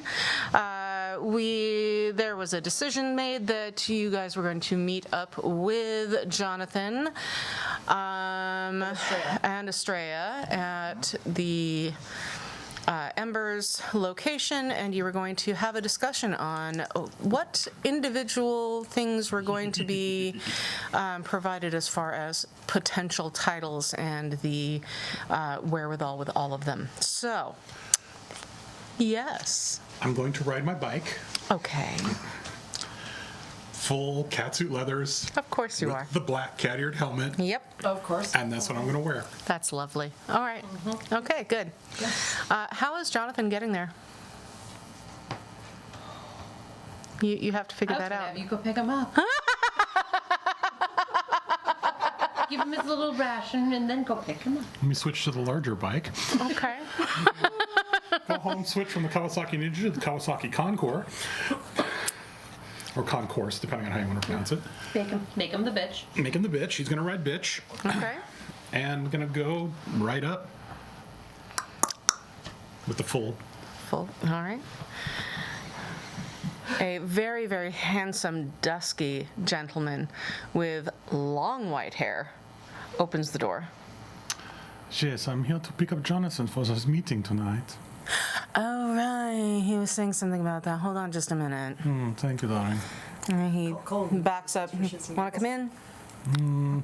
there was a decision made that you guys were going to meet up with Jonathan and Estrella at the Ember's location, and you were going to have a discussion on what individual things were going to be provided as far as potential titles and the wherewithal with all of them. So, yes. I'm going to ride my bike, Okay. full catsuit leathers, Of course you with are. the black cat-eared helmet, Yep. Of course. and that's what I'm going to wear. That's lovely. All right. Okay, good. How is Jonathan getting there? You have to figure I was that gonna out. have you go pick him up. Give him his little ration and then go pick him up. Let me switch to the larger bike. Okay. Go home, switch from the Kawasaki Ninja to the Kawasaki Concours. Or Concourse, depending on how you want to pronounce it. Make him the bitch. Make him the bitch. He's going to ride bitch. Okay. And going to go right up with the full. Full. All right. A very, very handsome, dusky gentleman with long white hair opens the door. Yes, I'm here to pick up Jonathan for this meeting tonight. Oh, right. He was saying something about that. Hold on just a minute. Thank you, darling. And he Call him. backs up. Want to come in?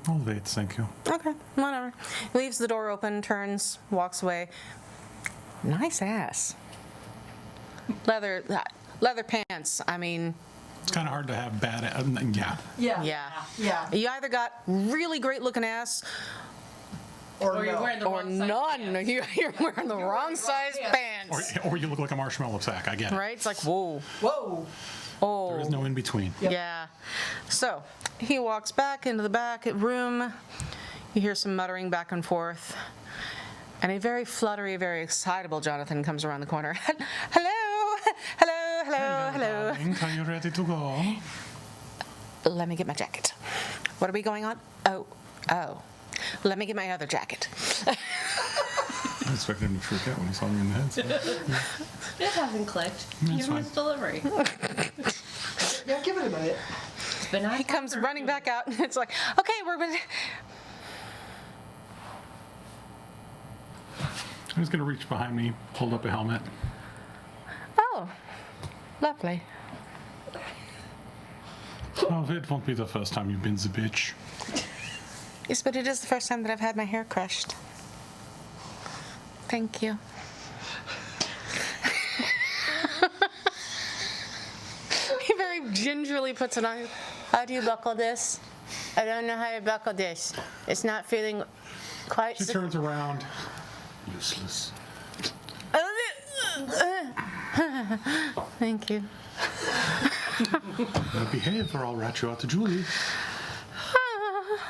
I'll wait, thank you. Okay, whatever. Leaves the door open, turns, walks away. Nice ass. Leather pants. I mean, It's kind of hard to have bad. Yeah. Yeah. yeah. Yeah. You either got really great looking ass Or, Or you're no. wearing the or wrong size none. pants. You're wearing the wrong size pants. pants. Or you look like a marshmallow sack. I get it. Right? It's like, whoa. Whoa. Oh. There is no in between. Yep. Yeah. So he walks back into the back room. You hear some muttering back and forth. And a very fluttery, very excitable Jonathan comes around the corner. Hello, hello, hello, hello. Darling, are you ready to go? Let me get my jacket. What are we going on? Oh. Let me get my other jacket. I expected him to freak out when he saw me in the head. So. It hasn't clicked. Give him fine. his delivery. Yeah, give it a minute. It's been He comes running back out, and it's like, okay, we're gonna. I'm just going to reach behind me, hold up a helmet. Oh, lovely. Oh, it won't be the first time you've been the bitch. Yes, but it is the first time that I've had my hair crushed. Thank you. He very gingerly puts it on. How do you buckle this? I don't know how to buckle this. It's not feeling. Quite. She turns around. Useless. Thank you. Now behave or I'll rat you out to Julie.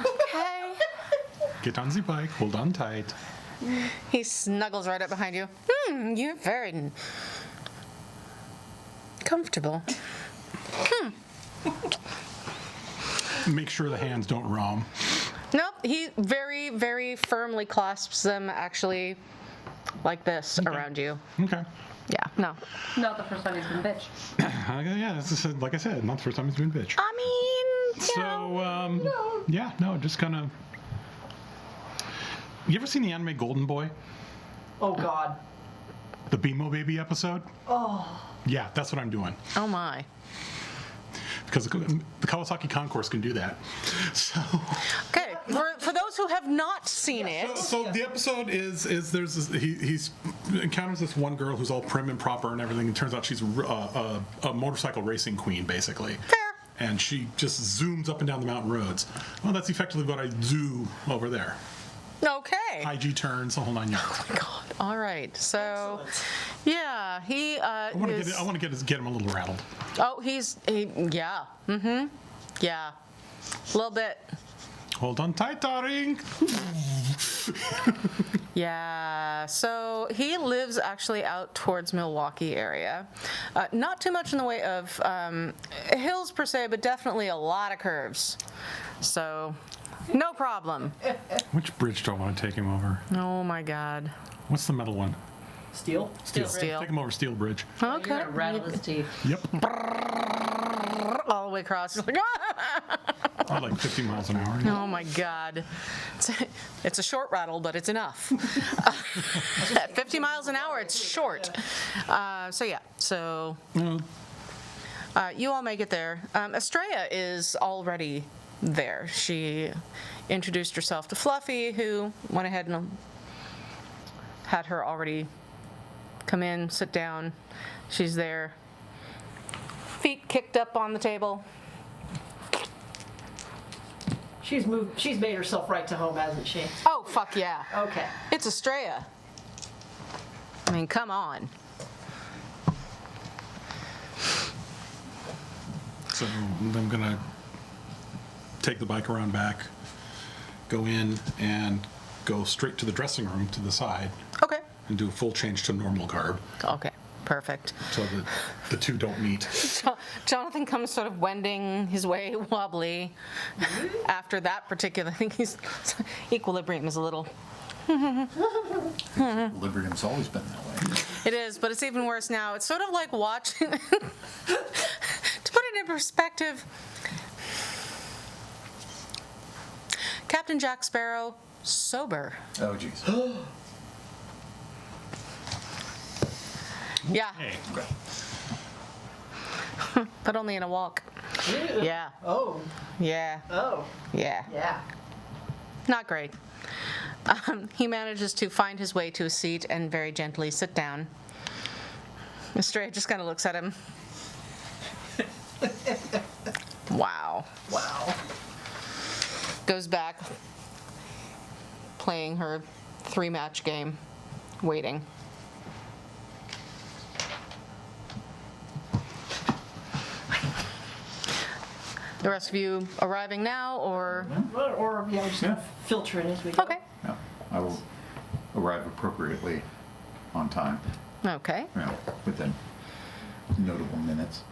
Okay. Get on the bike, hold on tight. He snuggles right up behind you. You're very comfortable. Make sure the hands don't roam. Nope, he very, very firmly clasps them actually like this around you. Okay. Yeah, no. Not the first time he's been bitched. Yeah, this is, like I said, not the first time it's been bitch. I mean, So, yeah, no, just kind of. You ever seen the anime Golden Boy? Oh God. The BMO Baby episode? Oh. Yeah, that's what I'm doing. oh my. Because the Kawasaki Concourse can do that. So. Okay, for those who have not seen it. So the episode is there's this, he's encounters this one girl who's all prim and proper and everything. It turns out she's a motorcycle racing queen, basically. Fair. And she just zooms up and down the mountain roads. Well, that's effectively what I do over there. Okay. High G turns, the whole 9 yards. God. All right. So, yeah, he I want to get him a little rattled. Oh, yeah. Mm-hmm. Yeah. A little bit. Hold on tight, darling. Yeah. So he lives actually out towards Milwaukee area. Not too much in the way of hills per se, but definitely a lot of curves. So, no problem. Which bridge do I want to take him over? Oh my God. What's the metal one? Steel? Steel. Take him over Steel Bridge. You're Okay. gonna rattle his teeth. Yep. All the way across. At like 50 miles an hour. Oh my God. It's a short rattle, but it's enough. At 50 miles an hour, it's short. So you all make it there. Estrella is already there. She introduced herself to Fluffy, who went ahead and had her already come in, sit down. She's there. Feet kicked up on the table. She's made herself right to home, hasn't she? Oh, fuck yeah. Okay. It's Estrella. I mean, come on. So I'm going to take the bike around back, go in, and go straight to the dressing room to the side Okay. and do a full change to normal garb Okay. Perfect. so that the two don't meet. Jonathan comes sort of wending his way wobbly after that particular. I think his equilibrium is a little. Equilibrium's always been that way. It is, but it's even worse now. It's sort of like watching. To put it in perspective, Captain Jack Sparrow, sober. Oh, jeez. Yeah, Hey, but only in a walk. Yeah, Oh. yeah, Oh. yeah. Yeah. Not great. He manages to find his way to a seat and very gently sit down. Estrella just kind of looks at him. Wow. Wow. Goes back, playing her 3-match game, waiting. The rest of you arriving now, or? Or yeah, we're just gonna filter it as we go. Okay. No, I will arrive appropriately on time, Okay. within notable minutes.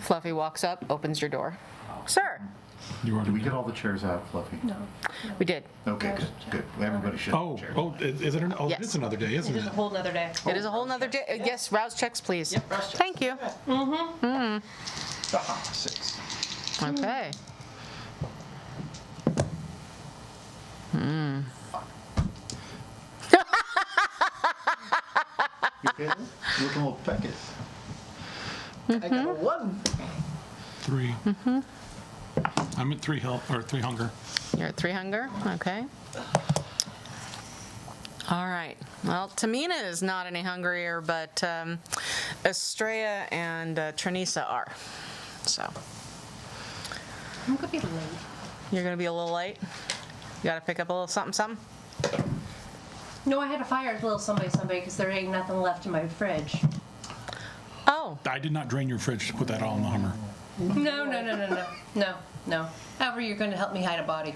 Fluffy walks up, opens your door. Sir, you already Did we get all the chairs out, Fluffy? No. we did. Okay, good. Everybody should have chairs. Is it? Yes. It's another day, isn't It is a it? whole nother day. It is a whole nother day. Yes, rouse checks, please. Yep, rouse checks. Thank you. Ah, 6. Okay. You okay? You looking a little pecked. I got a 1. 3. I'm at 3 health or 3 hunger. You're at 3 hunger. Okay. All right. Well, Tamina is not any hungrier, but Estrella and Trinisa are. So I'm gonna be late. you're going to be a little late. You got to pick up a little something, something. No, I had to fire a little somebody because there ain't nothing left in my fridge. Oh, I did not drain your fridge to put that all in the Hummer. No. However, you're going to help me hide a body.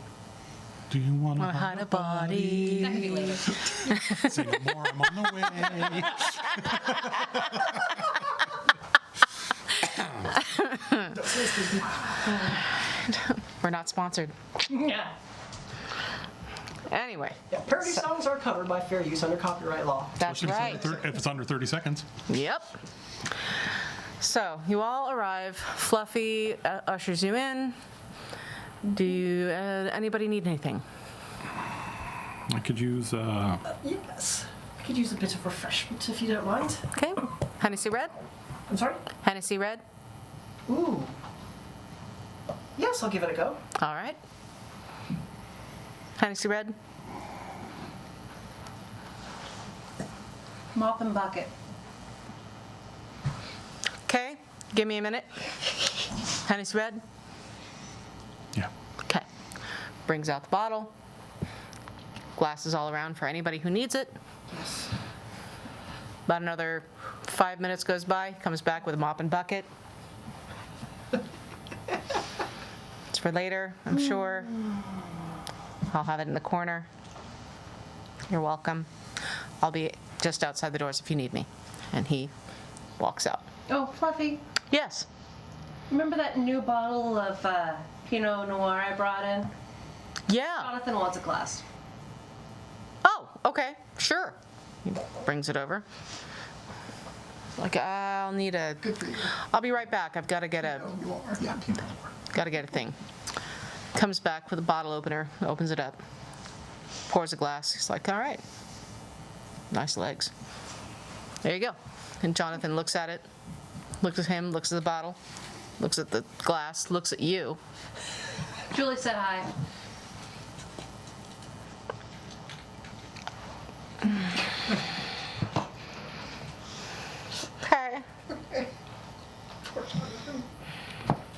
Do you want to hide a body. That can be later. say no more? I'm on the way. We're not sponsored. Yeah. Anyway, Yeah, parody songs are covered by fair use under copyright law. that's Especially right. if it's under 30 seconds. Yep. So you all arrive. Fluffy ushers you in. Do you, anybody need anything? I could use, Yes. I could use a bit of refreshment if you don't mind. Okay. Hennessy Red? I'm sorry? Hennessy Red? Ooh. Yes, I'll give it a go. All right. Hennessy Red? Mop and bucket. Okay. Give me a minute. Hennessy Red? yeah. Okay. Brings out the bottle. Glasses all around for anybody who needs it. Yes. About another 5 minutes goes by. Comes back with a mop and bucket. It's for later, I'm sure. I'll have it in the corner. You're welcome. I'll be just outside the doors if you need me. And he walks out. Oh, Fluffy, Yes. remember that new bottle of Pinot Noir I brought in? Yeah. Jonathan wants a glass. Oh, okay. Sure. He brings it over. Like, I'll need a... Good for you. I'll be right back. I've got to get a... No, you are. Yeah, you know. Got to get a thing. Comes back with a bottle opener, opens it up, pours a glass. He's like, all right, nice legs. There you go. And Jonathan looks at it, looks at him, looks at the bottle, looks at the glass, looks at you. Julie said hi. Okay.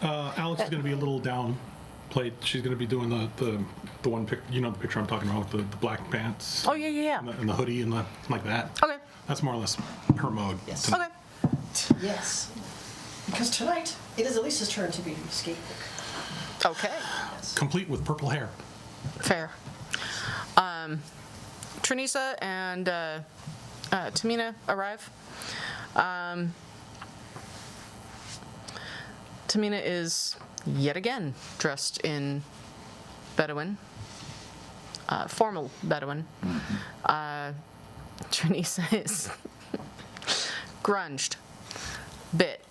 Alex is going to be a little down played. She's going to be doing the one pic, the picture I'm talking about with the black pants Oh, yeah. and the hoodie and the like that. Okay. That's more or less her mode. Yes. tonight. Okay. Yes. Because tonight, it is Elisa's turn to be the skateboard. Okay. Complete with purple hair. Fair. Trinisa and Tamina arrive. Tamina is yet again dressed in Bedouin, formal Bedouin. Trinisa is grunged, bit,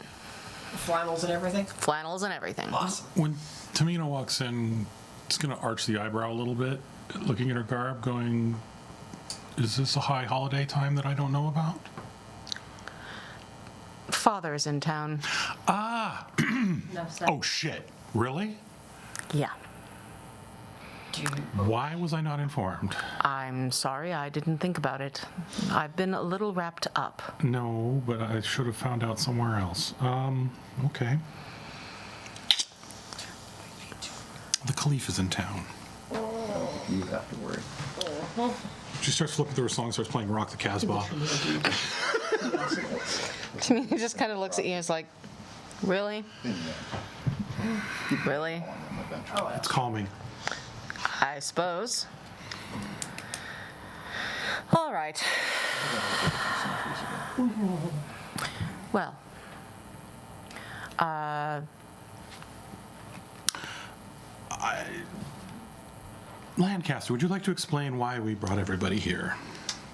Flannels and everything. flannels and everything. Awesome. When Tamina walks in, it's going to arch the eyebrow a little bit, looking at her garb, going, is this a high holiday time that I don't know about? Father is in town. Enough said. Oh, shit. Really? Yeah. Why was I not informed? I'm sorry, I didn't think about it. I've been a little wrapped up. No, but I should have found out somewhere else. Okay. The Caliph is in town. You have to worry. She starts flipping through her song, starts playing Rock the Casbah. He just kind of looks at you and is like, really? Really? It's calming. I suppose. All right. Well, Lancaster, would you like to explain why we brought everybody here?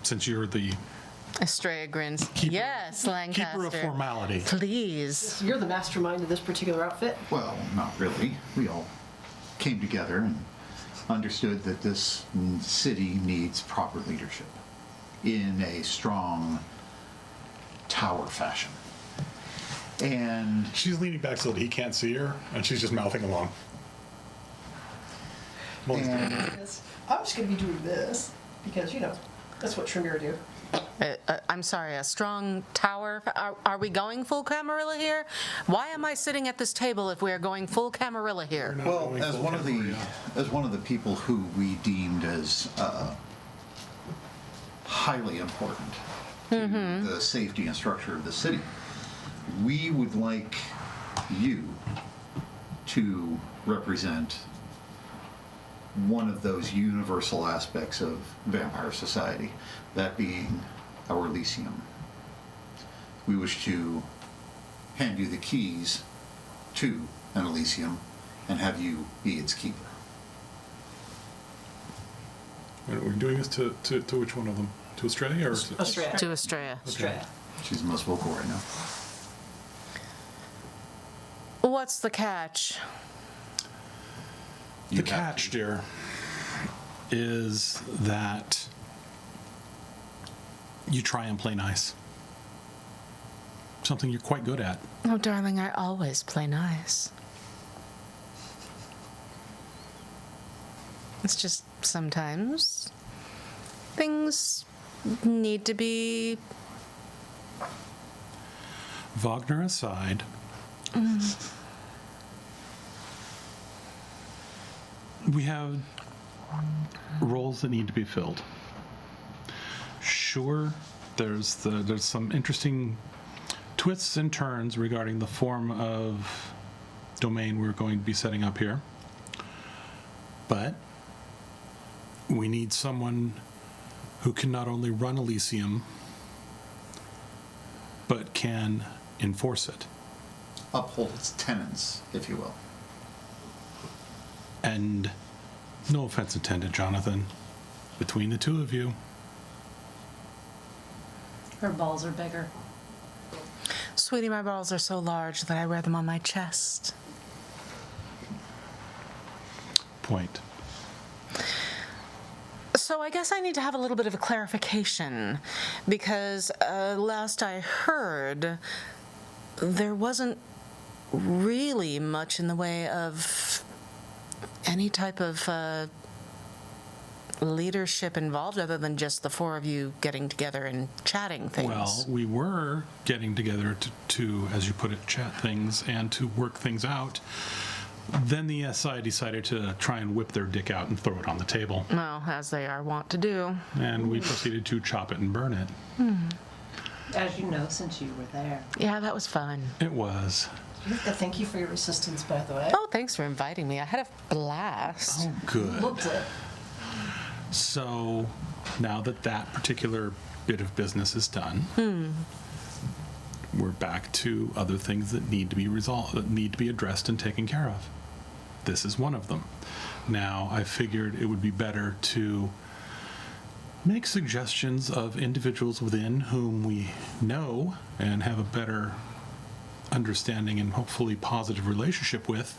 Since you're the Estrella grins. Keeper- Yes, Lancaster. keeper of formality. Please. You're the mastermind of this particular outfit. Well, not really. We all came together and understood that this city needs proper leadership in a strong tower fashion. And She's leaning back so that he can't see her, and she's just mouthing along. Yes. I'm just going to be doing this because, that's what Tremere do. I'm sorry, a strong tower. Are we going full Camarilla here? Why am I sitting at this table if we are going full Camarilla here? well, as one of the people who we deemed as highly important to the safety and structure of the city. We would like you to represent one of those universal aspects of vampire society, that being our Elysium. We wish to hand you the keys to an Elysium and have you be its keeper. And we're doing this to which one of them? To Australia or Australia. To Estrella. Australia. She's the most vocal right now. What's the catch? The You have catch, to- dear, is that you try and play nice. Something you're quite good at. Oh, darling, I always play nice. It's just sometimes things need to be. Wagner aside, we have roles that need to be filled. Sure, there's some interesting twists and turns regarding the form of domain we're going to be setting up here. But we need someone who can not only run Elysium, but can enforce it. Uphold its tenets, if you will. And no offense intended, Jonathan, between the two of you, Her balls are bigger. Sweetie, my balls are so large that I wear them on my chest. point. So I guess I need to have a little bit of a clarification, because last I heard, there wasn't really much in the way of any type of leadership involved other than just the four of you getting together and chatting things. Well, we were getting together to, as you put it, chat things and to work things out. Then the SI decided to try and whip their dick out and throw it on the table. Well, as they are wont to do. And we proceeded to chop it and burn it. As you know, since you were there. Yeah, that was fun. It was. Thank you for your assistance, by the way. Oh, thanks for inviting me. I had a blast. Oh, good. Loved it. So now that that particular bit of business is done, we're back to other things that need to be resolved, that need to be addressed and taken care of. This is one of them. Now, I figured it would be better to make suggestions of individuals within whom we know and have a better understanding and hopefully positive relationship with,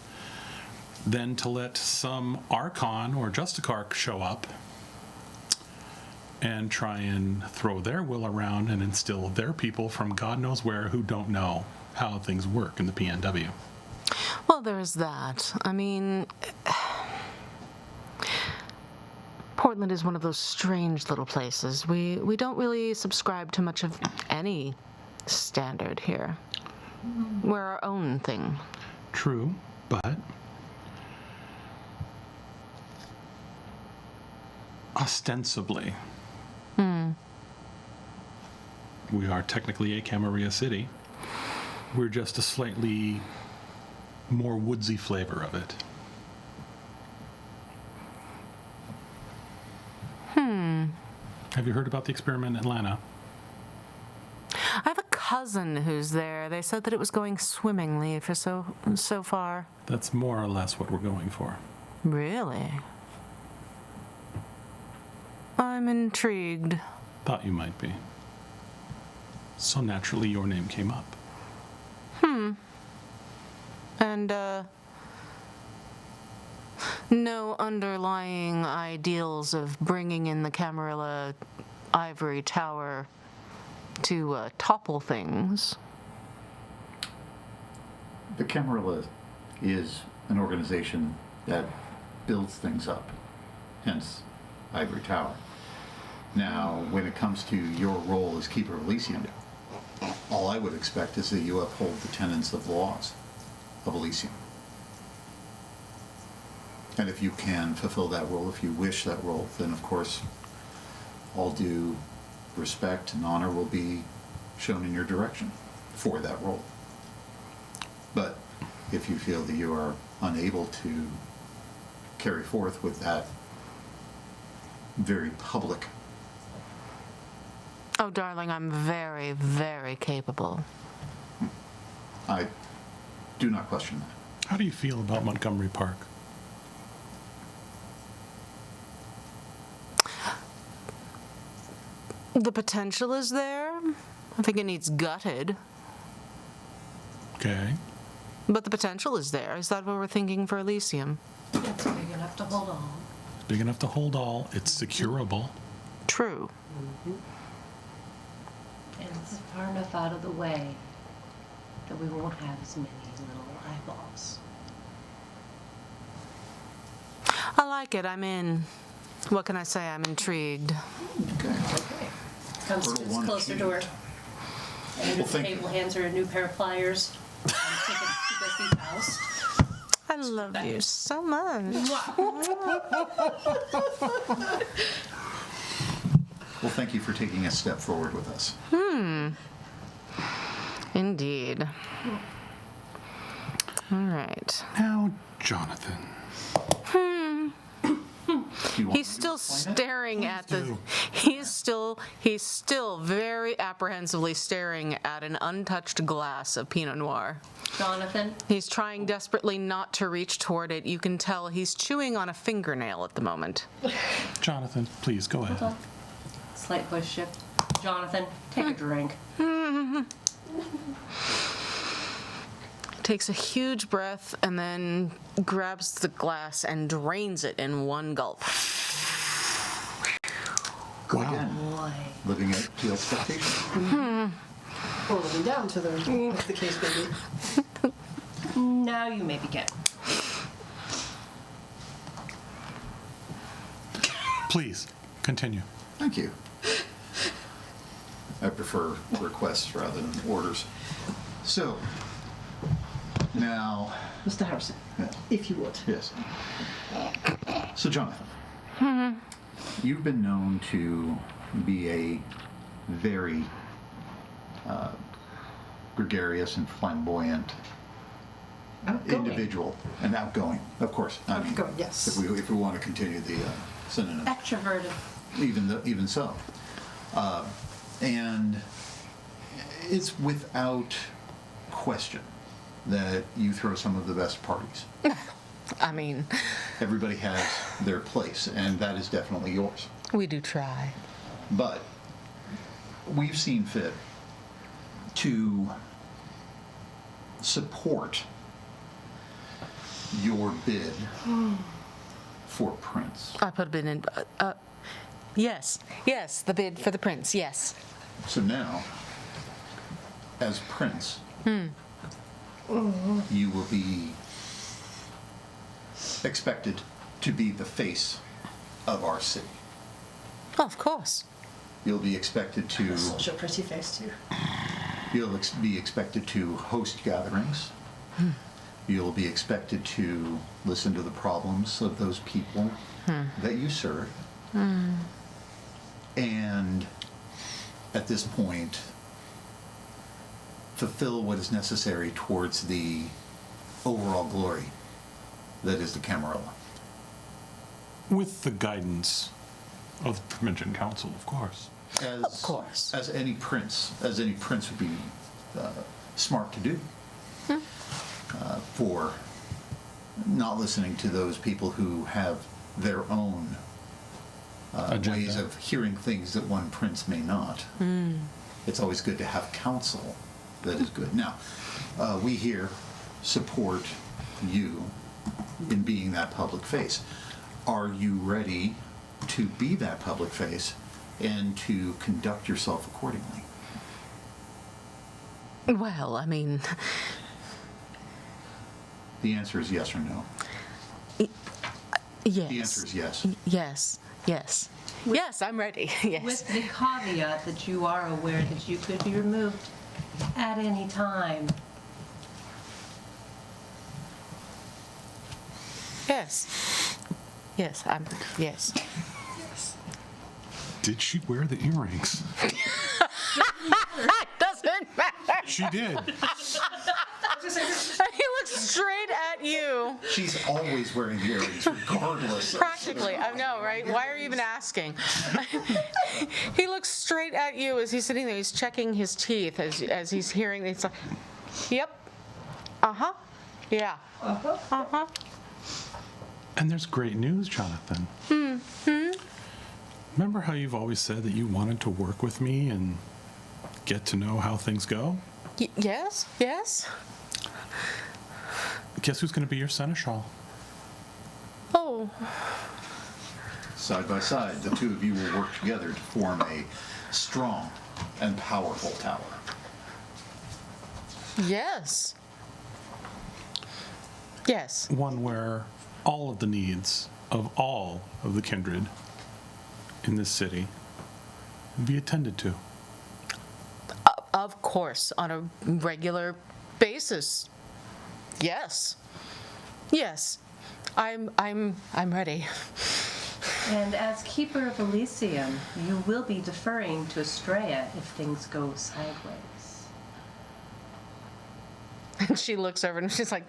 than to let some Archon or Justicarch show up and try and throw their will around and instill their people from God knows where who don't know how things work in the PNW. Well, there's that. I mean, Portland is one of those strange little places. We don't really subscribe to much of any standard here. We're our own thing. True, but ostensibly, we are technically a Camarilla city. We're just a slightly more woodsy flavor of it. Have you heard about the experiment in Atlanta? I have a cousin who's there. They said that it was going swimmingly for so far. That's more or less what we're going for. Really? I'm intrigued. Thought you might be. So naturally, your name came up. And, no underlying ideals of bringing in the Camarilla ivory tower to topple things. The Camarilla is an organization that builds things up, hence Ivory Tower. Now, when it comes to your role as Keeper of Elysium, all I would expect is that you uphold the tenets of the laws of Elysium. And if you can fulfill that role, if you wish that role, then of course all due respect and honor will be shown in your direction for that role. But if you feel that you are unable to carry forth with that very public, Oh, darling, I'm very, very capable. I do not question that. How do you feel about Montgomery Park? The potential is there. I think it needs gutted, Okay. but the potential is there. Is that what we're thinking for Elysium? It's big enough to hold on. Big enough to hold all. It's securable. True. And it's far enough out of the way that we won't have as many little eyeballs. I like it. I'm in. What can I say? I'm intrigued. Okay. Okay. Comes Hurdle one closer to her. achieved. Under Well, the thank table, hands her a new pair of pliers. And tickets to go see Faust. I love you so much. Well, thank you for taking a step forward with us. Indeed. All right. Now, Jonathan. Do you want He's me to still explain it? staring at the. do. He's still very apprehensively staring at an untouched glass of Pinot Noir. Jonathan, He's trying desperately not to reach toward it. You can tell he's chewing on a fingernail at the moment. Jonathan, please go hold ahead. on. Slight push shift. Jonathan, take a drink. Takes a huge breath and then grabs the glass and drains it in one gulp. Go again. Boy. Living up to expectations. Or living down to the, as the case may be. Now you may begin. Please, continue. Thank you. I prefer requests rather than orders. So, now, Mr. Harrison, yeah, if you would. yes. So, Jonathan, you've been known to be a very gregarious and flamboyant Outgoing. individual, and outgoing, of course. I mean, Outgoing, yes. If we want to continue the synonym. Extroverted. Even so. And it's without question that you throw some of the best parties. I mean, Everybody has their place, and that is definitely yours. we do try. But we've seen fit to support your bid for Prince. I put a bid in. Yes, the bid for the prince. Yes. So now, as Prince, you will be expected to be the face of our city. Of course. You'll be expected to Such a pretty face, too. be expected to host gatherings. You'll be expected to listen to the problems of those people that you serve. And at this point, fulfill what is necessary towards the overall glory that is the Camarilla. With the guidance of the Provincial Council, of course. Of course. As any prince would be smart to do. For not listening to those people who have their own Agenda. ways of hearing things that one prince may not. It's always good to have counsel that is good. Now, we here support you in being that public face. Are you ready to be that public face and to conduct yourself accordingly? Well, I mean, The answer is yes or no. yes. The answer is yes. Yes. Yes, I'm ready. Yes. With the caveat that you are aware that you could be removed at any time. Yes. Yes, I'm. Yes. Did she wear the earrings? Doesn't matter. She did. He looks straight at you. She's always wearing earrings, regardless. Practically, I know, right? Why are you even asking? He looks straight at you as he's sitting there. He's checking his teeth as he's hearing these. Yep. Uh-huh. Yeah. Uh-huh. And there's great news, Jonathan. Remember how you've always said that you wanted to work with me and get to know how things go? Yes, yes. Guess who's going to be your seneschal? Oh, Side by side, the two of you will work together to form a strong and powerful tower. yes. Yes. One where all of the needs of all of the kindred in this city be attended to. Of course, on a regular basis. Yes. Yes. I'm ready. And as Keeper of Elysium, you will be deferring to Estrella if things go sideways. And she looks over and she's like,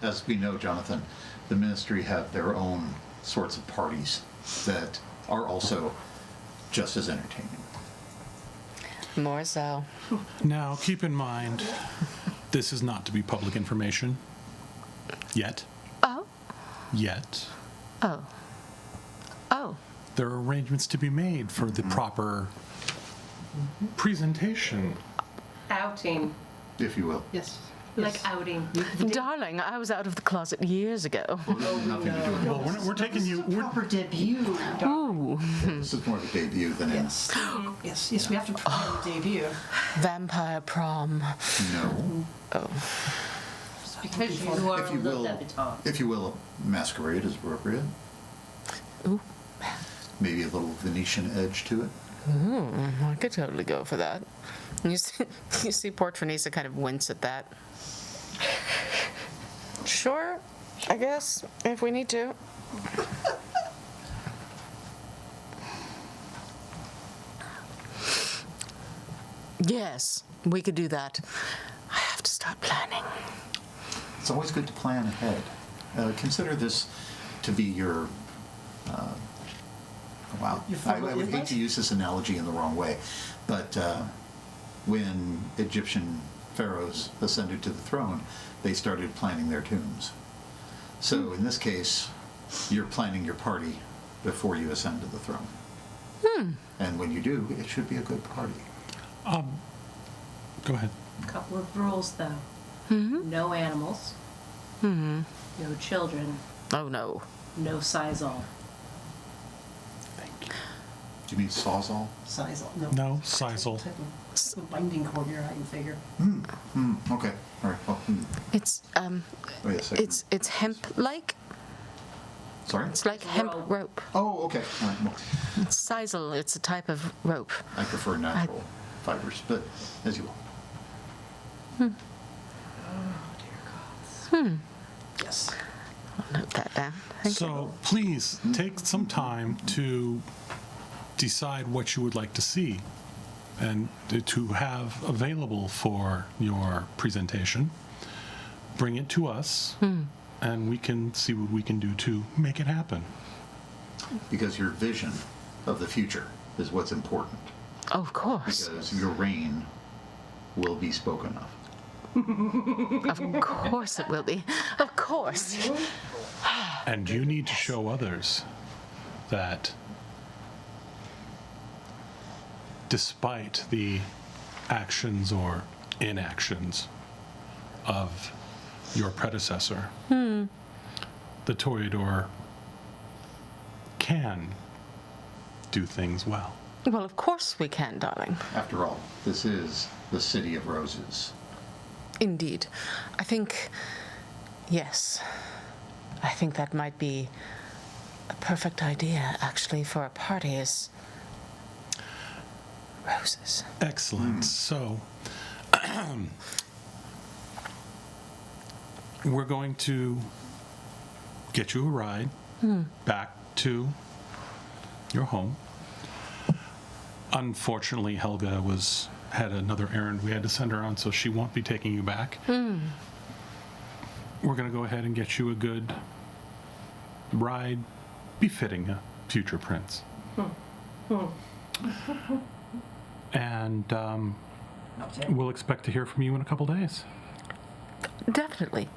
As we know, Jonathan, the ministry have their own sorts of parties that are also just as entertaining. more so. Now, keep in mind, this is not to be public information. Yet. Oh, Yet. oh, oh. There are arrangements to be made for the proper presentation. Outing. If you will. Yes. Like outing. Darling, I was out of the closet years ago. Nothing to do with Well, we're taking you. Proper debut. Ooh, this is more of a debut than Yes. Yes, we have to prepare the debut. vampire prom. no. Because you are If a you little will, debutante. if you will, a masquerade is appropriate. Ooh, Maybe a little Venetian edge to it. I could totally go for that. You see poor Trinisa kind of wince at that. Sure, I guess, if we need to. Yes, we could do that. I have to start planning. It's always good to plan ahead. Consider this to be your. Wow. Your I formal would hate invite? to use this analogy in the wrong way, but when Egyptian pharaohs ascended to the throne, they started planning their tombs. So in this case, you're planning your party before you ascend to the throne. And when you do, it should be a good party. Go ahead. Couple of rules though. No animals. No children. Oh no. No sisal. Do you mean Sawzall? Size. No, sisal. Type of binding cord you're hiding figure. Okay. All right. Well, It's wait a second. it's hemp-like. Sorry? It's like hemp rope. Oh, okay. All right. Well, It's sisal. It's a type of rope. I prefer natural fibers, but as you will. Yes. I'll note that down. Thank you. So please take some time to decide what you would like to see and to have available for your presentation. Bring it to us, and we can see what we can do to make it happen. Because your vision of the future is what's important. Oh, of course. Because your reign will be spoken of. Of course it will be. Of course. And you need to show others that despite the actions or inactions of your predecessor, the Toreador can do things well. Well, of course we can, darling. After all, this is the City of Roses. Indeed. I think, yes. I think that might be a perfect idea, actually, for a party is roses. Excellent. So, we're going to get you a ride back to your home. Unfortunately, Helga had another errand we had to send her on, so she won't be taking you back. We're going to go ahead and get you a good ride befitting a future prince. And we'll expect to hear from you in a couple days. Definitely.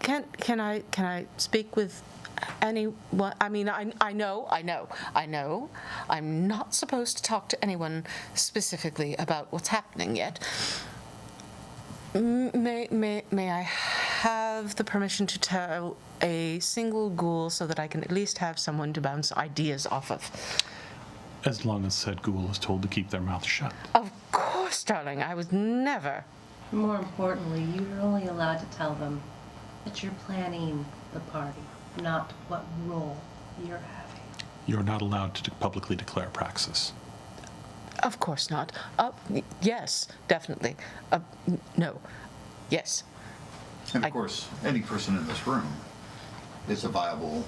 Can I speak with anyone? I mean, I know. I'm not supposed to talk to anyone specifically about what's happening yet. May I have the permission to tell a single ghoul so that I can at least have someone to bounce ideas off of? As long as said ghoul is told to keep their mouth shut. Of course, darling. I was never. More importantly, you're only allowed to tell them that you're planning the party, not what role you're having. You're not allowed to publicly declare praxis. Of course not. Yes, definitely. No. Yes. And of course, any person in this room is a viable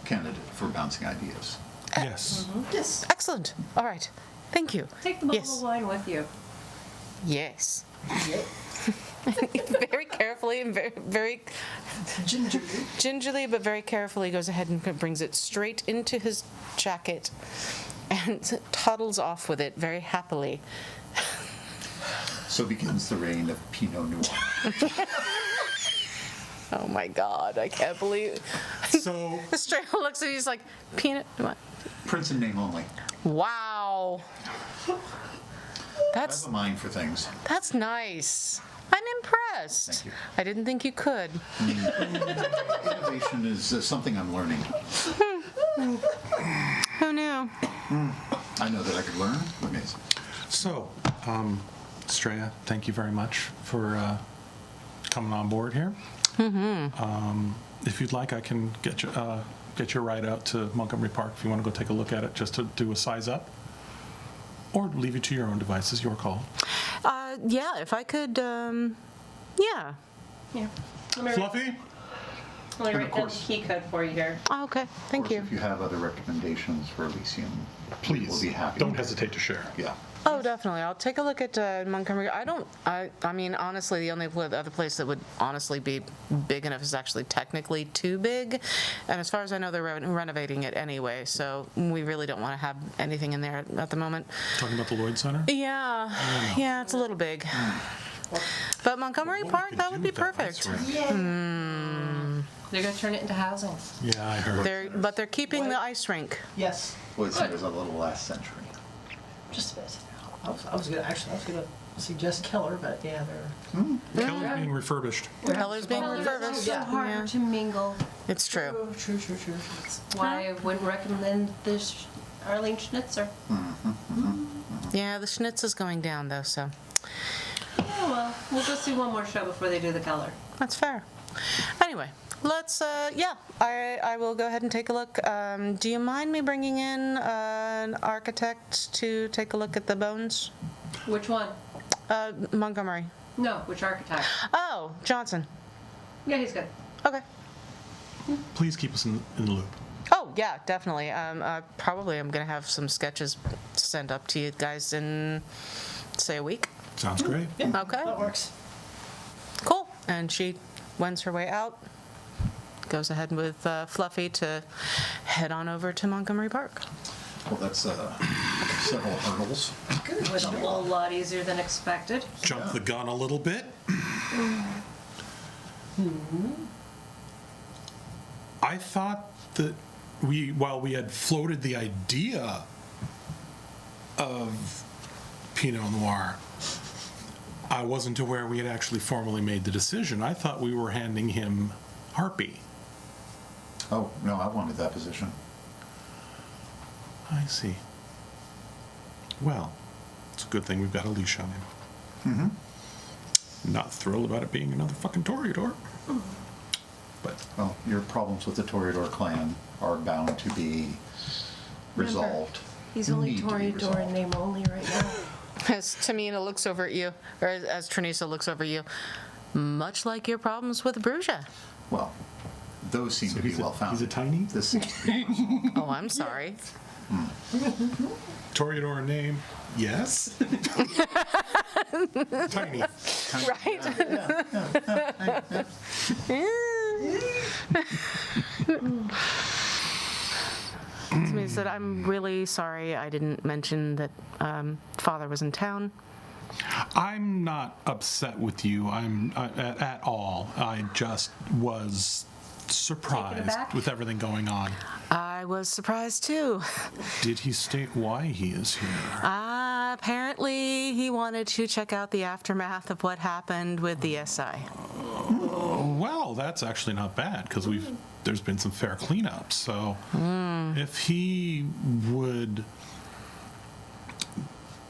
candidate for bouncing ideas. Yes. Yes. Excellent. All right. Thank you. Take the bottle Yes. of wine with you. Yes. Yep. Very carefully and very gingerly, but very carefully goes ahead and brings it straight into his jacket and toddles off with it very happily. So begins the reign of Pinot Noir. Oh my God, I can't believe. So, Straight looks at you, he's like, peanut, what? Prince in name only. Wow. I That's have a mind for things. nice. I'm impressed. Thank you. I didn't think you could. Innovation is something I'm learning. Who knew? I know that I could learn. Amazing. So, Straya, thank you very much for coming on board here. If you'd like, I can get your ride out to Montgomery Park if you want to go take a look at it, just to do a size up. Or leave it to your own devices, your call. Yeah, if I could, yeah. Yeah. Let me Fluffy? write of down the course. key code for you here. Oh, okay, thank Of course, you. if you have other recommendations for Elysium, Please, we'll be happy. don't hesitate to share. Yeah. Oh, definitely. I'll take a look at Montgomery. I mean, honestly, the only other place that would honestly be big enough is actually technically too big. And as far as I know, they're renovating it anyway, so we really don't want to have anything in there at the moment. Talking about the Lloyd Center? Yeah, it's a little big. But Montgomery Park, that would be perfect. They're going to turn it into housing. Yeah, I heard. They're keeping the ice rink. Yes. Lloyd Center's a little last century. Just a bit. I was gonna suggest Keller, but yeah, they're. Keller's being refurbished. Keller's being Well, refurbished. it's also harder Yeah. to mingle. It's true. True. That's why I wouldn't recommend this Arlene Schnitzer. Yeah, the Schnitz is going down though, so Oh well, we'll go see one more show before they do the color. that's fair. Anyway, let's, I will go ahead and take a look. Do you mind me bringing in an architect to take a look at the bones? Which one? Montgomery. No, which architect? Oh, Johnson. Yeah, he's good. Okay. Please keep us in the loop. Oh, yeah, definitely. Probably I'm going to have some sketches sent up to you guys in, say, a week. Sounds great. Yeah, Okay. that works. Cool. And she wends her way out, goes ahead with Fluffy to head on over to Montgomery Park. Well, that's several hurdles. It was a whole lot easier than expected. Jump the gun a little bit. I thought that while we had floated the idea of Pinot Noir, I wasn't aware we had actually formally made the decision. I thought we were handing him Harpy. Oh, no, I wanted that position. I see. Well, it's a good thing we've got a leash on him. Not thrilled about it being another fucking Toreador. But Well, your problems with the Toreador clan are bound to be resolved. He's only Need to be Toreador in resolved. name only right now. As Tamina looks over at you, or as Trinisa looks over you, much like your problems with Brugia. Well, those seem to be well founded. He's a tiny? This seems to be possible. Oh, I'm sorry. Toreador name? Yes. Tiny. Right? Somebody said, I'm really sorry I didn't mention that father was in town. I'm not upset with you. At all. I just was surprised aback? with everything going on. I was surprised too. Did he state why he is here? Apparently, he wanted to check out the aftermath of what happened with the SI. Well, that's actually not bad because there's been some fair cleanup. So if he would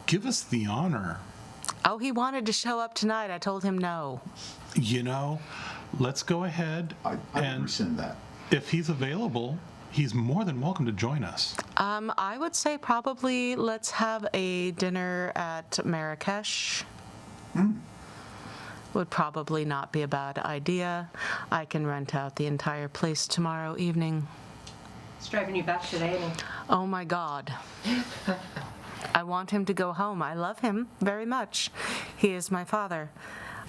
give us the honor, Oh, he wanted to show up tonight. I told him no. let's go ahead I would and rescind that. if he's available, he's more than welcome to join us. I would say probably let's have a dinner at Marrakesh. Would probably not be a bad idea. I can rent out the entire place tomorrow evening. It's driving you back today, isn't it? Oh my God. I want him to go home. I love him very much. He is my father.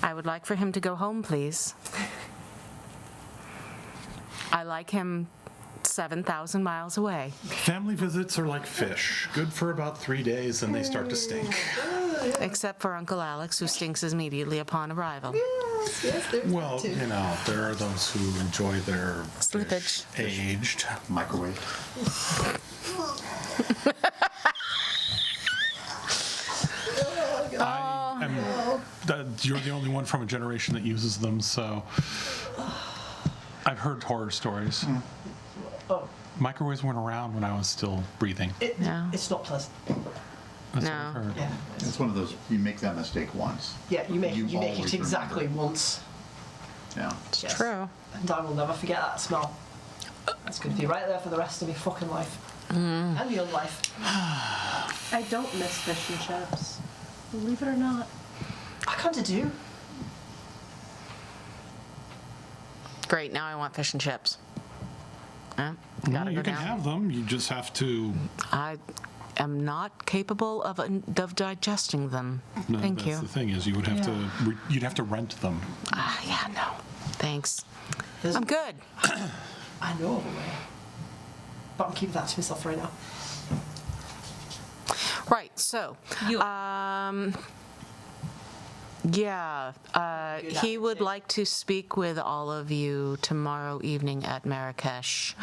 I would like for him to go home, please. I like him 7,000 miles away. Family visits are like fish. Good for about 3 days, and they start to stink. Except for Uncle Alex, who stinks immediately upon arrival. Yes, there's Well, that too. there are those who enjoy their Slippage. fish aged. Microwave. You're the only one from a generation that uses them, so I've heard horror stories. Oh, Microwaves weren't around when I was still breathing. No. it's not pleasant. That's No. what I've heard. Yeah. It's one of those, you make that mistake once. Yeah, you make always it exactly remember. once. Yeah. Yes. True. And I will never forget that smell. It's going to be right there for the rest of my fucking life. And your life. I don't miss fish and chips. Believe it or not. I kind of do. Great, now I want fish and chips. Gotta Well, go you can down. have them. You just have to. I am not capable of digesting them. No, Thank that's you. the thing is, you would have to. You'd have to rent them. Yeah, no. Thanks. There's- I'm good. I know of a way. But I'm keeping that to myself right now. Right, so, You. yeah, he would like to speak with all of you tomorrow evening at Marrakesh,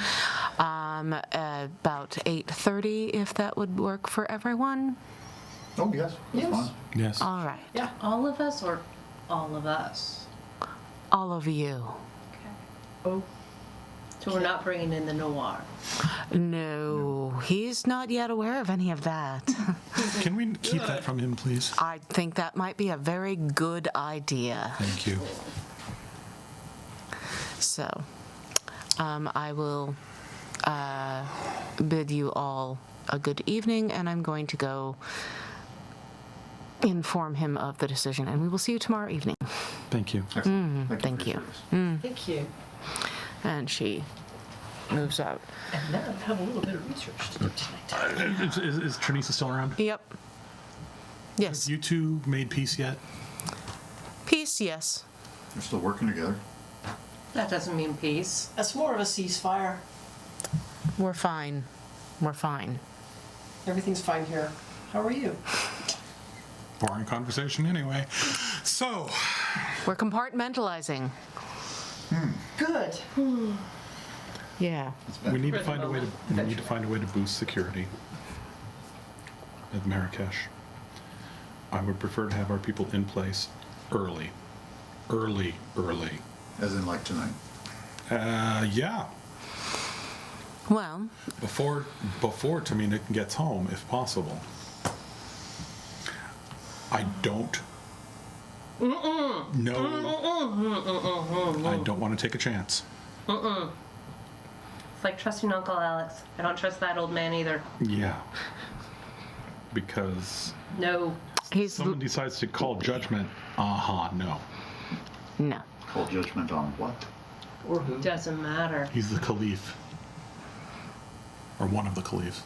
about 8:30, if that would work for everyone. Oh, yes. That's Yes. fine. Yes. All right, Yeah. All of us or all of us? all of you. Okay. Oh. So we're not bringing in the noir. No, he's not yet aware of any of that. Can we keep that from him, please? I think that might be a very good idea. Thank you. So, I will bid you all a good evening, and I'm going to go inform him of the decision, and we will see you tomorrow evening. Thank you. Excellent. thank for your you. service. Thank you. And she moves out. And now I have a little bit of research to do tonight. Is Trinisa still around? Yep. Yes. You two made peace yet? Peace, yes. They're still working together. That doesn't mean peace. It's more of a ceasefire. We're fine. We're fine. Everything's fine here. How are you? Boring conversation anyway. So, We're compartmentalizing. Good. Yeah. we need to For the find a way to moment. boost security at Marrakesh. I would prefer to have our people in place early. Early. As in like tonight. Yeah. Well, Before Tamina gets home, if possible. I don't. No. I don't want to take a chance. It's like trusting Uncle Alex. I don't trust that old man either. Yeah. Because No. he's someone decides to call judgment. No. no. Call judgment on what? Or who? Doesn't matter. He's the Caliph. Or one of the Caliphs.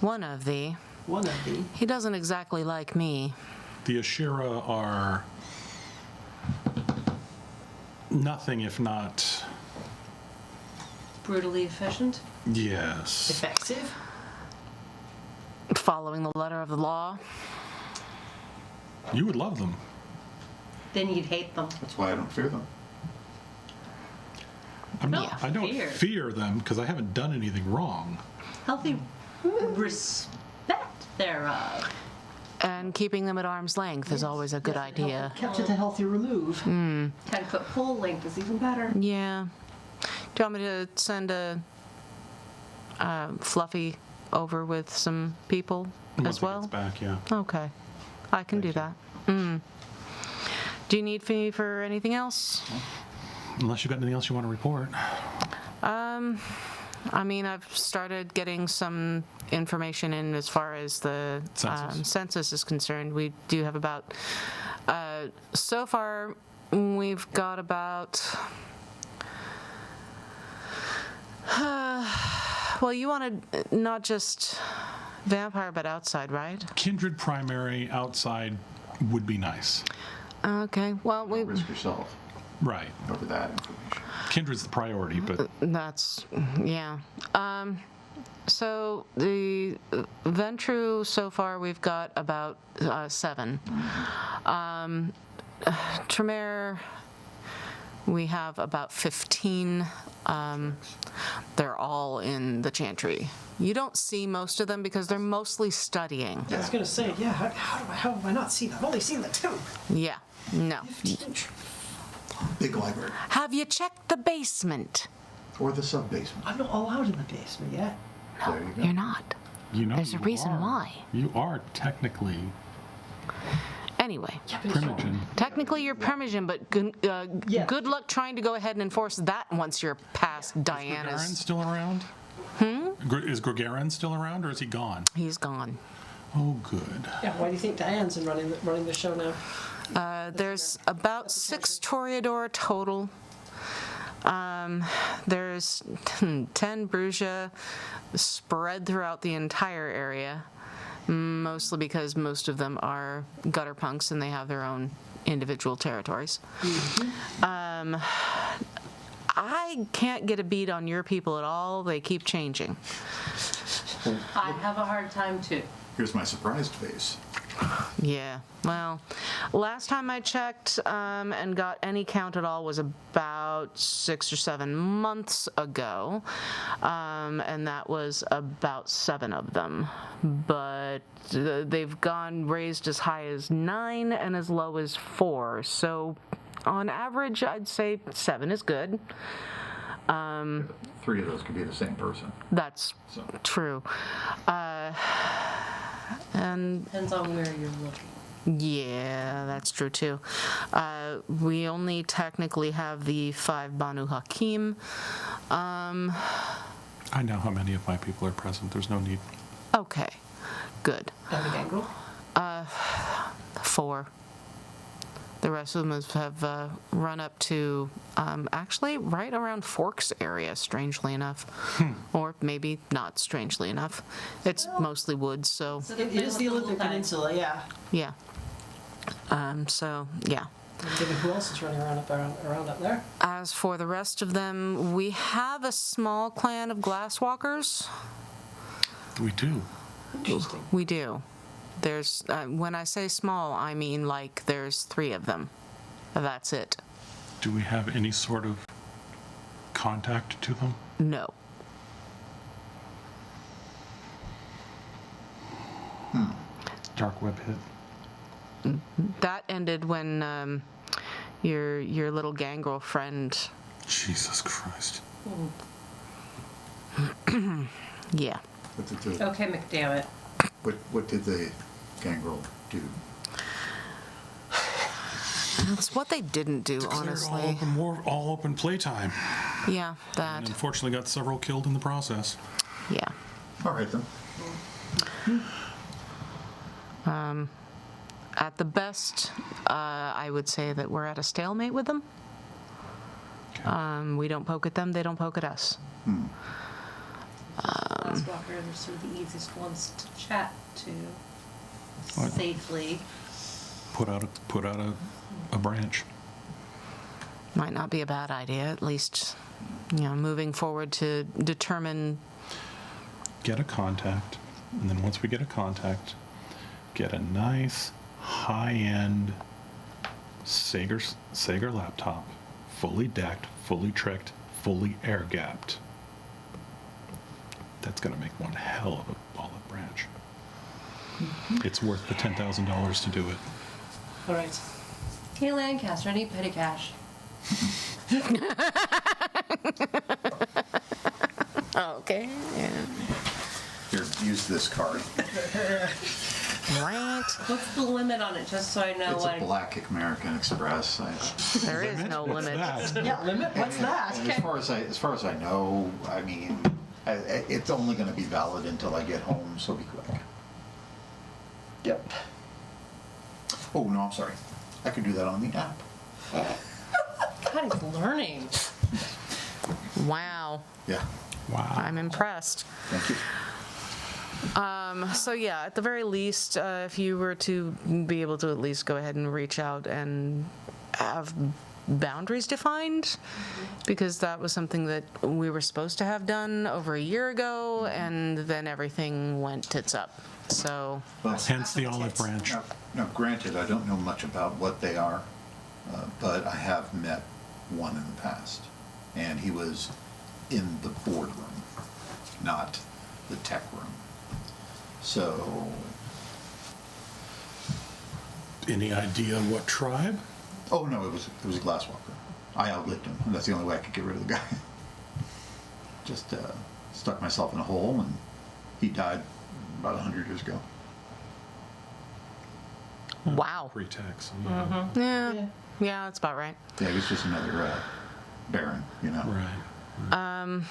One of the. One of the. He doesn't exactly like me. The Ashira are nothing if not... Brutally efficient. Yes. Effective? Following the letter of the law. You would love them. Then you'd hate them. That's why I don't fear them. I don't fear. fear them because I haven't done anything wrong. Healthy respect thereof. And keeping them at arm's length is always a good idea. Kept at a healthy remove. 10-foot pole length is even better. Yeah. Do you want me to send a Fluffy over with some people Once as he well? gets back, yeah. Okay. I can do that. Do you need me for anything else? Unless you've got anything else you want to report. I mean, I've started getting some information in as far as the census is concerned. We do have about, so far, we've got about, well, you wanted not just vampire, but outside, right? Kindred primary outside would be nice. Okay, well, we, Risk yourself Right. over that information. Kindred's the priority, but that's, yeah. So the Ventru, so far, we've got about 7. Tremere, we have about 15. They're all in the Chantry. You don't see most of them because they're mostly studying. I was going to say, yeah, how have I not seen them? I've only seen the 2. Yeah, no. Big library. Have you checked the basement? Or the sub-basement. I'm not allowed in the basement yet. There you go. You're not. you know There's a you reason are- why. You are technically Anyway, Yeah, but it's- primogen. technically you're Permian, but Yeah. good luck trying to go ahead and enforce that once you're past Is Gagarin Diana's. still around? Is Gagarin still around, or is he gone? He's gone. Oh, good. Yeah, why do you think Diane's in running the show now? There's about 6 Toreador total. There's 10 Brugia spread throughout the entire area, mostly because most of them are gutter punks and they have their own individual territories. I can't get a beat on your people at all. They keep changing. I have a hard time too. Here's my surprised face. Yeah, well, last time I checked and got any count at all was about 6 or 7 months ago, and that was about 7 of them. But they've raised as high as 9 and as low as 4. So on average, I'd say 7 is good. 3 of those could be the same person. That's So true. And Depends on where you're looking. yeah, that's true too. We only technically have the 5 Banu Hakim. I know how many of my people are present. There's no need. Okay, good. And the gangrel? 4. The rest of them have run up to actually right around Forks area, strangely enough. Or maybe not strangely enough. It's mostly woods, so It is the Olympic Peninsula, yeah. yeah. So, yeah. Given who else is running around up there? As for the rest of them, we have a small clan of glasswalkers. We do. Interesting. We do. There's, when I say small, I mean like there's 3 of them. That's it. Do we have any sort of contact to them? No. Dark web hit. That ended when your little gangrel friend. Jesus Christ. Yeah. Okay, McDammit. What did the gangrel do? That's what they didn't do, honestly. All open playtime. Yeah, And that. unfortunately got several killed in the process. Yeah. All right then. At the best, I would say that we're at a stalemate with them. We don't poke at them, they don't poke at us. Last walker are sort of the easiest ones to chat to What? safely. Put out a branch. Might not be a bad idea, at least, you know, moving forward to determine. Get a contact, and then once we get a contact, get a nice high-end Sager laptop, fully decked, fully tricked, fully air-gapped. That's going to make one hell of a olive branch. It's worth the $10,000 to do it. All right. Hey Lancaster, I need petty cash. Okay. Yeah. Here, use this card. Right. What's the limit on it, just so I know It's what a black American Express. There is no limit. Yeah, limit. What's that? And as far as I know, I mean, it's only going to be valid until I get home, so be quick. Yep. Oh no, I'm sorry. I could do that on the app. God, he's learning. Wow. Yeah. Wow. I'm impressed. Thank you. So yeah, at the very least, if you were to be able to at least go ahead and reach out and have boundaries defined, because that was something that we were supposed to have done over a year ago, and then everything went tits up. So Well, Hence the olive branch. now, granted, I don't know much about what they are, but I have met one in the past, and he was in the boardroom, not the tech room. So, Any idea what tribe? oh no, it was a glasswalker. I outlived him, and that's the only way I could get rid of the guy. Just stuck myself in a hole, and he died about 100 years ago. wow. Pre-tax. Yeah. Yeah, that's about right. Yeah, he was just another baron, you know. Right.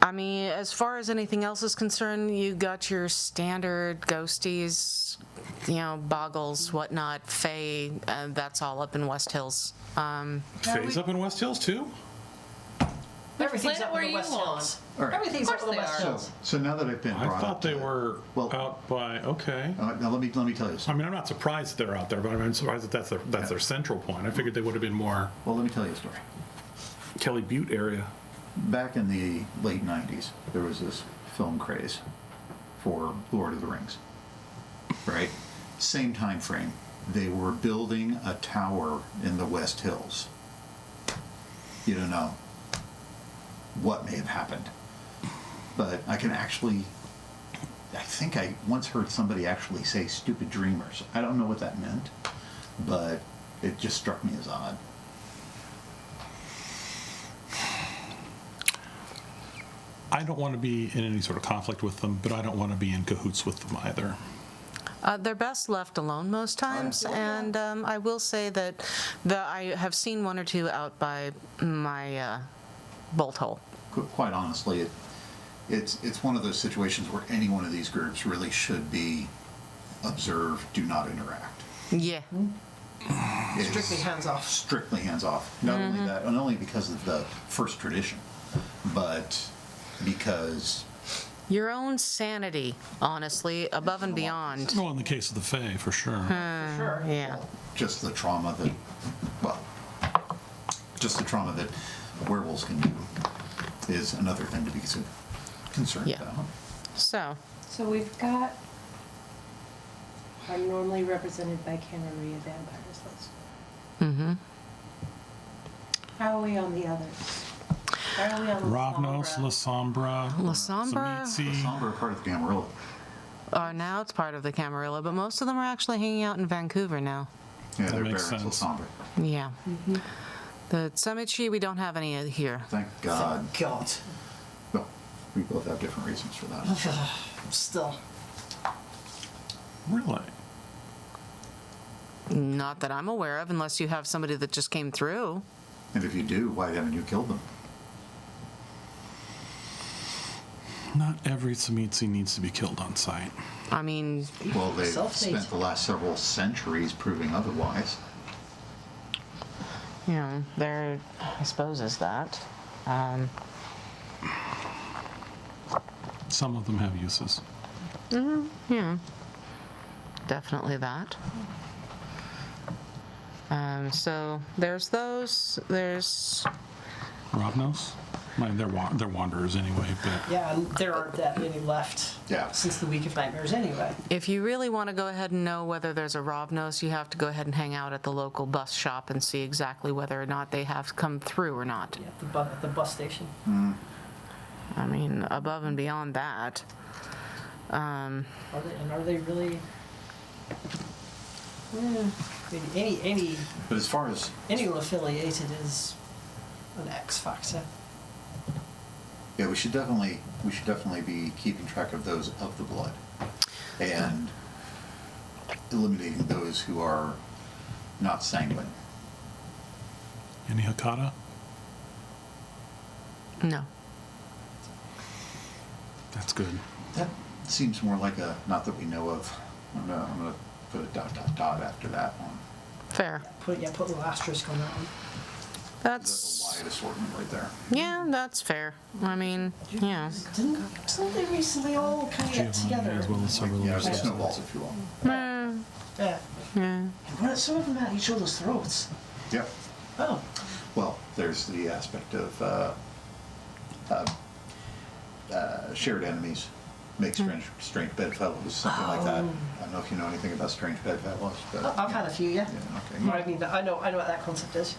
I mean, as far as anything else is concerned, you got your standard ghosties, you know, boggles, whatnot, fae, that's all up in West Hills. Phase up in West Hills too? Everything's Planet up where in the you West want. Hills. All right. Everything's Of up in course the they West are. Hills. So now that I've been I brought thought up they to it- were well, out by, okay. now let me tell you I something. mean, I'm not surprised they're out there, but I'm surprised that that's their central point. I figured they would have been more Well, let me tell you a story. Kelly Butte area. Back in the late 90s, there was this film craze for Lord of the Rings, right? Same time frame. They were building a tower in the West Hills. You don't know what may have happened. But I think I once heard somebody actually say stupid dreamers. I don't know what that meant, but it just struck me as odd. I don't want to be in any sort of conflict with them, but I don't want to be in cahoots with them either. They're best left alone most times, and I will say that I have seen one or two out by my bolt hole. Quite honestly, it's one of those situations where any one of these groups really should be observe, do not interact. Yeah. It's Strictly hands off. Strictly hands off. Not only that, not only because of the first tradition, but because Your own sanity, honestly, above and beyond. Well, in the case of the Fae, for sure. Sure. Yeah. just the trauma that, well, just the trauma that werewolves can do is another thing to be concerned Yeah. about. So, So we've got our normally represented by Camarilla vampires list. mm-hmm. How are we on the others? How are we on the Ravnos, La Sombra, La Sombra. Samitsi. Somber part of Camarilla. Now it's part of the Camarilla, but most of them are actually hanging out in Vancouver now. Yeah, That they're makes barons of sense. Somber. Yeah. The Samichi, we don't have any here. Thank God. God. Well, we both have different reasons for that. Still. Really? Not that I'm aware of, unless you have somebody that just came through. And if you do, why haven't you killed them? Not every Samitsi needs to be killed on sight. I mean, Well, they've Self-made. spent the last several centuries proving otherwise. you know, there, I suppose, is that. Some of them have uses. Yeah, definitely that. So there's those. There's Ravnos? I mean, they're wanderers anyway, but Yeah, and there aren't that many left. Yeah. Since the Week of Nightmares, anyway. if you really want to go ahead and know whether there's a Rovnos, you have to go ahead and hang out at the local bus shop and see exactly whether or not they have come through or not. Yeah, at the bus station. I mean, above and beyond that. Are they really? Any But as far as anyone affiliated is an X factor. yeah, we should definitely be keeping track of those of the blood and eliminating those who are not sanguine. any Hakata? No. That's good. That seems more like a not that we know of. I'm gonna put a ... after that one. Fair. Put a little asterisk on that one. That's a That's, wide assortment right there. yeah, that's fair. I mean, yeah. Didn't they recently all kind of get Giovanni, together? as well as several Yeah, others. it's snowballs if you will. Eh, Yeah. yeah. Well, some of them at each other's throats. Yeah. Oh. Well, there's the aspect of shared enemies make strange bedfellows, something like that. I don't know if you know anything about strange bedfellows, but I've had a few, yeah. yeah, okay. But I mean, I know what that concept is.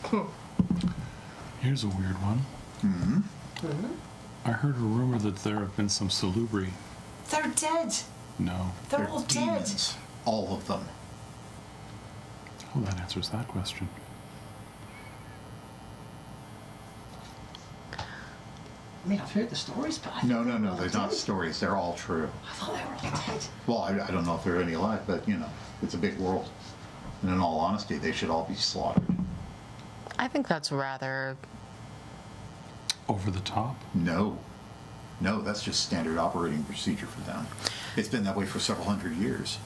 Here's a weird one. I heard a rumor that there have been some salubri. They're dead. No. They're all dead. Demons, all of them. Oh, that answers that question. I mean, I've heard the stories, but I No, thought they were all they're not dead. stories. They're all true. I thought they were all dead. Well, I don't know if there are any alive, but you know, it's a big world. And in all honesty, they should all be slaughtered. I think that's rather. Over the top? No, that's just standard operating procedure for them. It's been that way for several hundred years,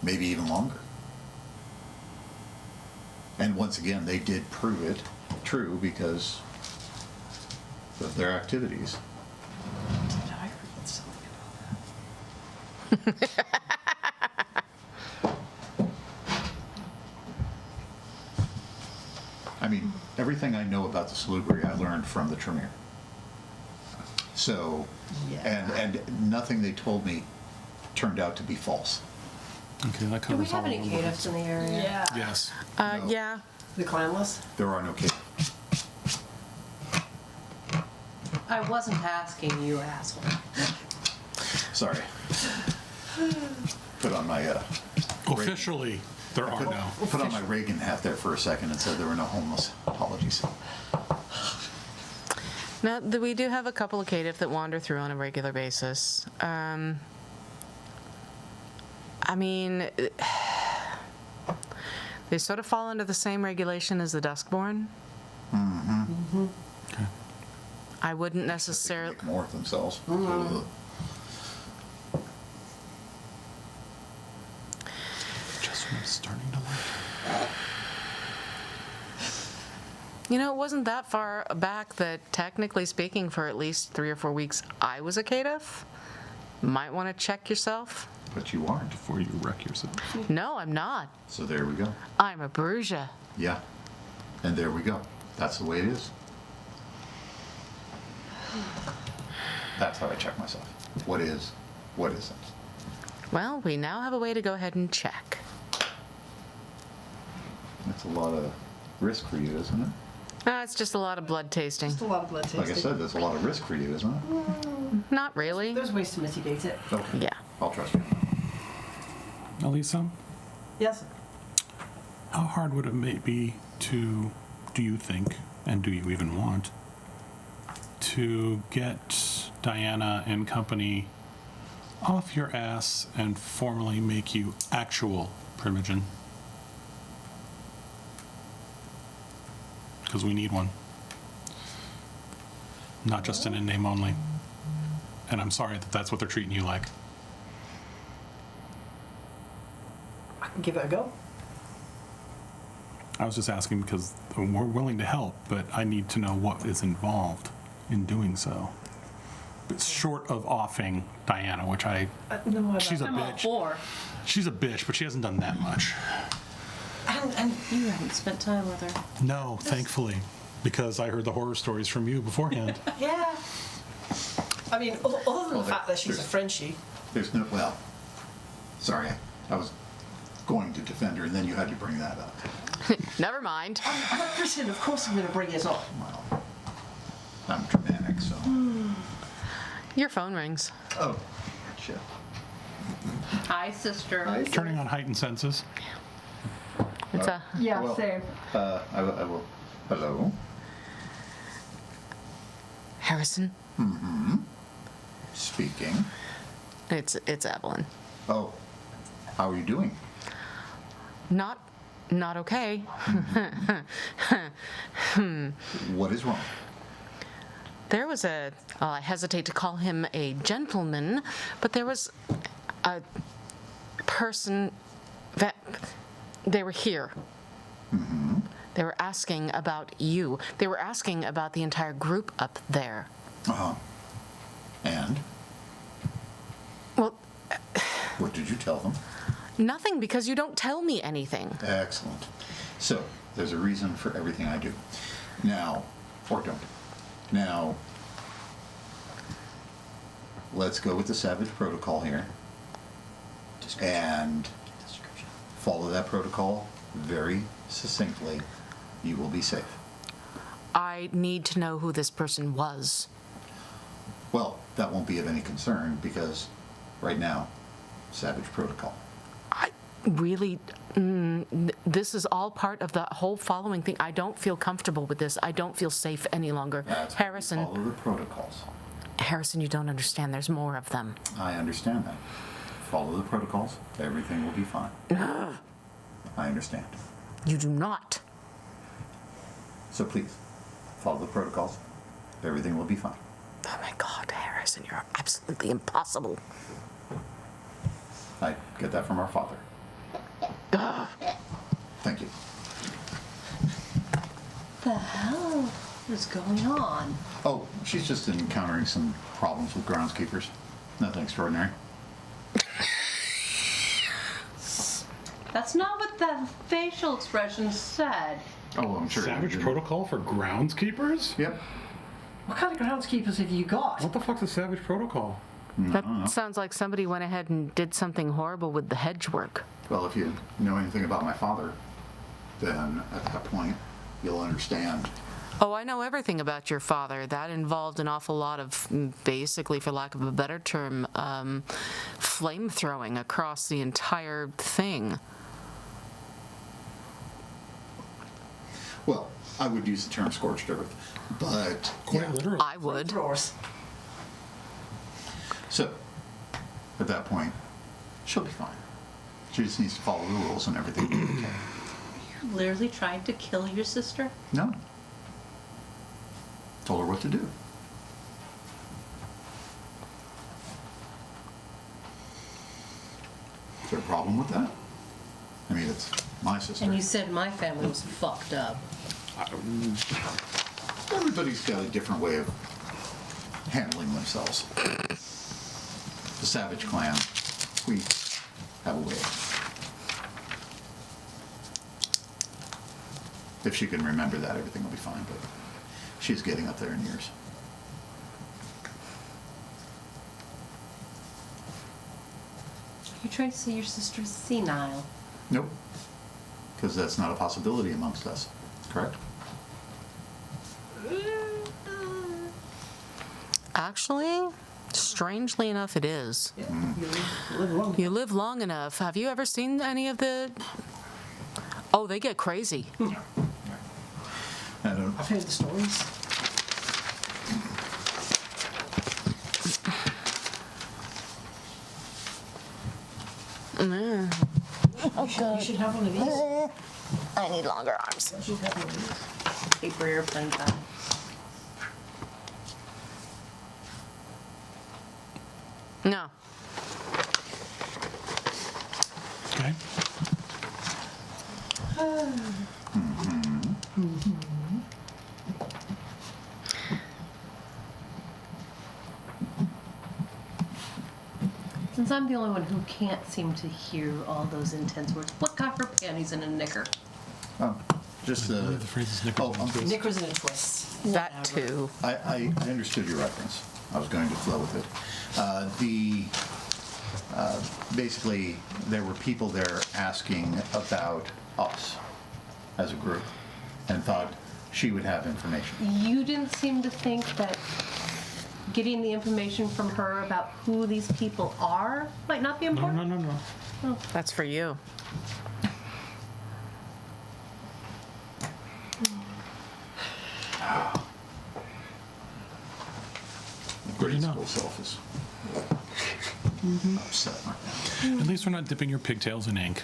maybe even longer. And once again, they did prove it true because of their activities. Did I read something about that? I mean, everything I know about the salubri I learned from the Tremere. So, Yeah. and nothing they told me turned out to be false. Okay, that Do we covers have all any of them. caitiffs in the area? Yeah. Yes. No. Yeah. The clanless? There are no cases. I wasn't asking you, asshole. Sorry. Put on my Officially, there are no. put on my Reagan hat there for a second and said there were no homeless. Apologies. Now, we do have a couple of caitiff that wander through on a regular basis. I mean, they sort of fall under the same regulation as the Duskborn. Okay. I wouldn't They necessarily. make more of themselves. Ugh. Just when I'm starting to like. You know, it wasn't that far back that, technically speaking, for at least 3 or 4 weeks, I was a caitiff. Might want to check yourself. But you aren't. Before you wreck yourself. No, I'm not. So there we go. I'm a Bruja. Yeah. And there we go. That's the way it is. That's how I check myself. What is, what isn't. Well, we now have a way to go ahead and check. That's a lot of risk for you, isn't it? It's just a lot of blood tasting. Just a lot of blood tasting. Like I said, there's a lot of risk for you, isn't it? Not really. There's ways to mitigate it. Okay. Yeah. I'll trust you. Elisa, Yes. how hard would it be to, do you think, and do you even want, to get Diana and company off your ass and formally make you actual Primogen? Because we need one. Not just an in-name only. And I'm sorry that that's what they're treating you like. I can give it a go. I was just asking because we're willing to help, but I need to know what is involved in doing so. But short of offing Diana, which No, she's a I'm all bitch. for. She's a bitch, but she hasn't done that much. and You haven't spent time with her. No, thankfully, because I heard the horror stories from you beforehand. yeah. I mean, other than Well, the fact that she's a there's- Frenchie. There's no, well, sorry, I was going to defend her, and then you had to bring that up. Never mind. I'm a Briton, of course I'm going to bring it up. Well, I'm Germanic, so. Your phone rings. Oh, shit. Hi, sister. Turning on heightened senses. It's a Yeah, Well, same. I will. Hello? Harrison. Speaking. It's Evelyn. Oh, how are you doing? Not okay. What is wrong? There was I hesitate to call him a gentleman, but there was a person that they were here. They were asking about you. They were asking about the entire group up there. Uh-huh. And? Well, What did you tell them? nothing, because you don't tell me anything. Excellent. So, there's a reason for everything I do. Now, or don't. Now, let's go with the Savage Protocol here. And follow that protocol very succinctly. You will be safe. I need to know who this person was. Well, that won't be of any concern because right now, Savage Protocol. I really, this is all part of the whole following thing. I don't feel comfortable with this. I don't feel safe any longer. That's why we Harrison, follow the protocols. Harrison, you don't understand. There's more of them. I understand that. Follow the protocols. Everything will be fine. I understand. You do not. So please, follow the protocols. Everything will be fine. Oh my God, Harrison, you're absolutely impossible. I get that from our father. Thank you. The hell is going on? Oh, she's just encountering some problems with groundskeepers. Nothing extraordinary. That's not what the facial expression said. Oh, I'm sure. Savage you didn't- protocol for groundskeepers? Yep. What kind of groundskeepers have you got? What the fuck's a savage protocol? That sounds like somebody went ahead and did something horrible with the hedge work. Well, if you know anything about my father, then at that point, you'll understand. Oh, I know everything about your father. That involved an awful lot of, basically, for lack of a better term, flame throwing across the entire thing. Well, I would use the term scorched earth, but Quite literally. I would. Drawers. So, at that point, she'll be fine. She just needs to follow the rules and everything will be okay. You literally tried to kill your sister? No. Told her what to do. Is there a problem with that? I mean, it's my sister. And you said my family was fucked up. Everybody's got a different way of handling themselves. The Savage Clan, we have a way. If she can remember that, everything will be fine, but she's getting up there in years. You're trying to say your sister's senile. Nope. Because that's not a possibility amongst us, correct? Actually, strangely enough, it is. Yeah, you live long. You live long enough. Have you ever seen any of the... Oh, they get crazy. I don't, I've heard the stories. You should have one of these. I need longer arms. You should have one of these. Paper airplane pad. No. Okay. Since I'm the only one who can't seem to hear all those intense words, what got her panties in a knicker? Oh, just I believe the phrase is knickers and twists. Knickers and a twist. That Whatever. too. I understood your reference. I was going to flow with it. Basically, there were people there asking about us as a group and thought she would have information. You didn't seem to think that getting the information from her about who these people are might not be No, important? no, no, no. That's for you. Good Grade enough. school self is upset. At least we're not dipping your pigtails in ink.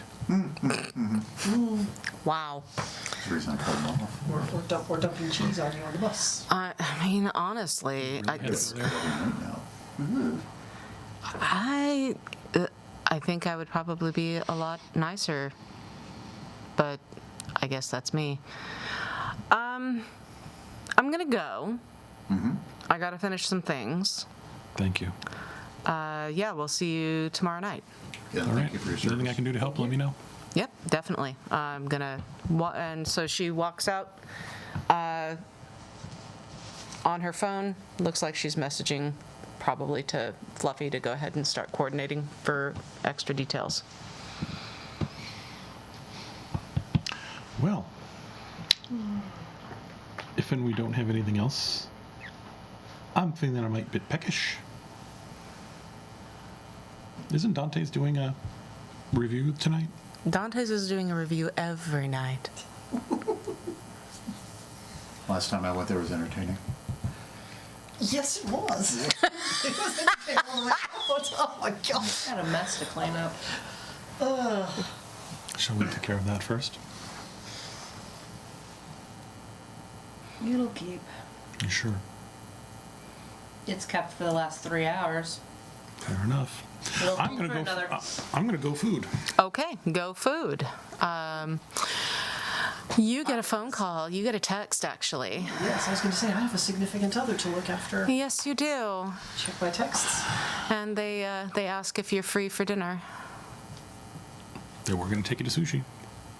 Wow. That's the reason I called them off. Or dumping cheese on you on the bus. I mean, honestly, It's right now. I think I would probably be a lot nicer, but I guess that's me. I'm gonna go. I gotta finish some things. Thank you. Yeah, we'll see you tomorrow night. Yeah, All thank right. you for your Anything I service. can do to help, let me know. Yep, definitely. I'm gonna, and so she walks out on her phone. Looks like she's messaging probably to Fluffy to go ahead and start coordinating for extra details. Well, if and we don't have anything else, I'm feeling that I might be a bit peckish. Isn't Dante's doing a review tonight? Dante's is doing a review every night. Last time I went there was entertaining. Yes, it was. It was entertaining. Oh my god. Got a mess to clean up. Shall we take care of that first? It'll keep. You sure? It's kept for the last 3 hours. Fair enough. It'll I'm keep gonna for go. another. I'm gonna go food. Okay, go food. You get a phone call. You get a text, actually. Yes, I was going to say, I have a significant other to look after. Yes, you do. Check my texts. And they ask if you're free for dinner. Then we're gonna take you to sushi.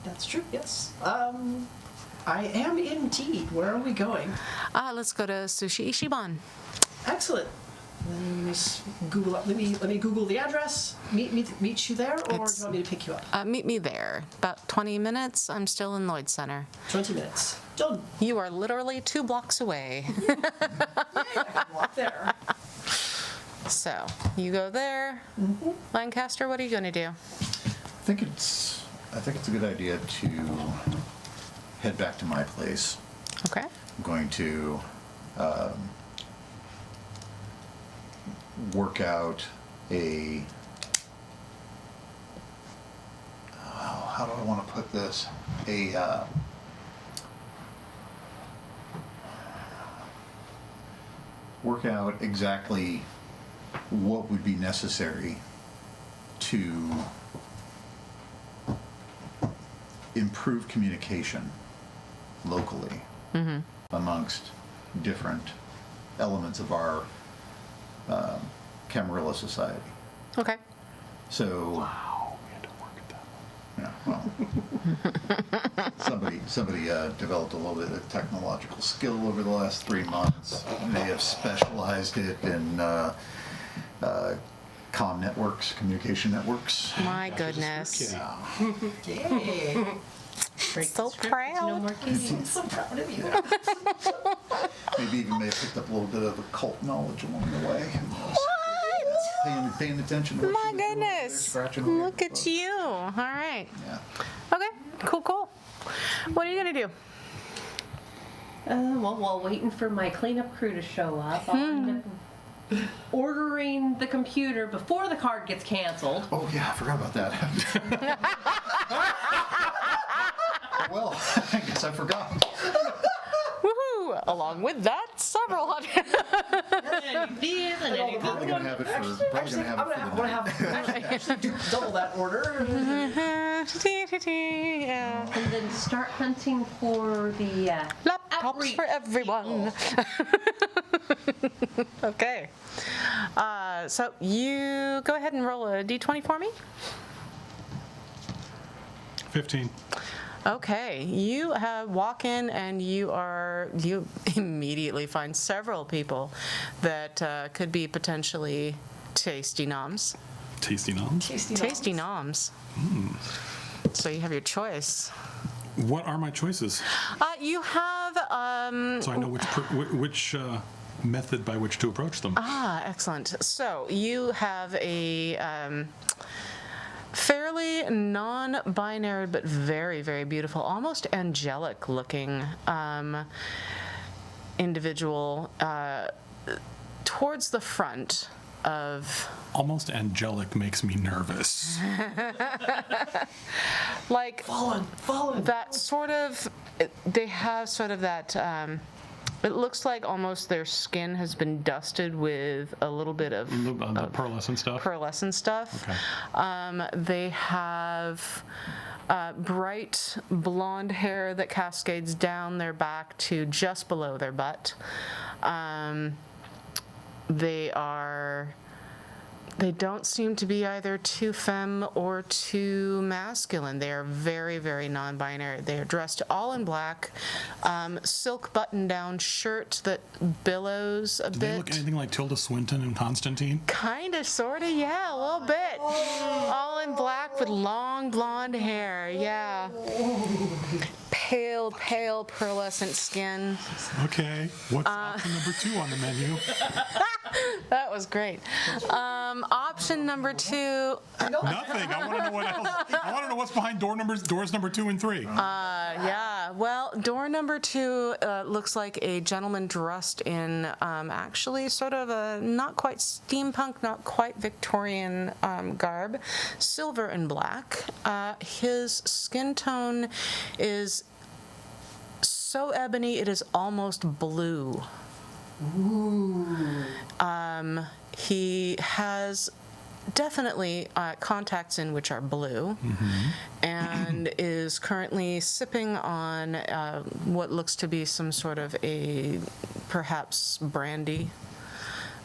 That's true, yes. I am indeed. Where are we going? Let's go to Sushi Ishiban. Excellent. Let me Google up. Let me Google the address. Meet you there, or do you It's- want me to pick you up? Meet me there. About 20 minutes. I'm still in Lloyd Center. 20 minutes. Done. You are literally 2 blocks away. Yay, I can walk there. So you go there. Lancaster, what are you going to do? I think it's a good idea to head back to my place. Okay. I'm going to work out a. How do I want to put this? Work out exactly what would be necessary to improve communication locally amongst different elements of our Camarilla society. Okay. So, Wow, we had to work at that. yeah, well, somebody developed a little bit of technological skill over the last 3 months. They have specialized it in comm networks, communication networks. My goodness. Yay. So No proud. more kitties. I'm so proud of you. Maybe even may have picked up a little bit of occult knowledge along the way. Who knows? Paying attention to what My she was doing over there, goodness. scratching away Look the at book. you. All right. Yeah. Okay. Cool. What are you going to do? Well, while waiting for my cleanup crew to show up, I'll end up ordering the computer before the card gets canceled. Oh yeah, I forgot about that. Well, I guess I forgot. Woohoo! Along with that, several hundred. Probably gonna have it for. Probably gonna have it for the night. Actually do double that order. Yeah. And then start hunting for the Laptops outreach for everyone. people. Okay. So you go ahead and roll a d20 for me. 15. Okay, you walk in and you immediately find several people that could be potentially tasty noms. Tasty noms. Tasty noms. So you have your choice. What are my choices? You have So I know which method by which to approach them. excellent. So you have a fairly non-binary but very, very beautiful, almost angelic-looking individual towards the front of... Almost angelic makes me nervous. Like Fallen. that sort of... They have sort of that... it looks like almost their skin has been dusted with a little bit of The pearlescent stuff. pearlescent stuff. Okay. They have bright blonde hair that cascades down their back to just below their butt. They don't seem to be either too femme or too masculine. They are very, very non-binary. They are dressed all in black, silk button-down shirt that billows a Do bit. they look anything like Tilda Swinton and Constantine? Kinda, sorta, yeah, a little bit. All in black with long blonde hair, yeah. Pale, pale, pearlescent skin. Okay. What's option number 2 on the menu? That was great. Option number 2, Nothing. I want to know what else. I want to know what's behind doors number 2 and 3. yeah, well, door number 2 looks like a gentleman dressed in actually sort of a not quite steampunk, not quite Victorian garb, silver and black. His skin tone is so ebony it is almost blue. He has definitely contacts in which are blue, and is currently sipping on what looks to be some sort of a perhaps brandy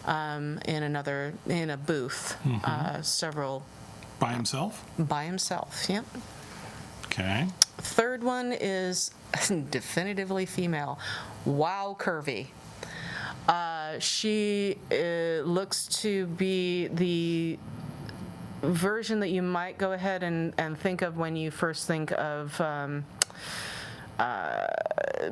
in a booth. Several By himself? by himself. Yep. Okay. Third one is definitively female. Wow, curvy. She looks to be the version that you might go ahead and think of when you first think of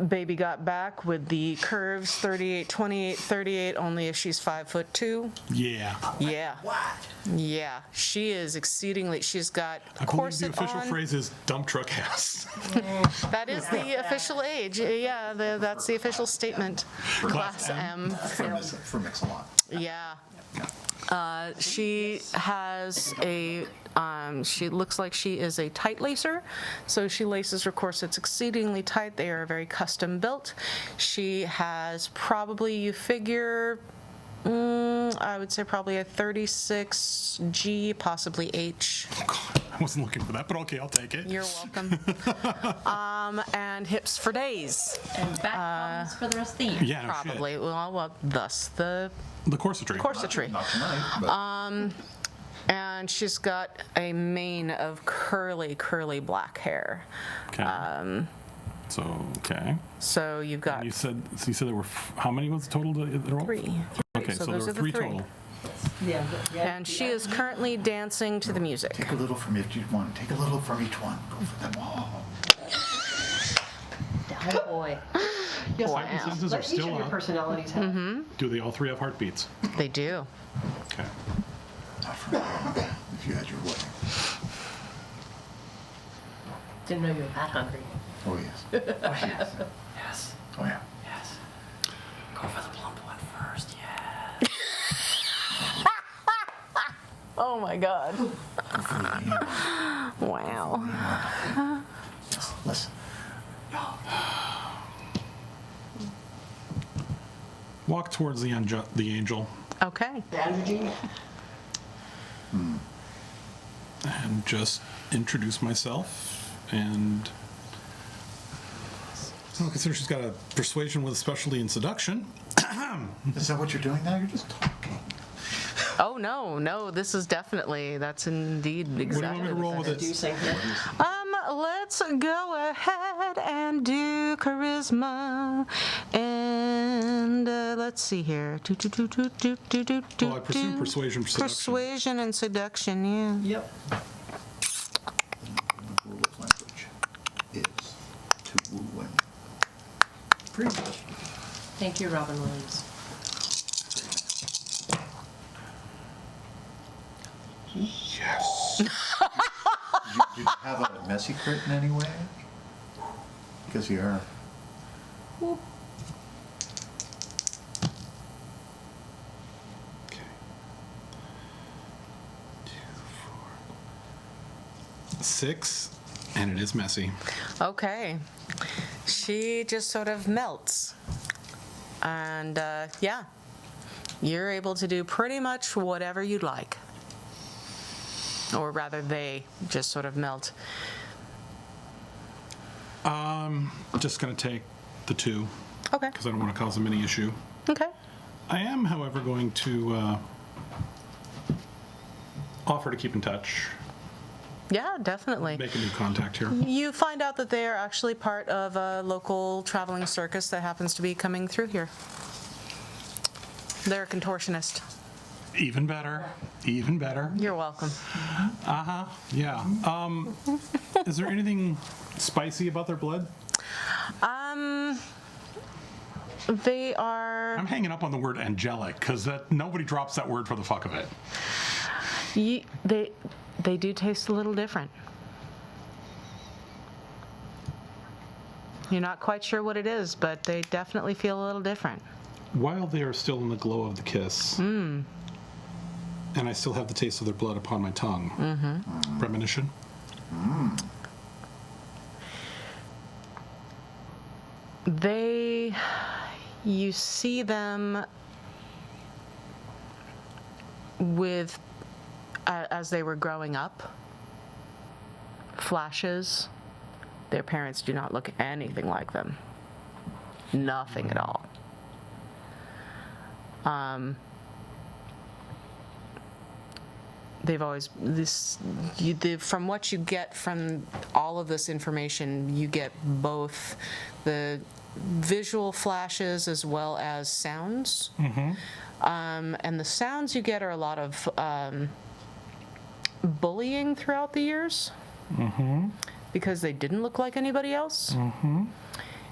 Baby Got Back, with the curves 38, 28, 38, only if she's 5'2". Yeah. Yeah. Yeah, she is exceedingly. She's got I believe the corset official on. phrase is dump truck ass. That is the official age. Yeah, that's the official statement. Class M. For Mix-a-Lot. Yeah. She has a. She looks like she is a tight lacer, so she laces her corsets exceedingly tight. They are very custom built. She has probably, you figure, I would say probably a 36G, possibly H. Oh, God. I wasn't looking for that, but okay, I'll take it. You're welcome. And hips for days, And back problems for the rest of the year. Yeah, no shit. probably. Well, thus the The corsetry. corsetry. Not tonight, but And she's got a mane of curly, curly black hair. Okay. Okay. So you've got You said there were how many was the total to roll? 3. Okay, so there those were are the 3 3. total. Yeah. And she is currently dancing to the music. take a little from each one. Take a little from each one. Go for them all. Down boy. Yes, Wow. Senses are let each still of your up. personalities have. Do they all 3 have heartbeats? They do. Okay. Not for me, if you had your way. Didn't know you were that hungry. Oh, yes. Oh, yes. Yes. Oh, yeah. Yes. Go for the plump one first, yeah. Oh my God. Wow. Just listen. Walk towards the angel Okay. Androgen. and just introduce myself and Well, consider she's got a persuasion with a specialty in seduction. Is that what you're doing now? You're just talking. Oh, no, this is definitely, that's indeed What do you want exactly. me to roll with it? Seducing here. Let's go ahead and do charisma. And let's see here. Well, I presume persuasion for seduction. Persuasion and seduction, yeah. Yep. The rule of language is to woo women. Pretty much. Thank you, Robin Williams. Yes. Did you have a messy crit in any way? Because you are. Okay. 2, 4, 6, and it is messy. Okay. She just sort of melts. And yeah, you're able to do pretty much whatever you'd like. Or rather, they just sort of melt. Just going to take the 2 Okay. because I don't want to cause them any issue. Okay. I am, however, going to offer to keep in touch, Yeah, definitely. make a new contact here. You find out that they are actually part of a local traveling circus that happens to be coming through here. They're a contortionist. Even better. Even better. You're welcome. Yeah. Is there anything spicy about their blood? They are. I'm hanging up on the word angelic because that nobody drops that word for the fuck of it. They do taste a little different. You're not quite sure what it is, but they definitely feel a little different. While they are still in the glow of the kiss, and I still have the taste of their blood upon my tongue, premonition. You see them with, as they were growing up, flashes. Their parents do not look anything like them. Nothing at all. They've always from what you get from all of this information, you get both the visual flashes as well as sounds. And the sounds you get are a lot of bullying throughout the years because they didn't look like anybody else.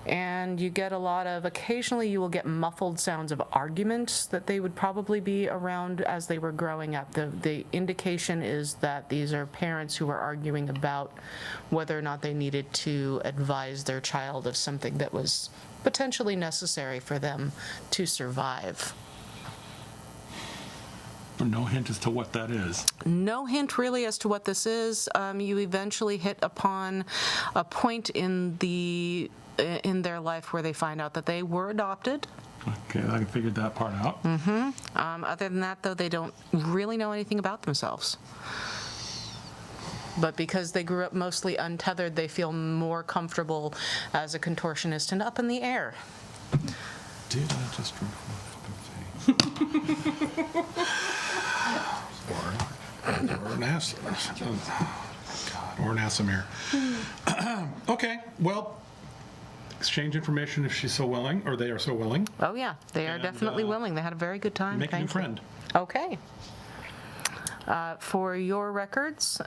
And you get a lot of, occasionally you will get muffled sounds of arguments that they would probably be around as they were growing up. The indication is that these are parents who are arguing about whether or not they needed to advise their child of something that was potentially necessary for them to survive. No hint as to what that is. No hint really as to what this is. You eventually hit upon a point in their life where they find out that they were adopted. Okay, I figured that part out. Other than that, though, they don't really know anything about themselves. But because they grew up mostly untethered, they feel more comfortable as a contortionist and up in the air. Did I just drink my fucking thing? Or an ass. God, or an Asimir. Okay, well, exchange information if she's so willing, or they are so willing. Oh, yeah, they are And, definitely willing. They had a very good time. Make a new Thank you. friend. Okay. For your records,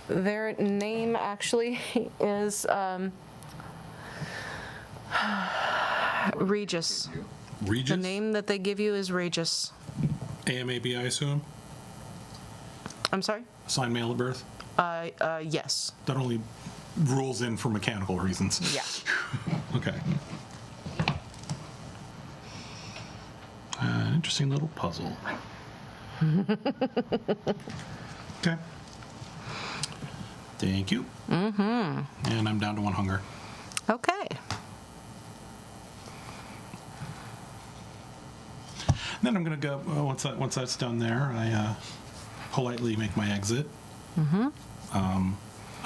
their name actually is Regis. Regis? The name that they give you is Regis. AMAB, I assume? I'm sorry? Assigned male at birth? Yes. That only rules in for mechanical reasons. Yeah. Okay. Interesting little puzzle. Okay. Thank you. And I'm down to 1 hunger. Okay. Then I'm going to go, once that's done there, I politely make my exit.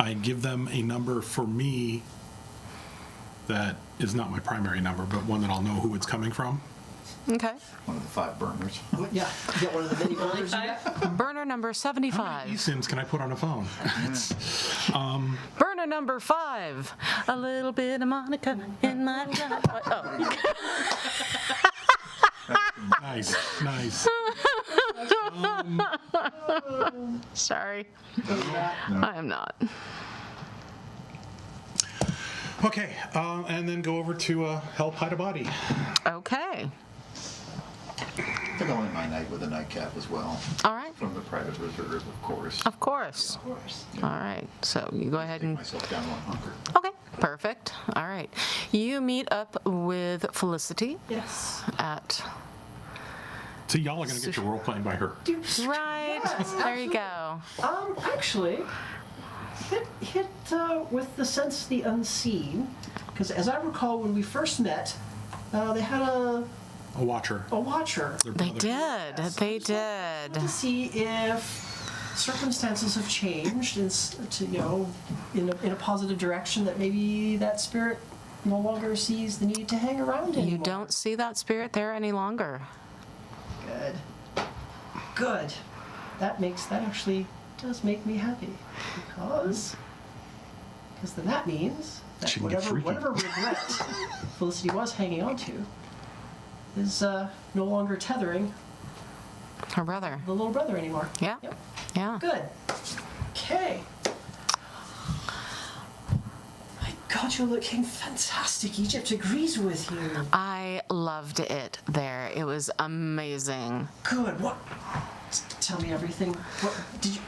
I give them a number for me that is not my primary number, but one that I'll know who it's coming from. Okay. One of the 5 burners. Yeah, you get one of the mini burners you get. Burner number How many 75. eSIMs can I put on a phone? Burner number 5. A little bit of Monica in my life. Oh. Nice, nice. Sorry. I am not. Okay, and then go over to help hide a body. Okay. And I'll end my night with a nightcap as well. All right. From the private reserve, of course. Of course. Of course. All right. So you go ahead Take and. myself down one hunker. Okay. Perfect. All right. You meet up with Felicity Yes. at. So y'all are going to get your role playing by her. Right. Yes, There you go. Actually, hit with the sense of the unseen, because as I recall, when we first met, they had a Watcher. watcher Their They brother. did. They did. to see if circumstances have changed and to in a positive direction, that maybe that spirit no longer sees the need to hang around anymore. You don't see that spirit there any longer. Good. That actually does make me happy, because then that means that She can get freaky. whatever regret Felicity was hanging on to is no longer tethering Her brother. the little brother anymore. Yeah. Yep. Yeah. Good. Okay. My God, you're looking fantastic. Egypt agrees with you. I loved it there. It was amazing. Good. What? Tell me everything. What did you?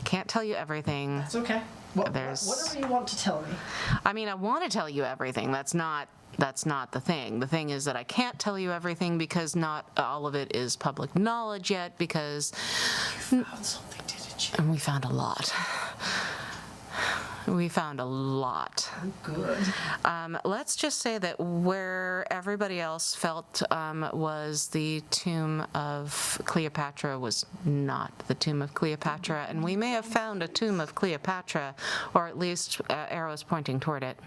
Can't tell you everything. It's okay. There's- Whatever you want to tell me. I mean, I want to tell you everything. That's not the thing. The thing is that I can't tell you everything because not all of it is public knowledge yet, because You found something, didn't you? and we found a lot. We found a lot. Good. Let's just say that where everybody else felt was the tomb of Cleopatra was not the tomb of Cleopatra, and we may have found a tomb of Cleopatra, or at least arrows pointing toward it.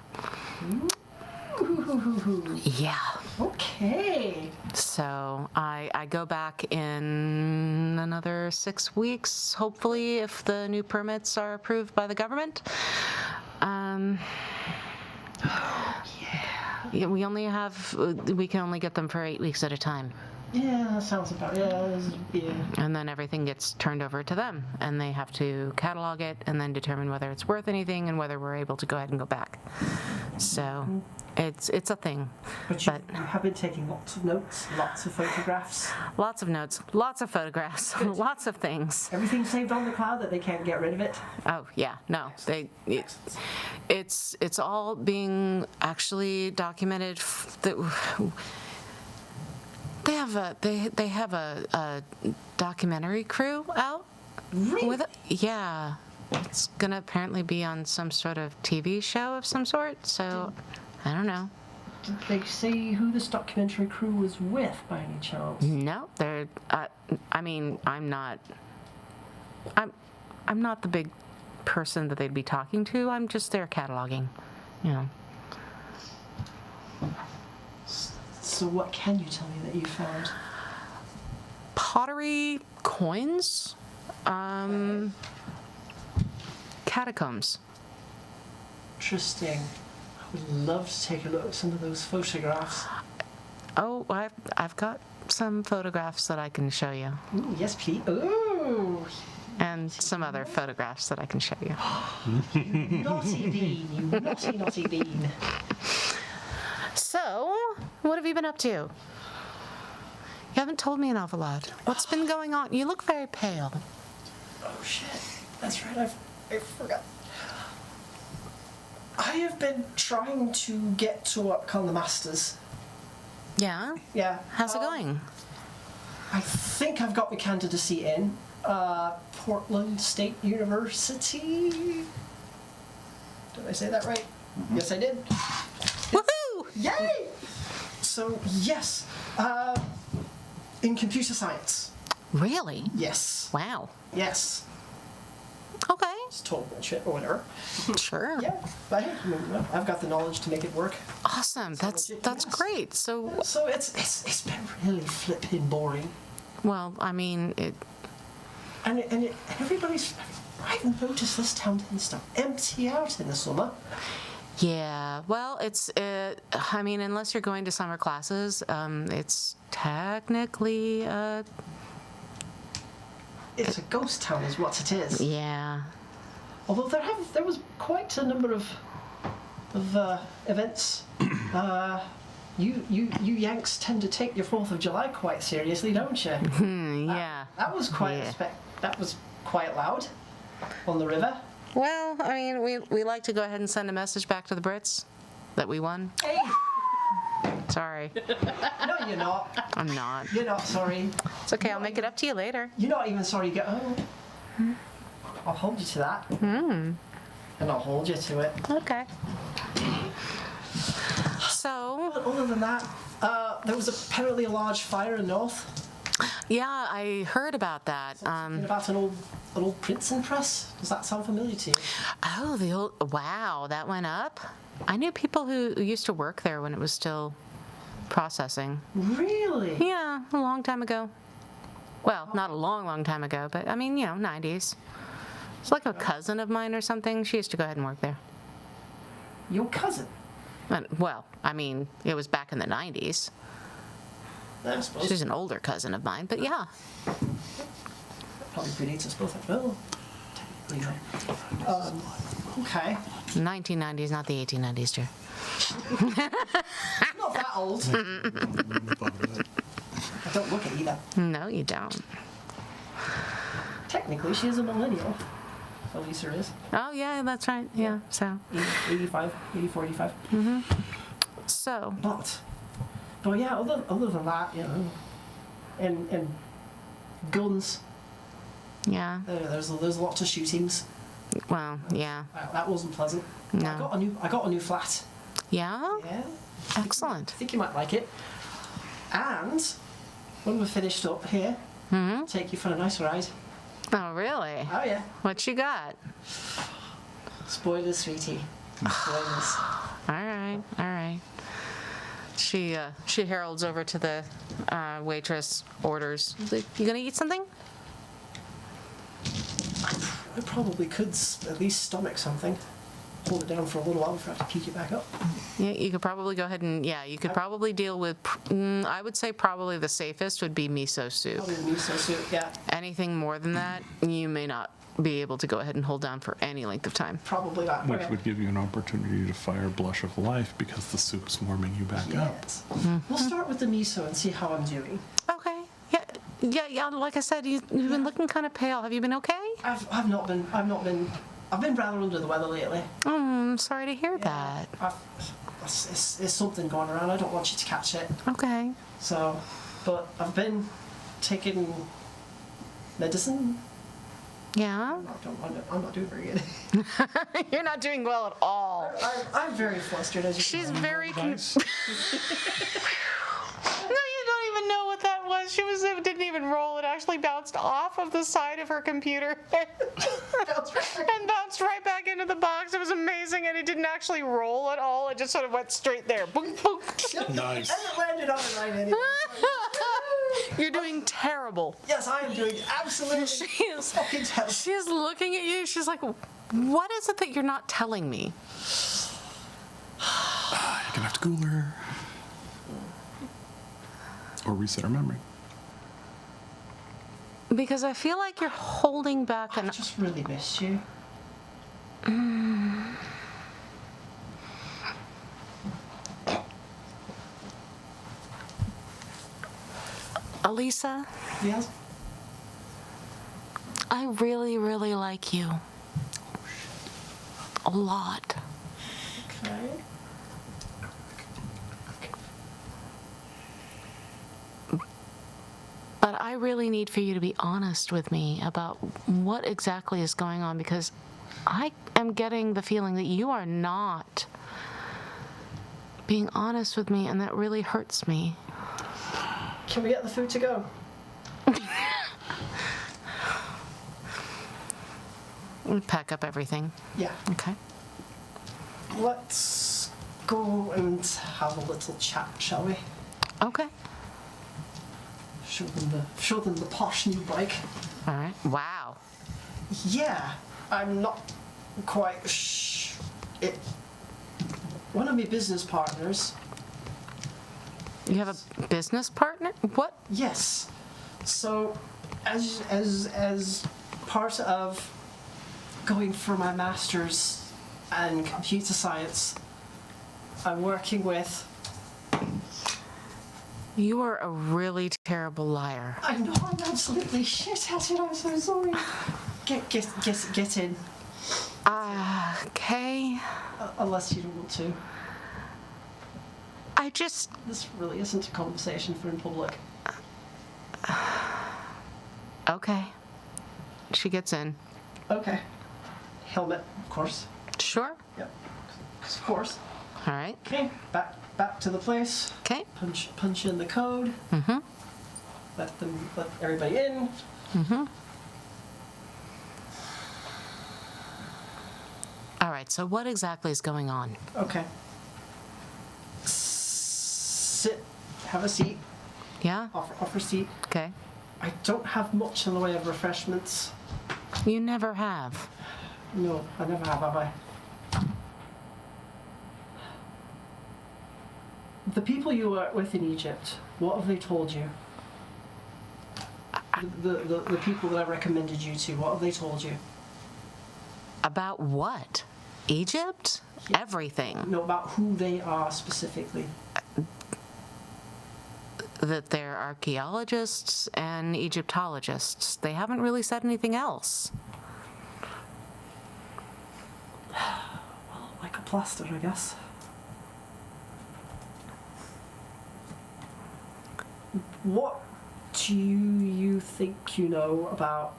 Yeah. Okay. So I go back in another 6 weeks, hopefully, if the new permits are approved by the government. Yeah, we can only get them for 8 weeks at a time. Yeah, that sounds about yeah. And then everything gets turned over to them, and they have to catalog it and then determine whether it's worth anything and whether we're able to go ahead and go back. So it's a thing. But you have been taking lots of notes, lots of photographs. Lots of notes, lots of photographs, lots of things. Everything saved on the cloud that they can't get rid of it. Oh yeah, no, it's all being actually documented. They have a documentary crew out Really? with it. Yeah, it's gonna apparently be on some sort of TV show of some sort. So I don't know. Did they say who this documentary crew was with by any chance? No, they're. I mean, I'm not the big person that they'd be talking to. I'm just there cataloging, you know. So what can you tell me that you found? Pottery, coins, catacombs. Interesting. I would love to take a look at some of those photographs. Oh, I've got some photographs that I can show you, Ooh, yes, please. Ooh, and some other photographs that I can show you. naughty bean, you naughty bean. So, what have you been up to? You haven't told me an awful lot. What's been going on? You look very pale. Oh shit, that's right. I forgot. I have been trying to get to what I call the Masters. Yeah? Yeah. How's it going? I think I've got my candidacy in. Portland State University. Did I say that right? Yes, I did. Woohoo! Yay! So, yes. In computer science. Really? Yes. Wow. Yes. Okay. It's total bullshit or whatever. Sure. Yeah, but hey, I mean, I've got the knowledge to make it work. Awesome. That's yes. great. So, So it's been really flipping boring, well, I mean, and everybody's. I've noticed this town tends to empty out in the summer. yeah. Well, I mean, unless you're going to summer classes, it's technically, It's a ghost town, is what it is. yeah. Although there was quite a number of events. You Yanks tend to take your 4th of July quite seriously, don't you? Yeah. That was quite Yeah. that was quite loud on the river. Well, I mean, we like to go ahead and send a message back to the Brits that we won. Hey, Sorry. no, you're not. I'm not. You're not sorry. It's okay. I'll make it up to you later. You're not even sorry you get home. I'll hold you to that. And I'll hold you to it. Okay. So, But other than that, there was apparently a large fire in the north. yeah, I heard about that. Something about an old printing press. Does that sound familiar to you? Oh, wow, that went up? I knew people who used to work there when it was still processing. Really? Yeah, a long time ago. Well, not a long time ago, but I mean, 90s. It's like a cousin of mine or something. She used to go ahead and work there. Your cousin? Well, I mean, it was back in the 90s. I suppose. She's an older cousin of mine, but yeah. Probably predates us both as well. Technically, no. Okay. 1990s, not the 1890s, dear. Not that old. I don't look it either. No, you don't. Technically, she is a millennial. Elisa is. Oh, yeah, that's right. Yeah, so. 85, 84, 85. So, But yeah, other than that, and guns. yeah. There's lots of shootings. Well, yeah. That wasn't pleasant. No. I got a new flat. Yeah? Yeah. Excellent. I think you might like it. And when we're finished up here, take you for a nice ride. Oh, really? Oh yeah. What you got? Spoilers, sweetie. Spoilers. All right. She heralds over to the waitress, orders. You gonna eat something? I probably could at least stomach something. Hold it down for a little while before I have to peek it back up. Yeah, you could probably go ahead and, you could probably deal with, I would say probably the safest would be miso soup. Probably the miso soup, yeah. Anything more than that, you may not be able to go ahead and hold down for any length of time. Probably that. Which Okay. would give you an opportunity to fire blush of life because the soup's warming you back up. Yes. We'll start with the miso and see how I'm doing. Okay. Yeah. Like I said, you've been looking kind of pale. Have you been okay? I've been rather under the weather lately. Oh, I'm sorry to hear that. There's something going around. I don't want you to catch it. Okay. So, but I've been taking medicine. Yeah. I'm not doing very good. You're not doing well at all. I'm very flustered, as you She's can very. Nice. No, you don't even know what that was. It didn't even roll. It actually bounced off of the side of her computer and bounced right back into the box. It was amazing, and it didn't actually roll at all. It just sort of went straight there. Boom, boom. Nice. And it landed on the right anyway. You're doing terrible. Yes, I am doing absolutely fucking terrible. She is looking at you. She's like, what is it that you're not telling me? You're gonna have to Google her. Or reset her memory. Because I feel like you're holding back I an. just really missed you. Elisa, Yes. I really, really like you. A lot. Okay. But I really need for you to be honest with me about what exactly is going on, because I am getting the feeling that you are not being honest with me, and that really hurts me. Can we get the food to go? Pack up everything. Yeah. Okay. Let's go and have a little chat, shall we? Okay. Show them the posh new bike. All right. Wow. Yeah, I'm not quite one of my business partners. You have a business partner? What? Yes. So, as part of going for my master's in computer science, I'm working with. You are a really terrible liar. I know I'm absolutely shit at it. I'm so sorry. Get in. Okay. Unless you don't want to. I just. This really isn't a conversation for in public. Okay. She gets in. Okay. Helmet, of course. Sure. Yep. Of course. All right. Okay. Back to the place. Okay. Punch in the code. Mm-hmm. Let everybody in. Mm-hmm. All right. So what exactly is going on? Okay. Sit. Have a seat. Yeah. Offer seat. Okay. I don't have much in the way of refreshments. You never have. No, I never have I? The people you work with in Egypt, what have they told you? The people that I recommended you to, what have they told you? About what? Egypt? Everything. No, about who they are specifically. That they're archaeologists and Egyptologists. They haven't really said anything else. Like a plaster, I guess. What do you think you know about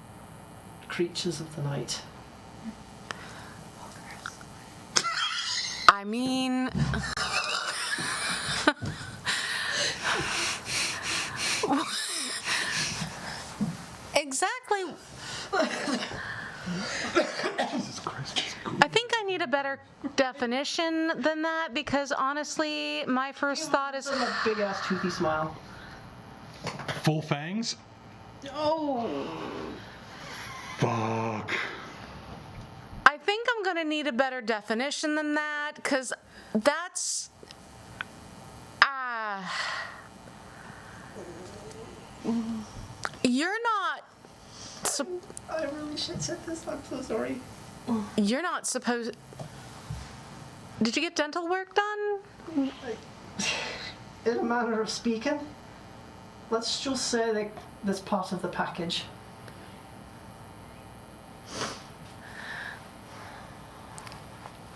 creatures of the night? I mean... Exactly. I think I need a better definition than that because honestly, my first thought is... A big ass toothy smile. Full fangs? Oh! Fuck. I think I'm going to need a better definition than that because that's... You're not... I really should say this. I'm so sorry. You're not supposed... Did you get dental work done? In a manner of speaking, let's just say that that's part of the package.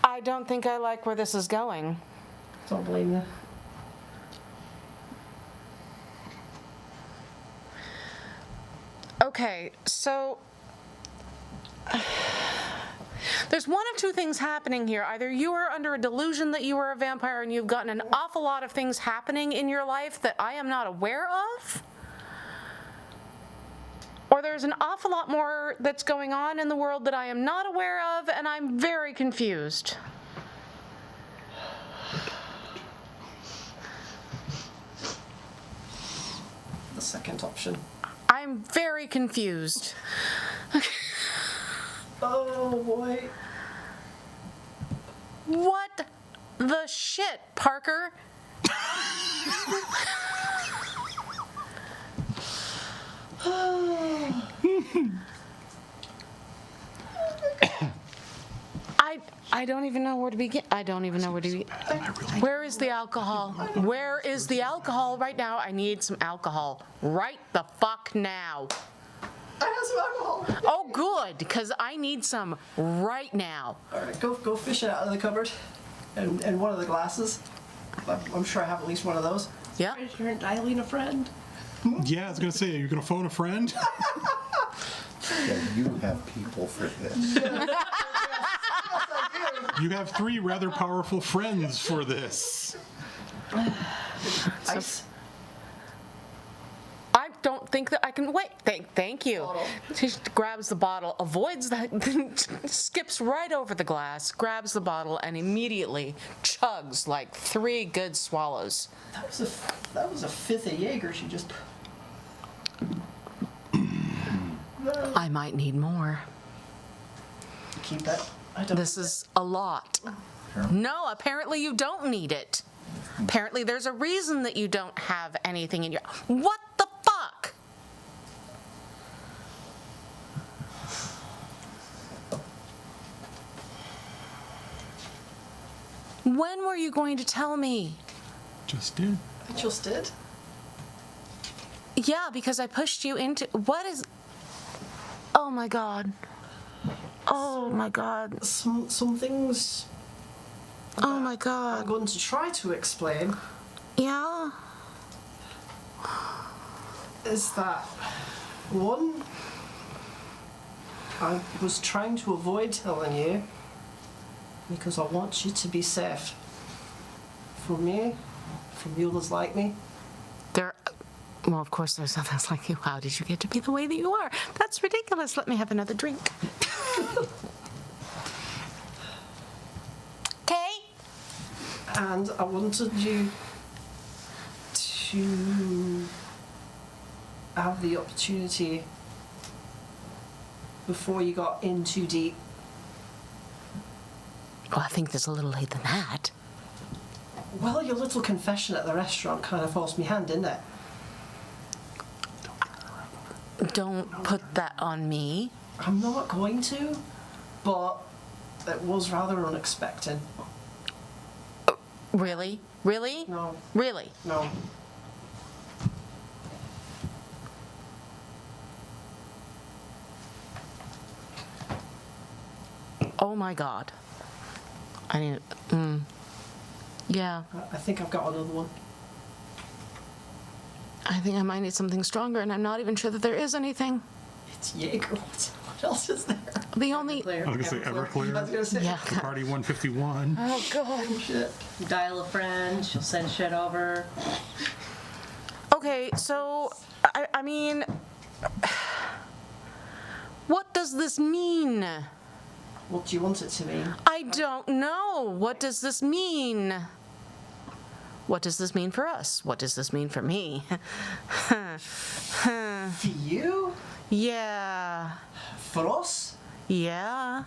I don't think I like where this is going. Don't blame you. Okay, so... There's one of two things happening here. Either you are under a delusion that you are a vampire and you've gotten an awful lot of things happening in your life that I am not aware of, or there's an awful lot more that's going on in the world that I am not aware of, and I'm very confused. The second option. I'm very confused. Oh boy. What the shit, Parker? I don't even know where to begin. I don't even know where to begin. Where is the alcohol? Where is the alcohol right now? I need some alcohol right the fuck now. I have some alcohol. Oh, good, because I need some right now. All right, go fish it out of the cupboard, and one of the glasses. I'm sure I have at least one of those. Yeah. You're dialing a friend. Yeah, I was gonna say, are you gonna phone a friend? Yeah, you have people for this. You have 3 rather powerful friends for this. Ice. don't think that I can wait. Thank you. Bottle. She grabs the bottle, avoids that, skips right over the glass, grabs the bottle, and immediately chugs like 3 good swallows. That was a fifth of Jaeger she just... I might need more. Keep that. I don't... This is a lot. No, apparently you don't need it. Apparently there's a reason that you don't have anything in your... What the fuck? When were you going to tell me? Just did. I just did. Yeah, because I pushed you into... What is... Oh my god. Oh my god. Some things Oh my I'm god. going to try to explain Yeah? is that, one, I was trying to avoid telling you because I want you to be safe. From me, from the others like me. Well, of course there's others like you. How did you get to be the way that you are? That's ridiculous. Let me have another drink. Okay? And I wanted you to have the opportunity before you got in too deep. Well, I think there's a little late than that. Well, your little confession at the restaurant kind of forced me hand, didn't it? Don't put that on me. I'm not going to, but it was rather unexpected. Really? Really? No, Really? no. Oh my god. I need... Yeah. I think I've got another one. I think I might need something stronger, and I'm not even sure that there is anything. It's Jaeger. What else is there? The only... Clear. I was going to say Everclear. I was going to say. Yeah. Party 151. Oh god. Oh, shit. Dial a friend, she'll send shit over. Okay, so, I mean... What does this mean? What do you want it to mean? I don't know. What does this mean? What does this mean for us? What does this mean for me? For you? Yeah. For us? Yeah.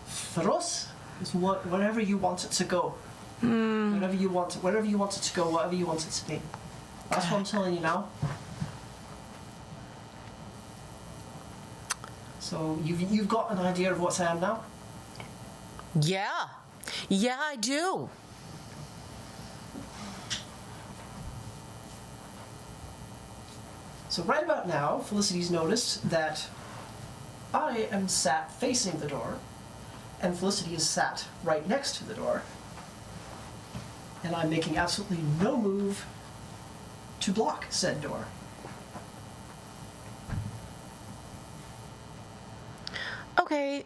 For us? It's wherever you want it to go. Wherever you want it to go, whatever you want it to be. That's what I'm telling you now. So you've got an idea of what I am now? Yeah. Yeah, I do. So right about now, Felicity's noticed that I am sat facing the door, and Felicity is sat right next to the door, and I'm making absolutely no move to block said door. Okay,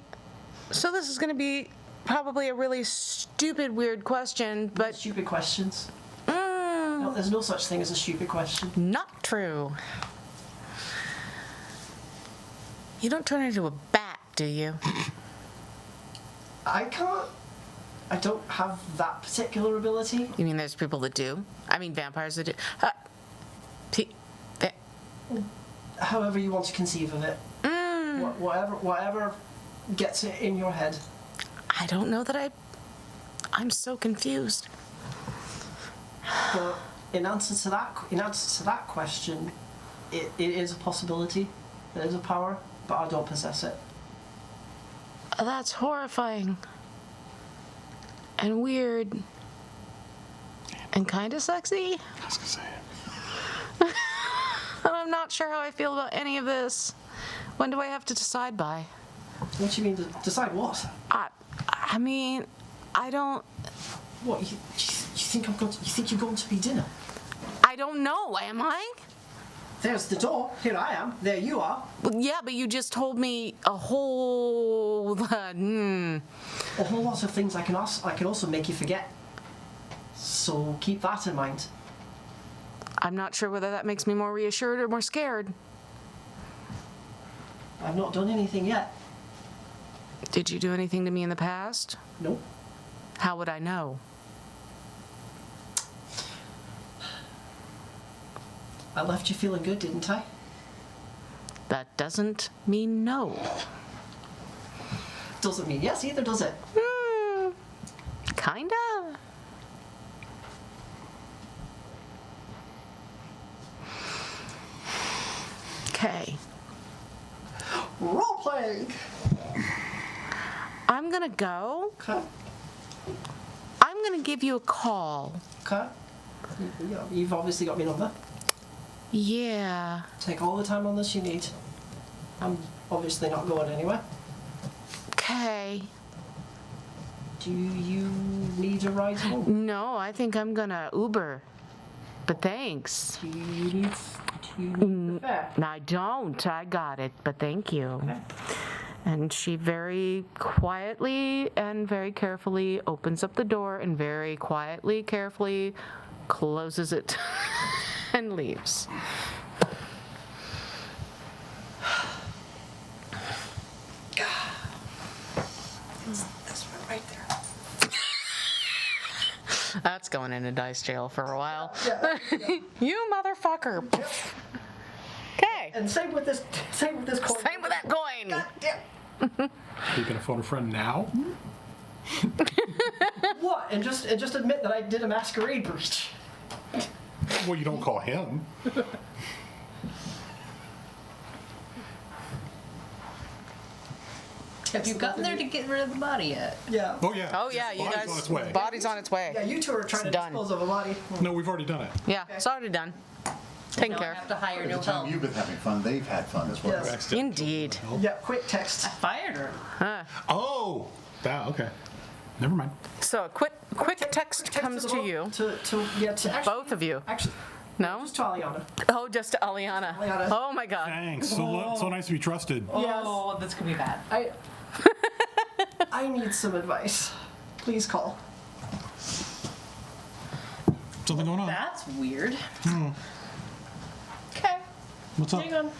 so this is going to be probably a really stupid, weird question, but Stupid questions. No, there's no such thing as a stupid question. not true. You don't turn into a bat, do you? I don't have that particular ability. You mean there's people that do? I mean vampires that do. However you want to conceive of it. Whatever gets it in your head. I don't know that I'm so confused. But in answer to that question, it is a possibility. There is a power, but I don't possess it. That's horrifying. And weird. And kind of sexy. I was going to say it. And I'm not sure how I feel about any of this. When do I have to decide by? What do you mean? Decide what? I mean, I don't... What you think I'm going? You think you're going to be dinner? I don't know, am I? There's the door. Here I am. There you are. Well, yeah, but you just told me a whole... A whole lot of things I can also make you forget. So keep that in mind. I'm not sure whether that makes me more reassured or more scared. I've not done anything yet. Did you do anything to me in the past? Nope. How would I know? I left you feeling good, didn't I? That doesn't mean no. Doesn't mean yes either, does it? Kinda. Okay. Role playing. I'm gonna go. Okay. I'm gonna give you a call. Okay. You've obviously got my number. Yeah. Take all the time on this you need. I'm obviously not going anywhere. Okay. Do you need a ride home? No, I think I'm gonna Uber. But thanks. Do you need the fare? I don't. I got it, but thank you. And she very quietly and very carefully opens up the door and very quietly, carefully closes it and leaves. That's right there. That's going into dice jail for a while. Yeah. You motherfucker. Okay. And same with this coin. Same with that coin. God damn. Are you gonna phone a friend now? What? And just admit that I did a masquerade breach. Well, you don't call him. Have you gotten there to get rid of the body yet? Yeah. Oh yeah. Oh yeah, you Body's guys. on its way. Body's on its way. Yeah, you two are trying to done. dispose of a body. No, we've already done it. Yeah, it's already done. Taken Now I care have of. to hire By new the time help. you've been having fun, they've had fun as well. Yes. Indeed. Yeah, quick text. I fired her. Oh, that okay. Never mind. So a quick text comes to you. To actually, Both of you. Actually, No? just to Aliana. Oh, just to Aliana. Aliana. Oh my God. Thanks. So nice to be trusted. Oh, this could be bad. I need some advice. Please call. Something going on? That's weird. Okay, What's up? hang on.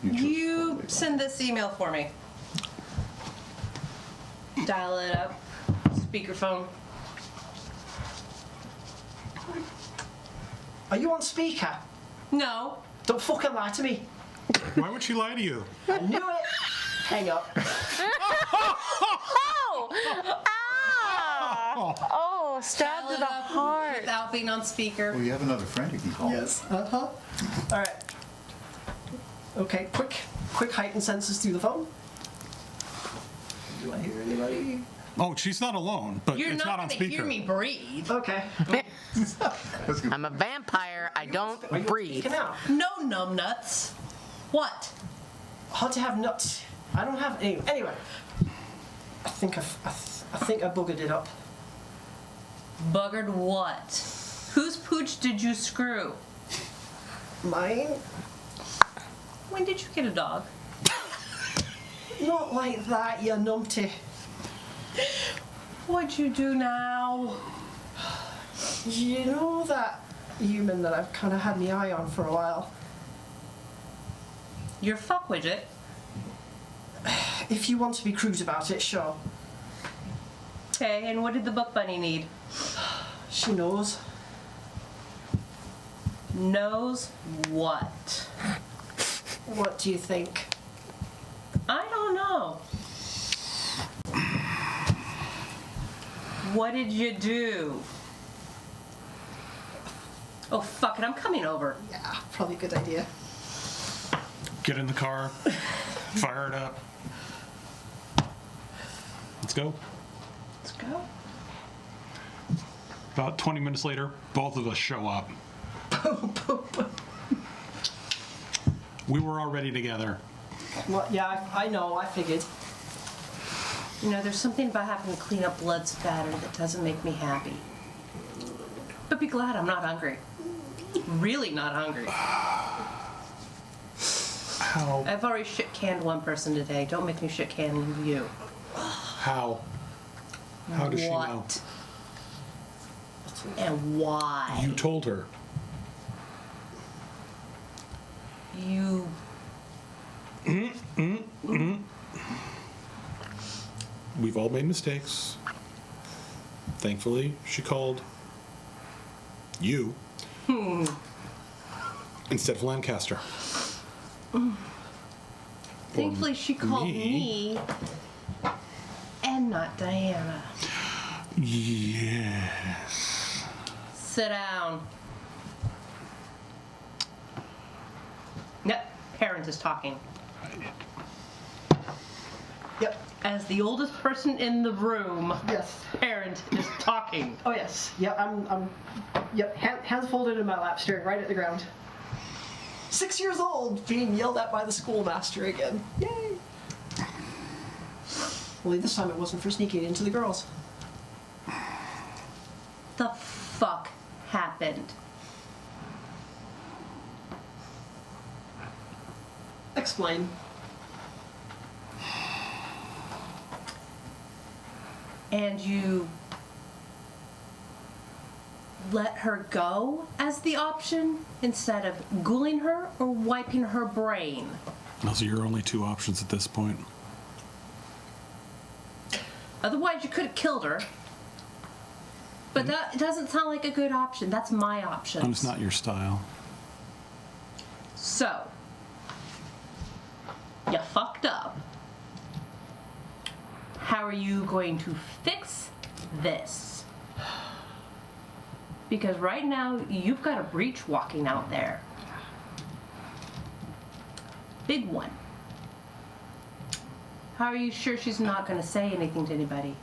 You send this email for me. Dial it up. Speakerphone. Are you on speaker? No. Don't fucking lie to me. Why would she lie to you? I knew it. Hang up. Oh! Ah! Oh, stabbed to Dial the it up heart. without being on speaker. Well, you have another friend you can call. Yes. All right. Okay. Quick heightened senses through the phone. Do I hear anybody? Oh, she's not alone, but You're it's not not on gonna speaker. hear me breathe. Okay. That's good. I'm a vampire. I don't Are you breathe. speaking out? No numbnuts. What? Hard to have nuts. I don't have any. Anyway, I think I buggered it up. Buggered what? Whose pooch did you screw? Mine? When did you get a dog? Not like that, you numpty. What'd you do now? You know that human that I've kind of had my eye on for a while? Your fuck widget. If you want to be crude about it, sure. Okay, and what did the book bunny need? She knows. Knows what? What do you think? I don't know. What did you do? Oh, fuck it, I'm coming over. Yeah, probably a good idea. Get in the car, fire it up. Let's go. Let's go. About 20 minutes later, both of us show up. We were already together. Well, yeah, I know, I figured. You know, there's something about having to clean up blood spatter that doesn't make me happy. But be glad I'm not hungry. Really not hungry. How? I've already shit-canned one person today. Don't make me shit-can you. How? How does she know? And why? You told her. We've all made mistakes. Thankfully, she called you instead of Lancaster. Thankfully, she called me and not Diana. Yes. Sit down. Yep, parent is talking. Yep. As the oldest person in the room, Yes. parent is talking. Oh yes. Yep. Yep. Hands folded in my lap, staring right at the ground. 6 years old, being yelled at by the schoolmaster again. Yay! Only this time it wasn't for sneaking into the girls. The fuck happened? Explain. And you let her go as the option instead of ghouling her or wiping her brain? Those are your only two options at this point. Otherwise, you could have killed her. But that doesn't sound like a good option. That's my option. And it's not your style. So, you fucked up. How are you going to fix this? Because right now, you've got a breach walking out there. Big one. How are you sure she's not going to say anything to anybody?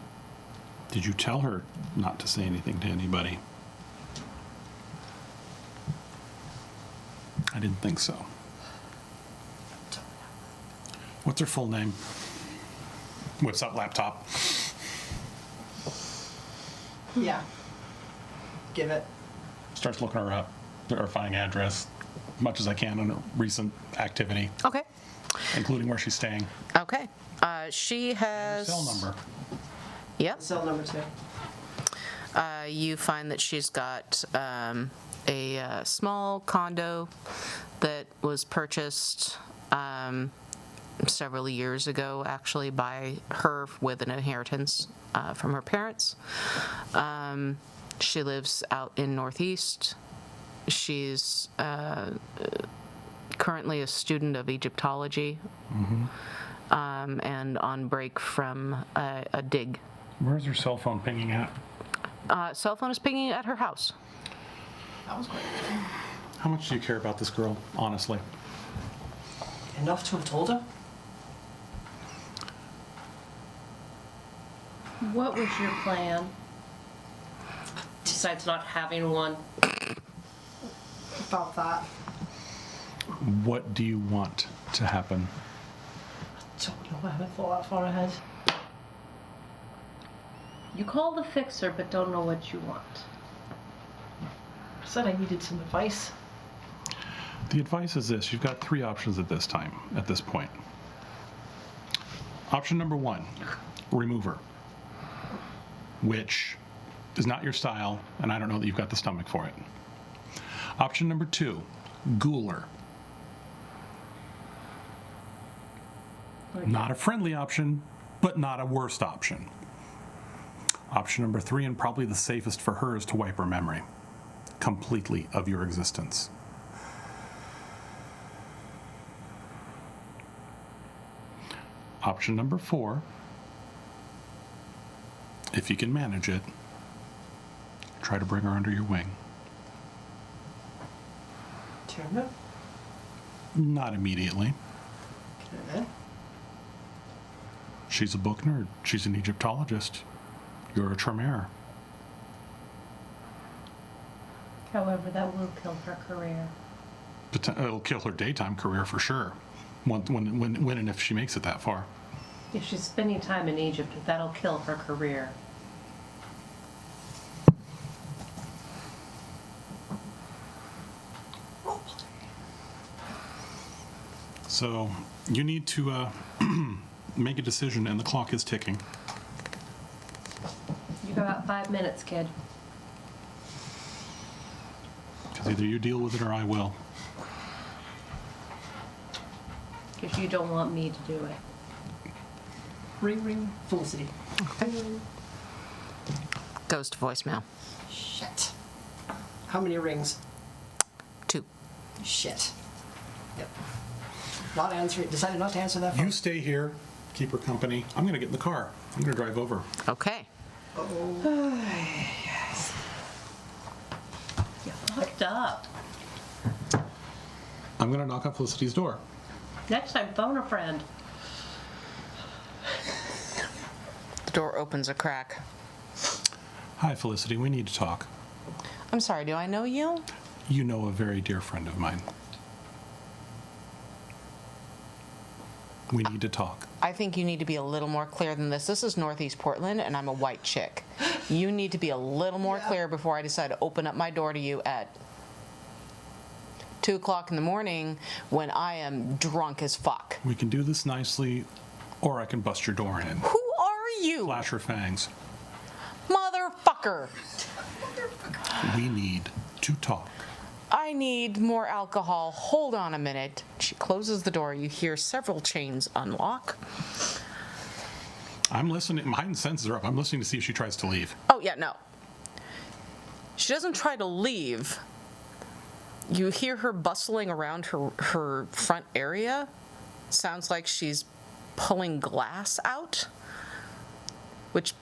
Did you tell her not to say anything to anybody? I didn't think so. What's her full name? What's up, laptop? Yeah. Give it. Starts looking her up, or finding address, much as I can on her recent activity, Okay. including where she's staying. Okay. She has. Cell number. Yep. Cell number 2. You find that she's got a small condo that was purchased several years ago, actually, by her with an inheritance from her parents. She lives out in Northeast. She's currently a student of Egyptology and on break from a dig. Where's her cell phone pinging at? Cell phone is pinging at her house. That was great. How much do you care about this girl, honestly? Enough to have told her? What was your plan? Besides not having one. About that. What do you want to happen? Don't know. I haven't thought that far ahead. You call the fixer, but don't know what you want. I said I needed some advice. The advice is this: you've got three options at this point. Option number one, remove her, which is not your style, and I don't know that you've got the stomach for it. Option number two, ghoul her. Not a friendly option, but not a worst option. Option number three, and probably the safest for her, is to wipe her memory completely of your existence. Option number four, if you can manage it, try to bring her under your wing. Turn Not immediately. Okay. She's a book nerd. She's an Egyptologist. You're a Tremere. However, that will kill her career. It'll kill her daytime career for sure. When and if she makes it that far. If she's spending time in Egypt, that'll kill her career. So you need to make a decision, and the clock is ticking. You got about 5 minutes, kid. Because either you deal with it or I will. Because you don't want me to do it. Ring, ring, Felicity. Goes to voicemail. Shit. How many rings? 2. Shit. Yep. Not answering. Decided not to answer that phone. You stay here, keep her company. I'm going to get in the car. I'm going to drive over. Okay. You fucked up. I'm going to knock on Felicity's door. Next time, phone a friend. The door opens a crack. Hi, Felicity. We need to talk. I'm sorry, do I know you? You know a very dear friend of mine. We need to talk. I think you need to be a little more clear than this. This is Northeast Portland, and I'm a white chick. You need to be a little more clear before I decide to open up my door to you at 2 o'clock in the morning when I am drunk as fuck. We can do this nicely, or I can bust your door in. Who are you? Flash her fangs. Motherfucker. We need to talk. I need more alcohol. Hold on a minute. She closes the door. You hear several chains unlock. I'm listening. My heightened senses are up. I'm listening to see if she tries to leave. Oh, yeah, no. She doesn't try to leave. You hear her bustling around her front area. Sounds like she's pulling glass out, which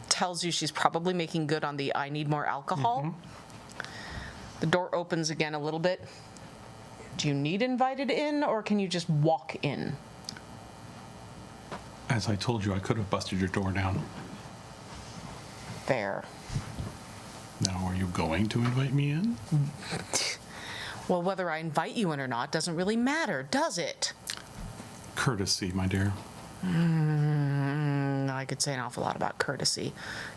tells you she's probably making good on the I need more alcohol. Mm-hmm. The door opens again a little bit. Do you need invited in, or can you just walk in? As I told you, I could have busted your door down. Fair. Now, are you going to invite me in? Well, whether I invite you in or not doesn't really matter, does it? Courtesy, my dear. I could say an awful lot about courtesy.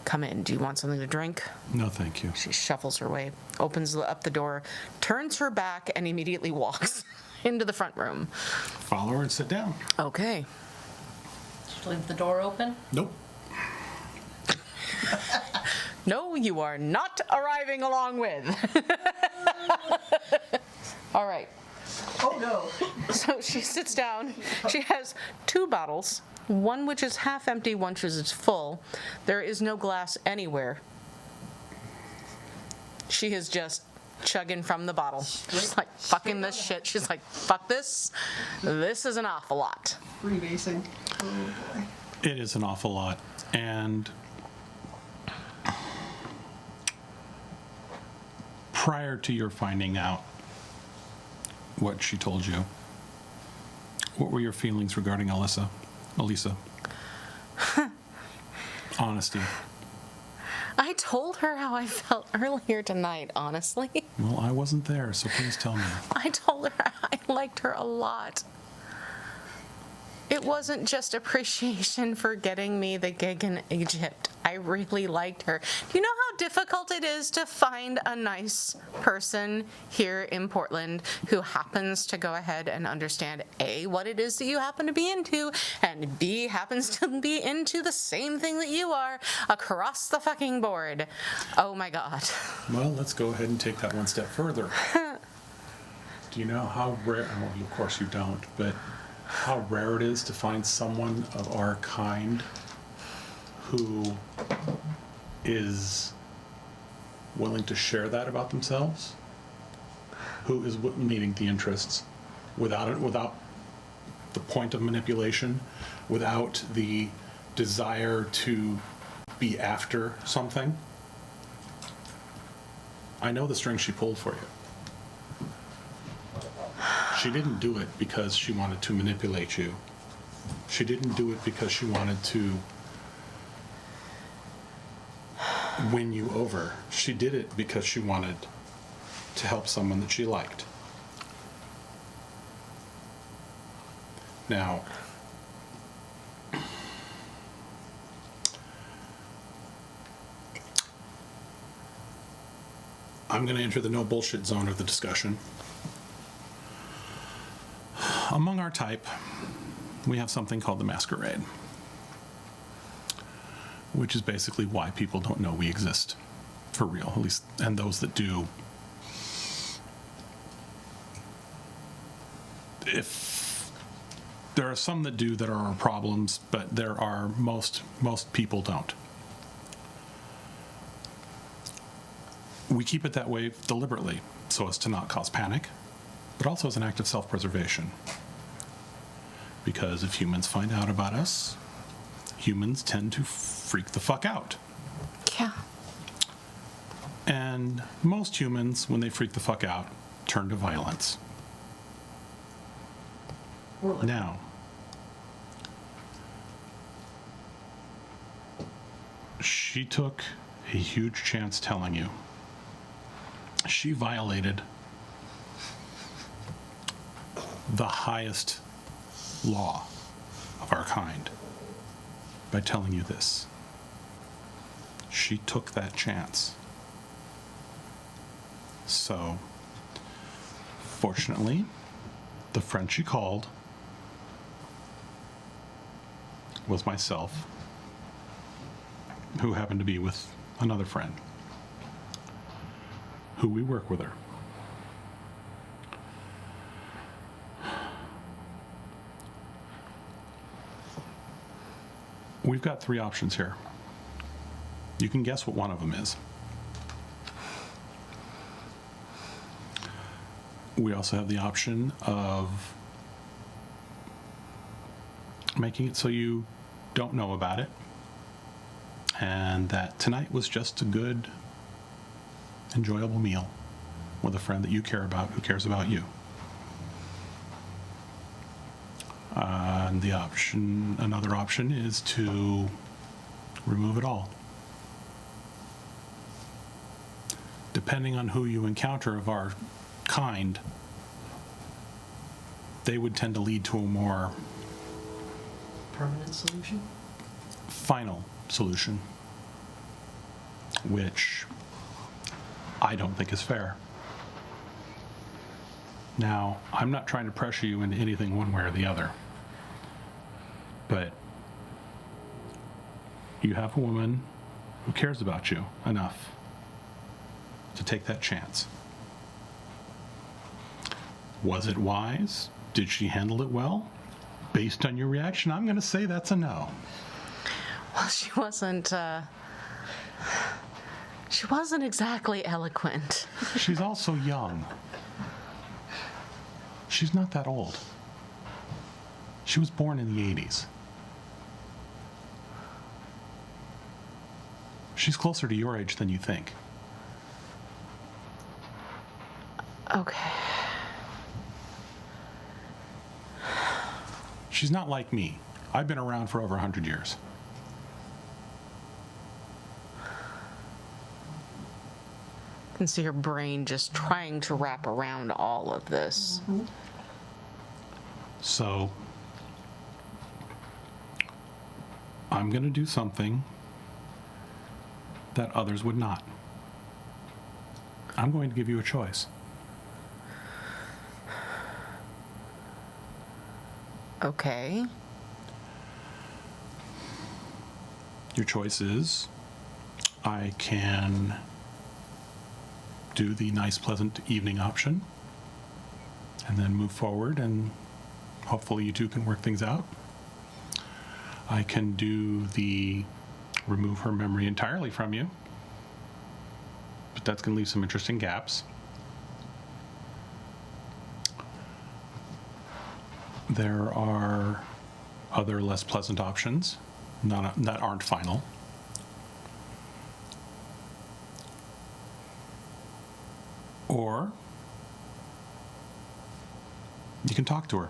Come in. Do you want something to drink? No, thank you. She shuffles her way, opens up the door, turns her back, and immediately walks into the front room. Follow her and sit down. Okay. Just leave the door open. Nope. No, you are not arriving along with. All right. Oh, no. So she sits down. She has 2 bottles, one which is half empty, one which is full. There is no glass anywhere. She is just chugging from the bottle. She's like, fucking this shit. She's like, fuck this. This is an awful lot. Rebasing. Oh, boy. It is an awful lot. And prior to your finding out what she told you, what were your feelings regarding Elisa? Honesty. I told her how I felt earlier tonight, honestly. Well, I wasn't there, so please tell me. I told her I liked her a lot. It wasn't just appreciation for getting me the gig in Egypt. I really liked her. Do you know how difficult it is to find a nice person here in Portland who happens to go ahead and understand A, what it is that you happen to be into, and B, happens to be into the same thing that you are across the fucking board? Oh my God. Well, let's go ahead and take that one step further. Do you know how rare, well, of course you don't, but how rare it is to find someone of our kind who is willing to share that about themselves, who is meeting the interests without the point of manipulation, without the desire to be after something. I know the strings she pulled for you. She didn't do it because she wanted to manipulate you. She didn't do it because she wanted to win you over. She did it because she wanted to help someone that she liked. Now, I'm going to enter the no bullshit zone of the discussion. Among our type, we have something called the masquerade, which is basically why people don't know we exist for real, at least, and those that do. If There are some that do that are our problems, but there are most people don't. We keep it that way deliberately so as to not cause panic, but also as an act of self-preservation. Because if humans find out about us, humans tend to freak the fuck out. Yeah. And most humans, when they freak the fuck out, turn to violence. Now, she took a huge chance telling you. She violated the highest law of our kind by telling you this. She took that chance. So, fortunately, the friend she called was myself, who happened to be with another friend, who we work with her. We've got 3 options here. You can guess what one of them is. We also have the option of making it so you don't know about it, and that tonight was just a good, enjoyable meal with a friend that you care about who cares about you. And another option is to remove it all. Depending on who you encounter of our kind, they would tend to lead to a more Permanent solution? final solution, which I don't think is fair. Now, I'm not trying to pressure you into anything one way or the other, but you have a woman who cares about you enough to take that chance. Was it wise? Did she handle it well? Based on your reaction, I'm going to say that's a no. Well, she wasn't exactly eloquent. She's also young. She's not that old. She was born in the 80s. She's closer to your age than you think. Okay. She's not like me. I've been around for over 100 years. I can see your brain just trying to wrap around all of this. So, I'm going to do something that others would not. I'm going to give you a choice. Okay. Your choice is I can do the nice, pleasant evening option and then move forward, and hopefully you two can work things out. I can do the remove her memory entirely from you, but that's going to leave some interesting gaps. There are other less pleasant options that aren't final. Or you can talk to her.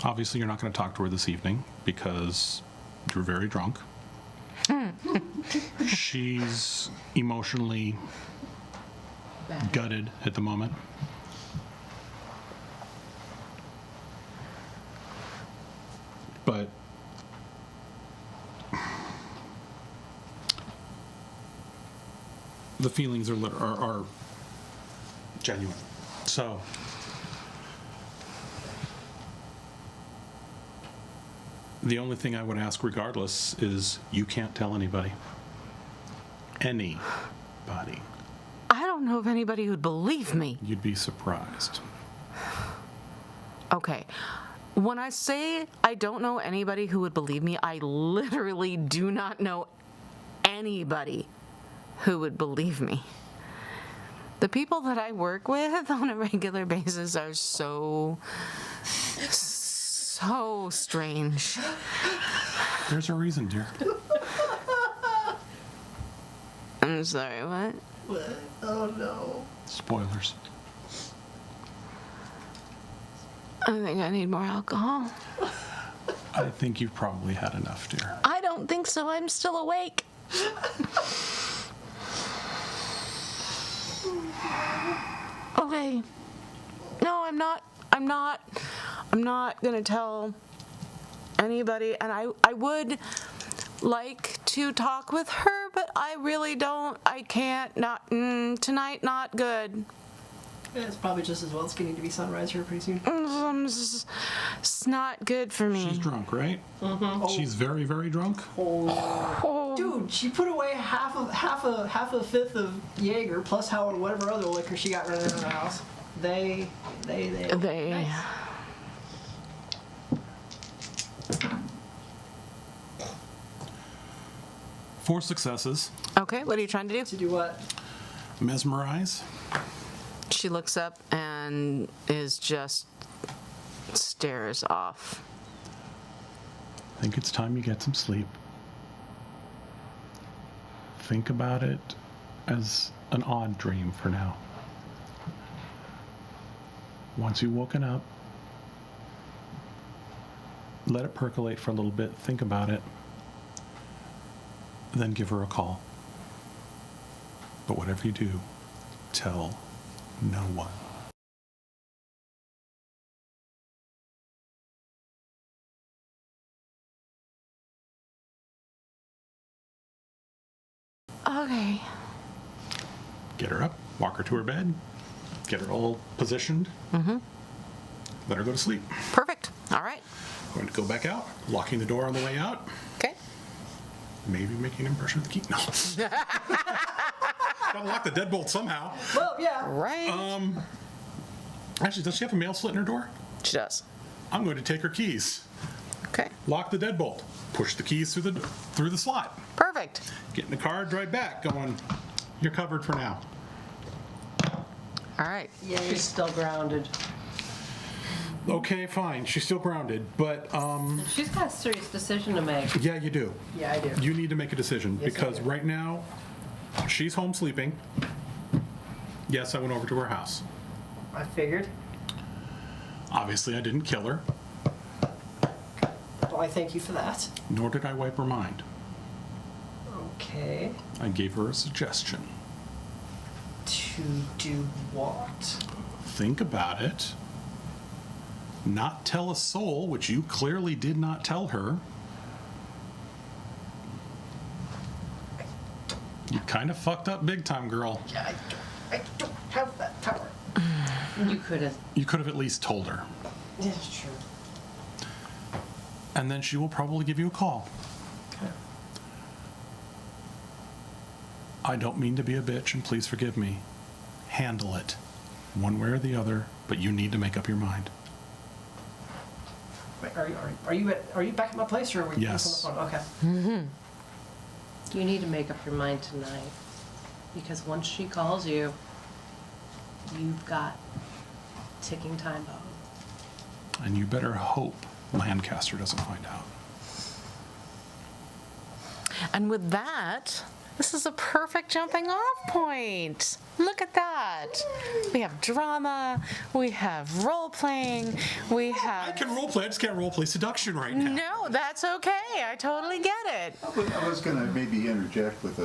Obviously, you're not going to talk to her this evening because you're very drunk. She's emotionally gutted at the moment. But the feelings are genuine. So the only thing I would ask regardless is you can't tell anybody. Anybody. I don't know if anybody would believe me. You'd be surprised. Okay. When I say I don't know anybody who would believe me, I literally do not know anybody who would believe me. The people that I work with on a regular basis are so strange. There's a reason, dear. I'm sorry, what? What? Oh no. Spoilers. I think I need more alcohol. I think you've probably had enough, dear. I don't think so. I'm still awake. Okay. No, I'm not gonna tell anybody, and I would like to talk with her, but I really don't. I can't. Not tonight. Not good. Yeah, it's probably just as well. It's getting to be sunrise here pretty soon. It's not good for me. She's drunk, right? Mm-hmm. She's very, very drunk. Dude, she put away half a fifth of Jaeger plus whatever other liquor she got running in her house. They. Nice. 4 successes. Okay, what are you trying to do? To do what? Mesmerize. She looks up and is just stares off. I think it's time you get some sleep. Think about it as an odd dream for now. Once you've woken up, let it percolate for a little bit, think about it, then give her a call. But whatever you do, tell no one. Okay. Get her up, walk her to her bed, get her all positioned, let her go to sleep. Perfect. All right. Going to go back out, locking the door on the way out, Okay. maybe making an impression of the key. No. Gotta lock the deadbolt somehow. Well, yeah. Right. Actually, does she have a mail slit in her door? She does. I'm going to take her keys, Okay. lock the deadbolt, push the keys through the slot, Perfect. get in the car, drive back, going, you're covered for now. All right. Yeah, you're still grounded. Okay, fine. She's still grounded, but She's got a serious decision to make. yeah, you do. Yeah, I do. You need to make a decision Yes, I because do. right now she's home sleeping. Yes, I went over to her house. I figured. Obviously, I didn't kill her, Well, I thank you for that. nor did I wipe her mind. Okay. I gave her a suggestion. To do what? Think about it. Not tell a soul, which you clearly did not tell her. You kind of fucked up big time, girl. Yeah, I don't have that power. You could have. You could have at least told her. Yeah, it's true. And then she will probably give you a call. Okay. I don't mean to be a bitch, and please forgive me. Handle it, one way or the other, but you need to make up your mind. Wait, are you back at my place or are we Yes. on the phone? Okay. You need to make up your mind tonight. Because once she calls you, you've got ticking time bomb. And you better hope Lancaster doesn't find out. And with that, this is a perfect jumping off point. Look at that. We have drama, we have role playing, we I have. can roleplay, I just can't roleplay seduction right now. No, that's okay. I totally get it. I was going to maybe interject with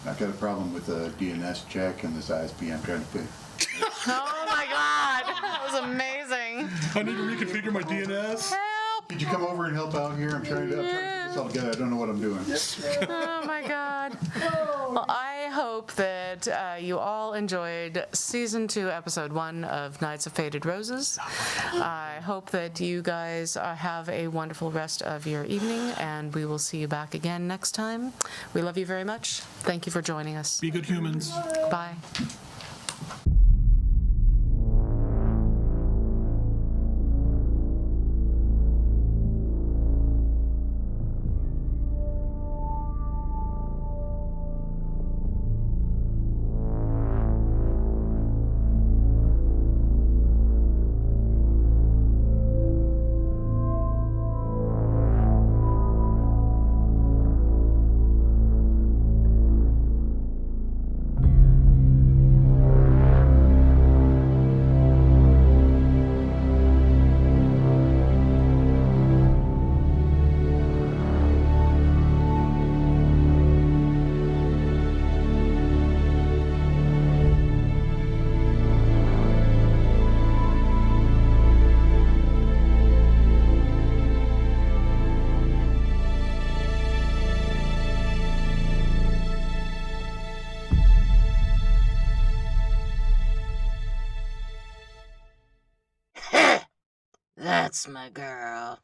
I've got a problem with a DNS check and this ISP I'm trying to put. Oh my God. That was amazing. I need to reconfigure my DNS. Help. Could you come over and help out here? I'm trying to put this all together. I don't know what I'm doing. Oh my God. Well, I hope that you all enjoyed season 2, episode 1 of Knights of Faded Roses. I hope that you guys have a wonderful rest of your evening, and we will see you back again next time. We love you very much. Thank you for joining us. Be good humans. Bye. That's my girl.